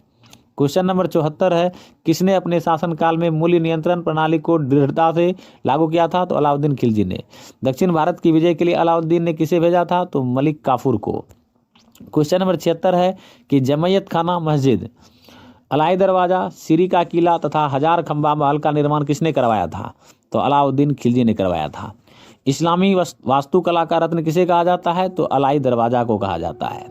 A: क्वेश्चन नंबर 74 है, किसने अपने शासनकाल में मूल्य नियंत्रण प्रणाली को दृढ़ता से लागू किया था? तो अलाउद्दीन खिलजी ने। दक्षिण भारत की विजय के लिए अलाउद्दीन ने किसे भेजा था? तो मलिक काफूर को। क्वेश्चन नंबर 76 है कि जमैयत खाना मस्जिद, अलाई दरवाजा, सीरी का किला तथा हजार खंबा महल का निर्माण किसने करवाया था? तो अलाउद्दीन खिलजी ने करवाया था। इस्लामी वास्तुकला का रत्न किसे कहा जाता है? तो अलाई दरवाजा को कहा जाता है।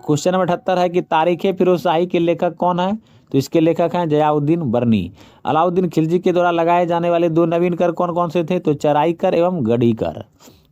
A: क्वेश्चन नंबर 78 है कि तारीख़ फिरोजशाही के लेखक कौन है? तो इसके लेखक हैं जयाउद्दीन बर्नी। अलाउद्दीन खिलजी के द्वारा लगाए जाने वाले 2 नवीन कर कौन कौन से थे? तो चराई कर एवं गढ़ी कर।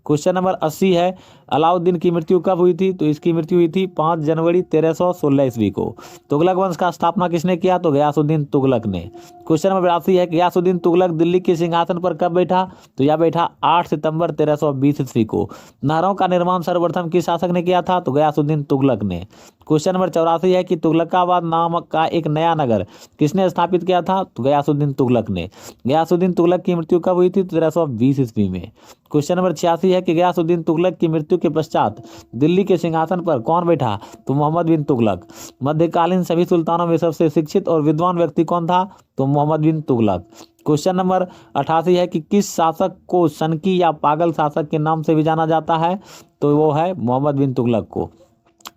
A: क्वेश्चन नंबर 80 है, अलाउद्दीन की मृत्यु कब हुई थी? तो इसकी मृत्यु हुई थी 5 जनवरी 1316 ईस्वी को। तुगलक वंश का स्थापना किसने किया? तो गयासुद्दीन तुगलक ने। क्वेश्चन नंबर 82 है, गयासुद्दीन तुगलक दिल्ली के सिंहासन पर कब बैठा? तो यह बैठा 8 सितंबर 1320 ईस्वी को। नहरों का निर्माण सर्वप्रथम किस शासक ने किया था? तो गयासुद्दीन तुगलक ने। क्वेश्चन नंबर 84 है कि तुगलकाबाद नाम का एक नया नगर किसने स्थापित किया था? तो गयासुद्दीन तुगलक ने। गयासुद्दीन तुगलक की मृत्यु कब हुई थी? 1320 ईस्वी में। क्वेश्चन नंबर 86 है कि गयासुद्दीन तुगलक की मृत्यु के पश्चात दिल्ली के सिंहासन पर कौन बैठा? तो मोहम्मद बिन तुगलक। मध्यकालीन सभी सुल्तानों में सबसे शिक्षित और विद्वान व्यक्ति कौन था? तो मोहम्मद बिन तुगलक। क्वेश्चन नंबर 88 है कि किस शासक को सनकी या पागल शासक के नाम से भी जाना जाता है? तो वो है मोहम्मद बिन तुगलक को।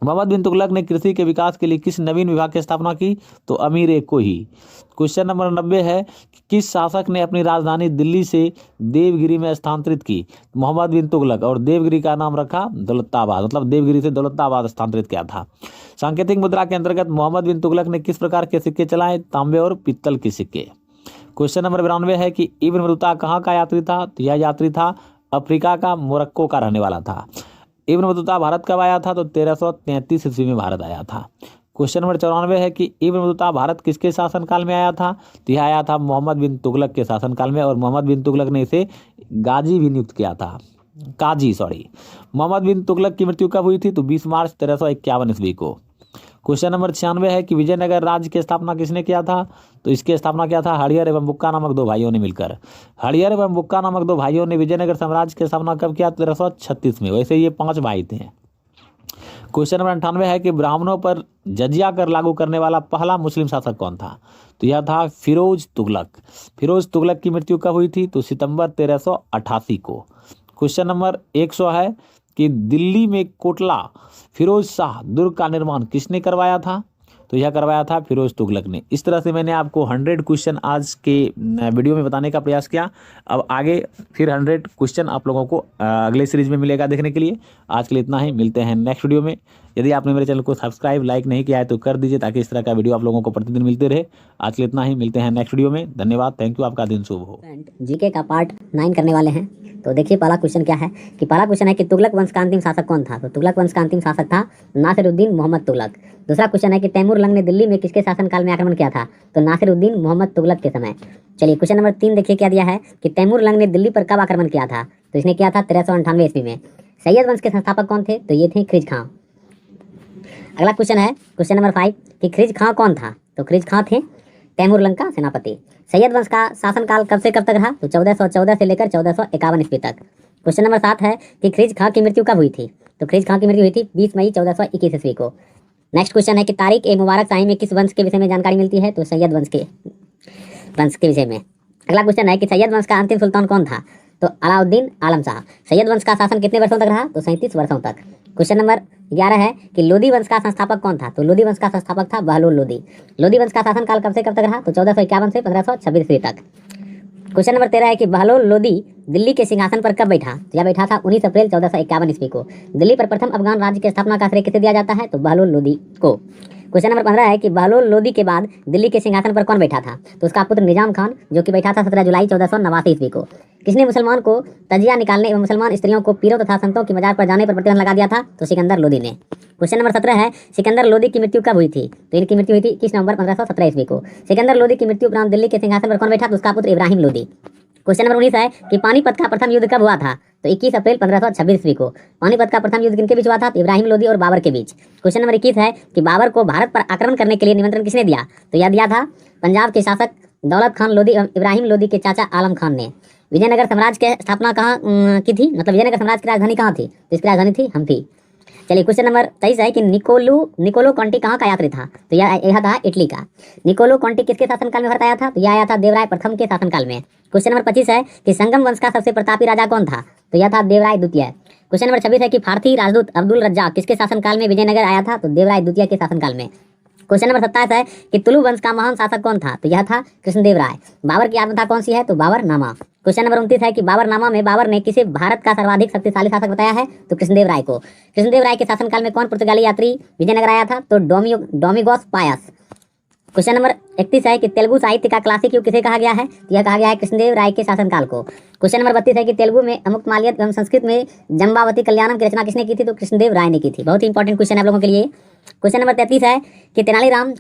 A: मोहम्मद बिन तुगलक ने कृषि के विकास के लिए किस नवीन विभाग की स्थापना की? तो अमीर एक को ही। क्वेश्चन नंबर 90 है कि किस शासक ने अपनी राजधानी दिल्ली से देवगिरी में स्थानांतरित की? मोहम्मद बिन तुगलक। और देवगिरी का नाम रखा दौलताबाद, मतलब देवगिरी से दौलताबाद स्थानांतरित किया था। सांकेतिक मुद्रा के अंतर्गत मोहम्मद बिन तुगलक ने किस प्रकार के सिक्के चलाए? तांबे और पीतल के सिक्के। क्वेश्चन नंबर 92 है कि इब्न बतूता कहाँ का यात्री था? तो यह यात्री था अफ्रीका का, मोरक्को का रहने वाला था। इब्न बतूता भारत कब आया था? तो 1333 ईस्वी में भारत आया था। क्वेश्चन नंबर 94 है कि इब्न बतूता भारत किसके शासनकाल में आया था? तो यह आया था मोहम्मद बिन तुगलक के शासनकाल में, और मोहम्मद बिन तुगलक ने इसे गाजी भी नियुक्त किया था, काजी सॉरी। मोहम्मद बिन तुगलक की मृत्यु कब हुई थी? तो 20 मार्च 1351 ईस्वी को। क्वेश्चन नंबर 96 है कि विजयनगर राज्य की स्थापना किसने किया था? तो इसकी स्थापना किया था हरिहर एवं बुक्का नामक 2 भाइयों ने मिलकर। हरिहर एवं बुक्का नामक 2 भाइयों ने विजयनगर साम्राज्य की स्थापना कब किया? 1336 में। वैसे ये 5 भाई थे। क्वेश्चन नंबर 98 है कि ब्राह्मणों पर जजिया कर लागू करने वाला पहला मुस्लिम शासक कौन था? तो यह था फिरोज तुगलक। फिरोज तुगलक की मृत्यु कब हुई थी? तो सितंबर 1388 को। क्वेश्चन नंबर 100 है कि दिल्ली में कोटला फिरोज शाह दुर्ग का निर्माण किसने करवाया था? तो यह करवाया था फिरोज तुगलक ने। इस तरह से मैंने आपको 100 क्वेश्चन आज के वीडियो में बताने का प्रयास किया। अब आगे फिर 100 क्वेश्चन आप लोगों को अगले सीरीज में मिलेगा देखने के लिए। आज के लिए इतना ही, मिलते हैं नेक्स्ट वीडियो में। यदि आपने मेरे चैनल को सब्सक्राइब लाइक नहीं किया है तो कर दीजिए, ताकि इस तरह का वीडियो आप लोगों को प्रतिदिन मिलते रहे। आज के लिए इतना ही, मिलते हैं नेक्स्ट वीडियो में। धन्यवाद, थैंक यू, आपका दिन शुभ हो।
B: जीके का पार्ट 9 करने वाले हैं। तो देखिए पहला क्वेश्चन क्या है कि पहला क्वेश्चन है कि तुगलक वंश का अंतिम शासक कौन था? तो तुगलक वंश का अंतिम शासक था नासिरुद्दीन मोहम्मद तुगलक। दूसरा क्वेश्चन है कि तैमूर लंग ने दिल्ली में किसके शासनकाल में आक्रमण किया था? तो नासिरुद्दीन मोहम्मद तुगलक के समय। चलिए क्वेश्चन नंबर 3 देखिए क्या दिया है कि तैमूर लंग ने दिल्ली पर कब आक्रमण किया था? तो इसने किया था 1398 ईस्वी में। सैयद वंश के संस्थापक कौन थे? तो ये थे खिज खां। अगला क्वेश्चन है क्वेश्चन नंबर 5 कि खिज खां कौन था? तो खिज खां थे तैमूर लंग का सेनापति। सैयद वंश का शासनकाल कब से कब तक रहा? तो 1414 से लेकर 1451 ईस्वी तक। क्वेश्चन नंबर 7 है कि खिज खां की मृत्यु कब हुई थी? तो खिज खां की मृत्यु हुई थी 20 मई 1421 ईस्वी को। नेक्स्ट क्वेश्चन है कि तारिक ए मुबारक शाही में किस वंश के विषय में जानकारी मिलती है? तो सैयद वंश के विषय में। अगला क्वेश्चन है कि सैयद वंश का अंतिम सुल्तान कौन था? तो अलाउद्दीन आलम शाह। सैयद वंश का शासन कितने वर्षों तक रहा? तो 37 वर्षों तक। क्वेश्चन नंबर 11 है कि लोदी वंश का संस्थापक कौन था? तो लोदी वंश का संस्थापक था बहलोल लोदी। लोदी वंश का शासनकाल कब से कब तक रहा? तो 1451 से 1526 ईस्वी तक। क्वेश्चन नंबर 13 है कि बहलोल लोदी दिल्ली के सिंहासन पर कब बैठा? तो यह बैठा था 19 अप्रैल 1451 ईस्वी को। दिल्ली पर प्रथम अफगान राज्य की स्थापना का श्रेय किसे दिया जाता है? तो बहलोल लोदी को। क्वेश्चन नंबर 15 है कि बहलोल लोदी के बाद दिल्ली के सिंहासन पर कौन बैठा था? तो उसका पुत्र निजाम खान, जो कि बैठा था 17 जुलाई 1489 ईस्वी को। किसने मुसलमान को तजिया निकालने एवं मुसलमान स्त्रियों को पीरों तथा संतों की मजार पर जाने पर प्रतिबंध लगा दिया था? तो सिकंदर लोदी ने। क्वेश्चन नंबर 17 है सिकंदर लोदी की मृत्यु कब हुई थी? तो इनकी मृत्यु हुई थी 21 नवंबर 1517 ईस्वी को। सिकंदर लोदी की मृत्यु उपरांत दिल्ली के सिंहासन पर कौन बैठा? तो उसका पुत्र इब्राहिम लोदी। क्वेश्चन नंबर 19 है कि पानीपत का प्रथम युद्ध कब हुआ था? तो 21 अप्रैल 1526 ईस्वी को। पानीपत का प्रथम युद्ध किनके बीच हुआ था? तो इब्राहिम लोदी और बाबर के बीच। क्वेश्चन नंबर 21 है कि बाबर को भारत पर आक्रमण करने के लिए निमंत्रण किसने दिया? तो यह दिया था पंजाब के शासक दौलत खान लोदी एवं इब्राहिम लोदी के चाचा आलम खान ने। विजयनगर साम्राज्य की स्थापना कहाँ की थी? मतलब विजयनगर साम्राज्य की राजधानी कहाँ थी? तो इसकी राजधानी थी हम्पी। चलिए क्वेश्चन नंबर 23 है कि निकोलो कॉन्टी कहाँ का यात्री था? तो यह था इटली का। निकोलो कॉन्टी किसके शासनकाल में भारत आया था? तो यह आया था देवराय प्रथम के शासनकाल में। क्वेश्चन नंबर 25 है कि संगम वंश का सबसे प्रतापी राजा कौन था? तो यह था देवराय द्वितीय। क्वेश्चन नंबर 26 है कि फारसी राजदूत अब्दुल रज्जाक किसके शासनकाल में विजयनगर आया था? तो देवराय द्वितीय के शासनकाल में। क्वेश्चन नंबर 27 है कि तुलु वंश का महान शासक कौन था? तो यह था कृष्णदेव राय। बाबर की आत्मकथा कौन सी है? तो बाबरनामा। क्वेश्चन नंबर 29 है कि बाबरनामा में बाबर ने किसे भारत का सर्वाधिक शक्तिशाली शासक बताया है? तो कृष्णदेव राय को। कृष्णदेव राय के शासनकाल में कौन पुर्तगाली यात्री विजयनगर आया था? तो डोमिगोस पायस। क्वेश्चन नंबर 31 है कि तेलुगु साहित्य का क्लासिक युग किसे कहा गया है? तो यह कहा गया है कृष्णदेव राय के शासनकाल को। क्वेश्चन नंबर 32 है कि तेलुगु में अमुक्तमाल्यद एवं संस्कृत में जम्बावती कल्याणम की रचना किसने की थी? तो कृष्णदेव राय ने की थी। बहुत ही इंपॉर्टेंट क्वेश्चन है आप लोगों के लिए। क्वेश्चन नंबर 33 है कि तेनालीराम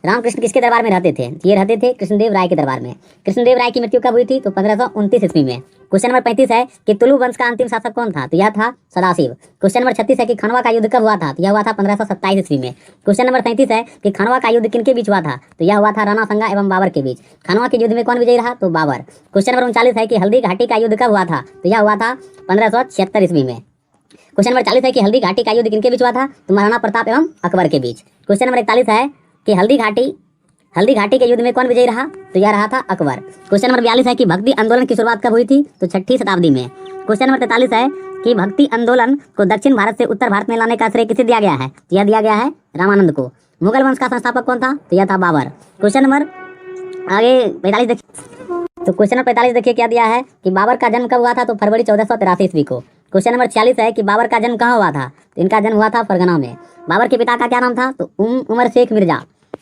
B: रामकृष्ण किसके दरबार में रहते थे? ये रहते थे कृष्णदेव राय के दरबार में। कृष्णदेव राय की मृत्यु कब हुई थी? तो 1529 ईस्वी में। क्वेश्चन नंबर 35 है कि तुलु वंश का अंतिम शासक कौन था? तो यह था सदाशिव। क्वेश्चन नंबर 36 है कि खनवा का युद्ध कब हुआ था? तो यह हुआ था 1527 ईस्वी में। क्वेश्चन नंबर 37 है कि खनवा का युद्ध किनके बीच हुआ था? तो यह हुआ था राणा संगा एवं बाबर के बीच। खनवा के युद्ध में कौन विजयी रहा? तो बाबर। क्वेश्चन नंबर 39 है कि हल्दी घाटी का युद्ध कब हुआ था? तो यह हुआ था 1576 ईस्वी में। क्वेश्चन नंबर 40 है कि हल्दी घाटी का युद्ध किनके बीच हुआ था? तो महाराणा प्रताप एवं अकबर के बीच। क्वेश्चन नंबर 41 है कि हल्दी घाटी के युद्ध में कौन विजयी रहा? तो यह रहा था अकबर। क्वेश्चन नंबर 42 है कि भक्ति आंदोलन की शुरुआत कब हुई थी? तो 6ठी शताब्दी में। क्वेश्चन नंबर 43 है कि भक्ति आंदोलन को दक्षिण भारत से उत्तर भारत में लाने का श्रेय किसे दिया गया है? तो यह दिया गया है रामानंद को। मुगल वंश का संस्थापक कौन था? तो यह था बाबर। क्वेश्चन नंबर आगे 45 देखिए। तो क्वेश्चन नंबर 45 देखिए क्या दिया है कि बाबर का जन्म कब हुआ था? तो फरवरी 1483 ईस्वी को। क्वेश्चन नंबर 46 है कि बाबर का जन्म कहाँ हुआ था? तो इनका जन्म हुआ था फरगना में। बाबर के पिता का क्या नाम था? तो उमर शेख मिर्जा।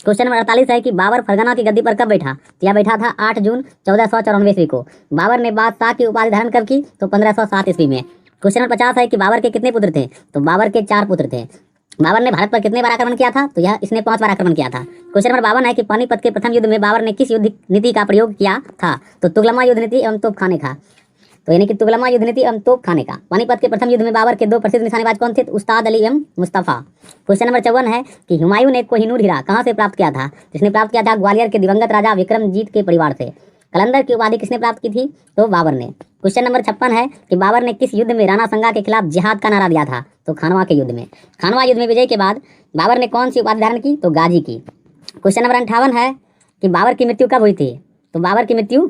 B: क्वेश्चन नंबर 48 है कि बाबर फरगना की गद्दी पर कब बैठा? तो यह बैठा था 8 जून 1494 ईस्वी को। बाबर ने बादशाह की उपाधि धारण कब की? तो 1507 ईस्वी में। क्वेश्चन नंबर 50 है कि बाबर के कितने पुत्र थे? तो बाबर के 4 पुत्र थे। बाबर ने भारत पर कितने बार आक्रमण किया था? तो यह इसने 5 बार आक्रमण किया था। क्वेश्चन नंबर 52 है कि पानीपत के प्रथम युद्ध में बाबर ने किस युद्ध नीति का प्रयोग किया था? तो तुगलमा युद्ध नीति एवं तोपखाने का। तो यानी कि तुगलमा युद्ध नीति एवं तोपखाने का। पानीपत के प्रथम युद्ध में बाबर के 2 प्रसिद्ध निशानेबाज कौन थे? तो उस्ताद अली एवं मुस्तफा। क्वेश्चन नंबर 54 है कि हुमायूं ने कोहिनूर हीरा कहाँ से प्राप्त किया था? जिसने प्राप्त किया था ग्वालियर के दिवंगत राजा विक्रमजीत के परिवार से। कलंदर की उपाधि किसने प्राप्त की थी? तो बाबर ने। क्वेश्चन नंबर 56 है कि बाबर ने किस युद्ध में राणा संगा के खिलाफ जिहाद का नारा दिया था? तो खानवा के युद्ध में। खानवा युद्ध में विजय के बाद बाबर ने कौन सी उपाधि धारण की? तो गाजी की। क्वेश्चन नंबर 58 है कि बाबर की मृत्यु कब हुई थी? तो बाबर की मृत्यु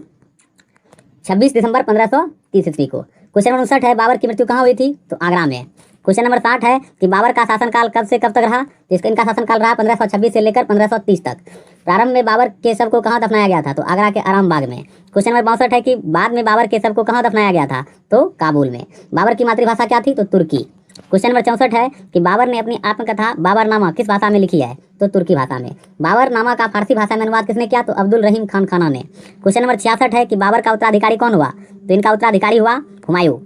B: 26 दिसंबर 1530 ईस्वी को। क्वेश्चन नंबर 59 है बाबर की मृत्यु कहाँ हुई थी? तो आगरा में। क्वेश्चन नंबर 60 है कि बाबर का शासनकाल कब से कब तक रहा? तो इसका इनका शासनकाल रहा 1526 से लेकर 1530 तक। प्रारंभ में बाबर के शव को कहाँ दफनाया गया था? तो आगरा के आराम बाग में। क्वेश्चन नंबर 62 है कि बाद में बाबर के शव को कहाँ दफनाया गया था? तो काबुल में। बाबर की मातृभाषा क्या थी? तो तुर्की। क्वेश्चन नंबर 64 है कि बाबर ने अपनी आत्मकथा बाबरनामा किस भाषा में लिखी है? तो तुर्की भाषा में। बाबरनामा का फारसी भाषा में अनुवाद किसने किया? तो अब्दुल रहीम खान खाना ने। क्वेश्चन नंबर 66 है कि बाबर का उत्तराधिकारी कौन हुआ? तो इनका उत्तराधिकारी हुआ हुमायूं।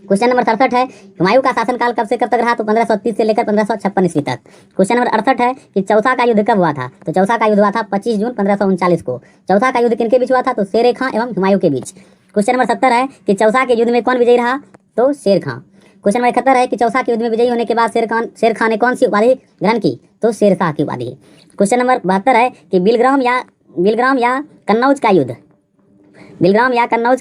B: क्वेश्चन नंबर 67 है हुमायूं का शासनकाल कब से कब तक रहा? तो 1530 से लेकर 1556 ईस्वी तक। क्वेश्चन नंबर 68 है कि चौसा का युद्ध कब हुआ था? तो चौसा का युद्ध हुआ था 25 जून 1539 को। चौसा का युद्ध किनके बीच हुआ था? तो शेर खां एवं हुमायूं के बीच। क्वेश्चन नंबर 70 है कि चौसा के युद्ध में कौन विजयी रहा? तो शेर खां। क्वेश्चन नंबर 71 है कि चौसा के युद्ध में विजयी होने के बाद शेर खां ने कौन सी उपाधि ग्रहण की? तो शेरशाह की उपाधि। क्वेश्चन नंबर 72 है कि बिलग्राम या कन्नौज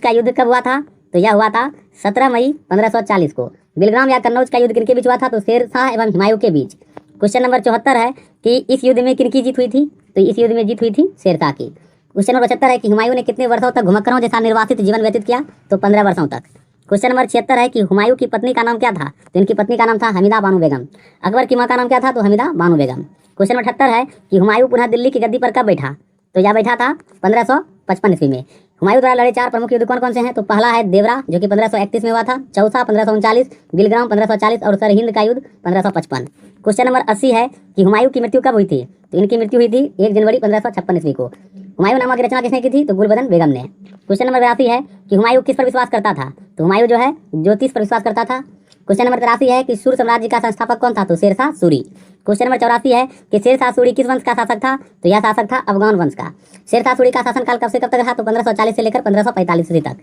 B: का युद्ध कब हुआ था? तो यह हुआ था 17 मई 1540 को। बिलग्राम या कन्नौज का युद्ध किनके बीच हुआ था? तो शेरशाह एवं हुमायूं के बीच। क्वेश्चन नंबर 74 है कि इस युद्ध में किनकी जीत हुई थी? तो इस युद्ध में जीत हुई थी शेरशाह की। क्वेश्चन नंबर 75 है कि हुमायूं ने कितने वर्षों तक घुमक्करों जैसा निर्वासित जीवन व्यतीत किया? तो 15 वर्षों तक। क्वेश्चन नंबर 76 है कि हुमायूं की पत्नी का नाम क्या था? तो इनकी पत्नी का नाम था हमीदा बानो बेगम। अकबर की मां का नाम क्या था? तो हमीदा बानो बेगम। क्वेश्चन नंबर 78 है कि हुमायूं पुनः दिल्ली की गद्दी पर कब बैठा? तो यह बैठा था 1555 ईस्वी में। हुमायूं द्वारा लड़े 4 प्रमुख युद्ध कौन कौन से हैं? तो पहला है देवरा जो कि 1531 में हुआ था, चौथा 1539, बिलग्राम 1540 और सरहिंद का युद्ध 1555। क्वेश्चन नंबर 80 है कि हुमायूं की मृत्यु कब हुई थी? तो इनकी मृत्यु हुई थी 1 जनवरी 1556 ईस्वी को। हुमायूं नामा की रचना किसने की थी? तो गुलबदन बेगम ने। क्वेश्चन नंबर 82 है कि हुमायूं किस पर विश्वास करता था? तो हुमायूं जो है ज्योतिष पर विश्वास करता था। क्वेश्चन नंबर 83 है कि सूर साम्राज्य का संस्थापक कौन था? तो शेरशाह सूरी। क्वेश्चन नंबर 84 है कि शेरशाह सूरी किस वंश का शासक था? तो यह शासक था अफगान वंश का। शेरशाह सूरी का शासनकाल कब से कब तक रहा? तो 1540 से लेकर 1545 ईस्वी तक।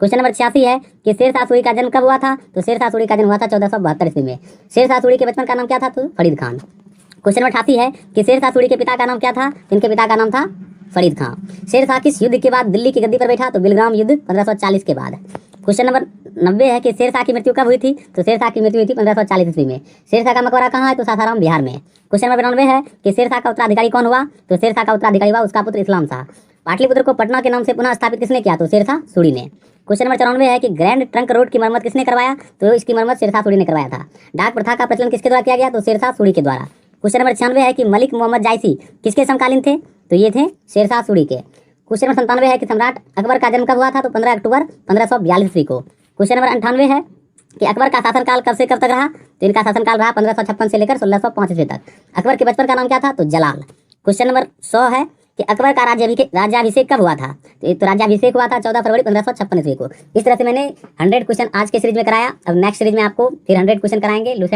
B: क्वेश्चन नंबर 86 है कि शेरशाह सूरी का जन्म कब हुआ था? तो शेरशाह सूरी का जन्म हुआ था 1472 ईस्वी में। शेरशाह सूरी के बचपन का नाम क्या था? तो फरीद खान। क्वेश्चन नंबर 88 है कि शेरशाह सूरी के पिता का नाम क्या था? इनके पिता का नाम था फरीद खां। शेरशाह किस युद्ध के बाद दिल्ली की गद्दी पर बैठा? तो बिलग्राम युद्ध 1540 के बाद। क्वेश्चन नंबर 90 है कि शेरशाह की मृत्यु कब हुई थी, तो शेरशाह की मृत्यु हुई थी 1540 ईस्वी में। शेरशाह का मकबरा कहाँ है, तो सासाराम बिहार में। क्वेश्चन नंबर 92 है कि शेरशाह का उत्तराधिकारी कौन हुआ, तो शेरशाह का उत्तराधिकारी हुआ उसका पुत्र इस्लाम शाह। पाटलिपुत्र को पटना के नाम से पुनः स्थापित किसने किया, तो शेरशाह सूरी ने। क्वेश्चन नंबर 94 है कि ग्रैंड ट्रंक रोड की मरम्मत किसने करवाया, तो इसकी मरम्मत शेरशाह सूरी ने करवाया था। डाक प्रथा का प्रचलन किसके द्वारा किया गया, तो शेरशाह सूरी के द्वारा। क्वेश्चन नंबर 96 है कि मलिक मोहम्मद जायसी किसके समकालीन थे, तो ये थे शेरशाह सूरी के। क्वेश्चन नंबर 97 है कि सम्राट अकबर का जन्म कब हुआ था, तो 15 अक्टूबर 1542 ईस्वी को। क्वेश्चन नंबर 98 है कि अकबर का शासनकाल कब से कब तक रहा, तो इनका शासनकाल रहा 1556 से लेकर 1605 ईस्वी तक। अकबर के बचपन का नाम क्या था, तो जलाल। क्वेश्चन नंबर 100 है कि अकबर का राज्याभिषेक कब हुआ था, तो राज्याभिषेक हुआ था 14 फरवरी 1556 ईस्वी को। इस तरह से मैंने 100 क्वेश्चन आज के सीरीज में कराया। अब नेक्स्ट सीरीज में आपको फिर 100 क्वेश्चन कराएंगे लूसेंट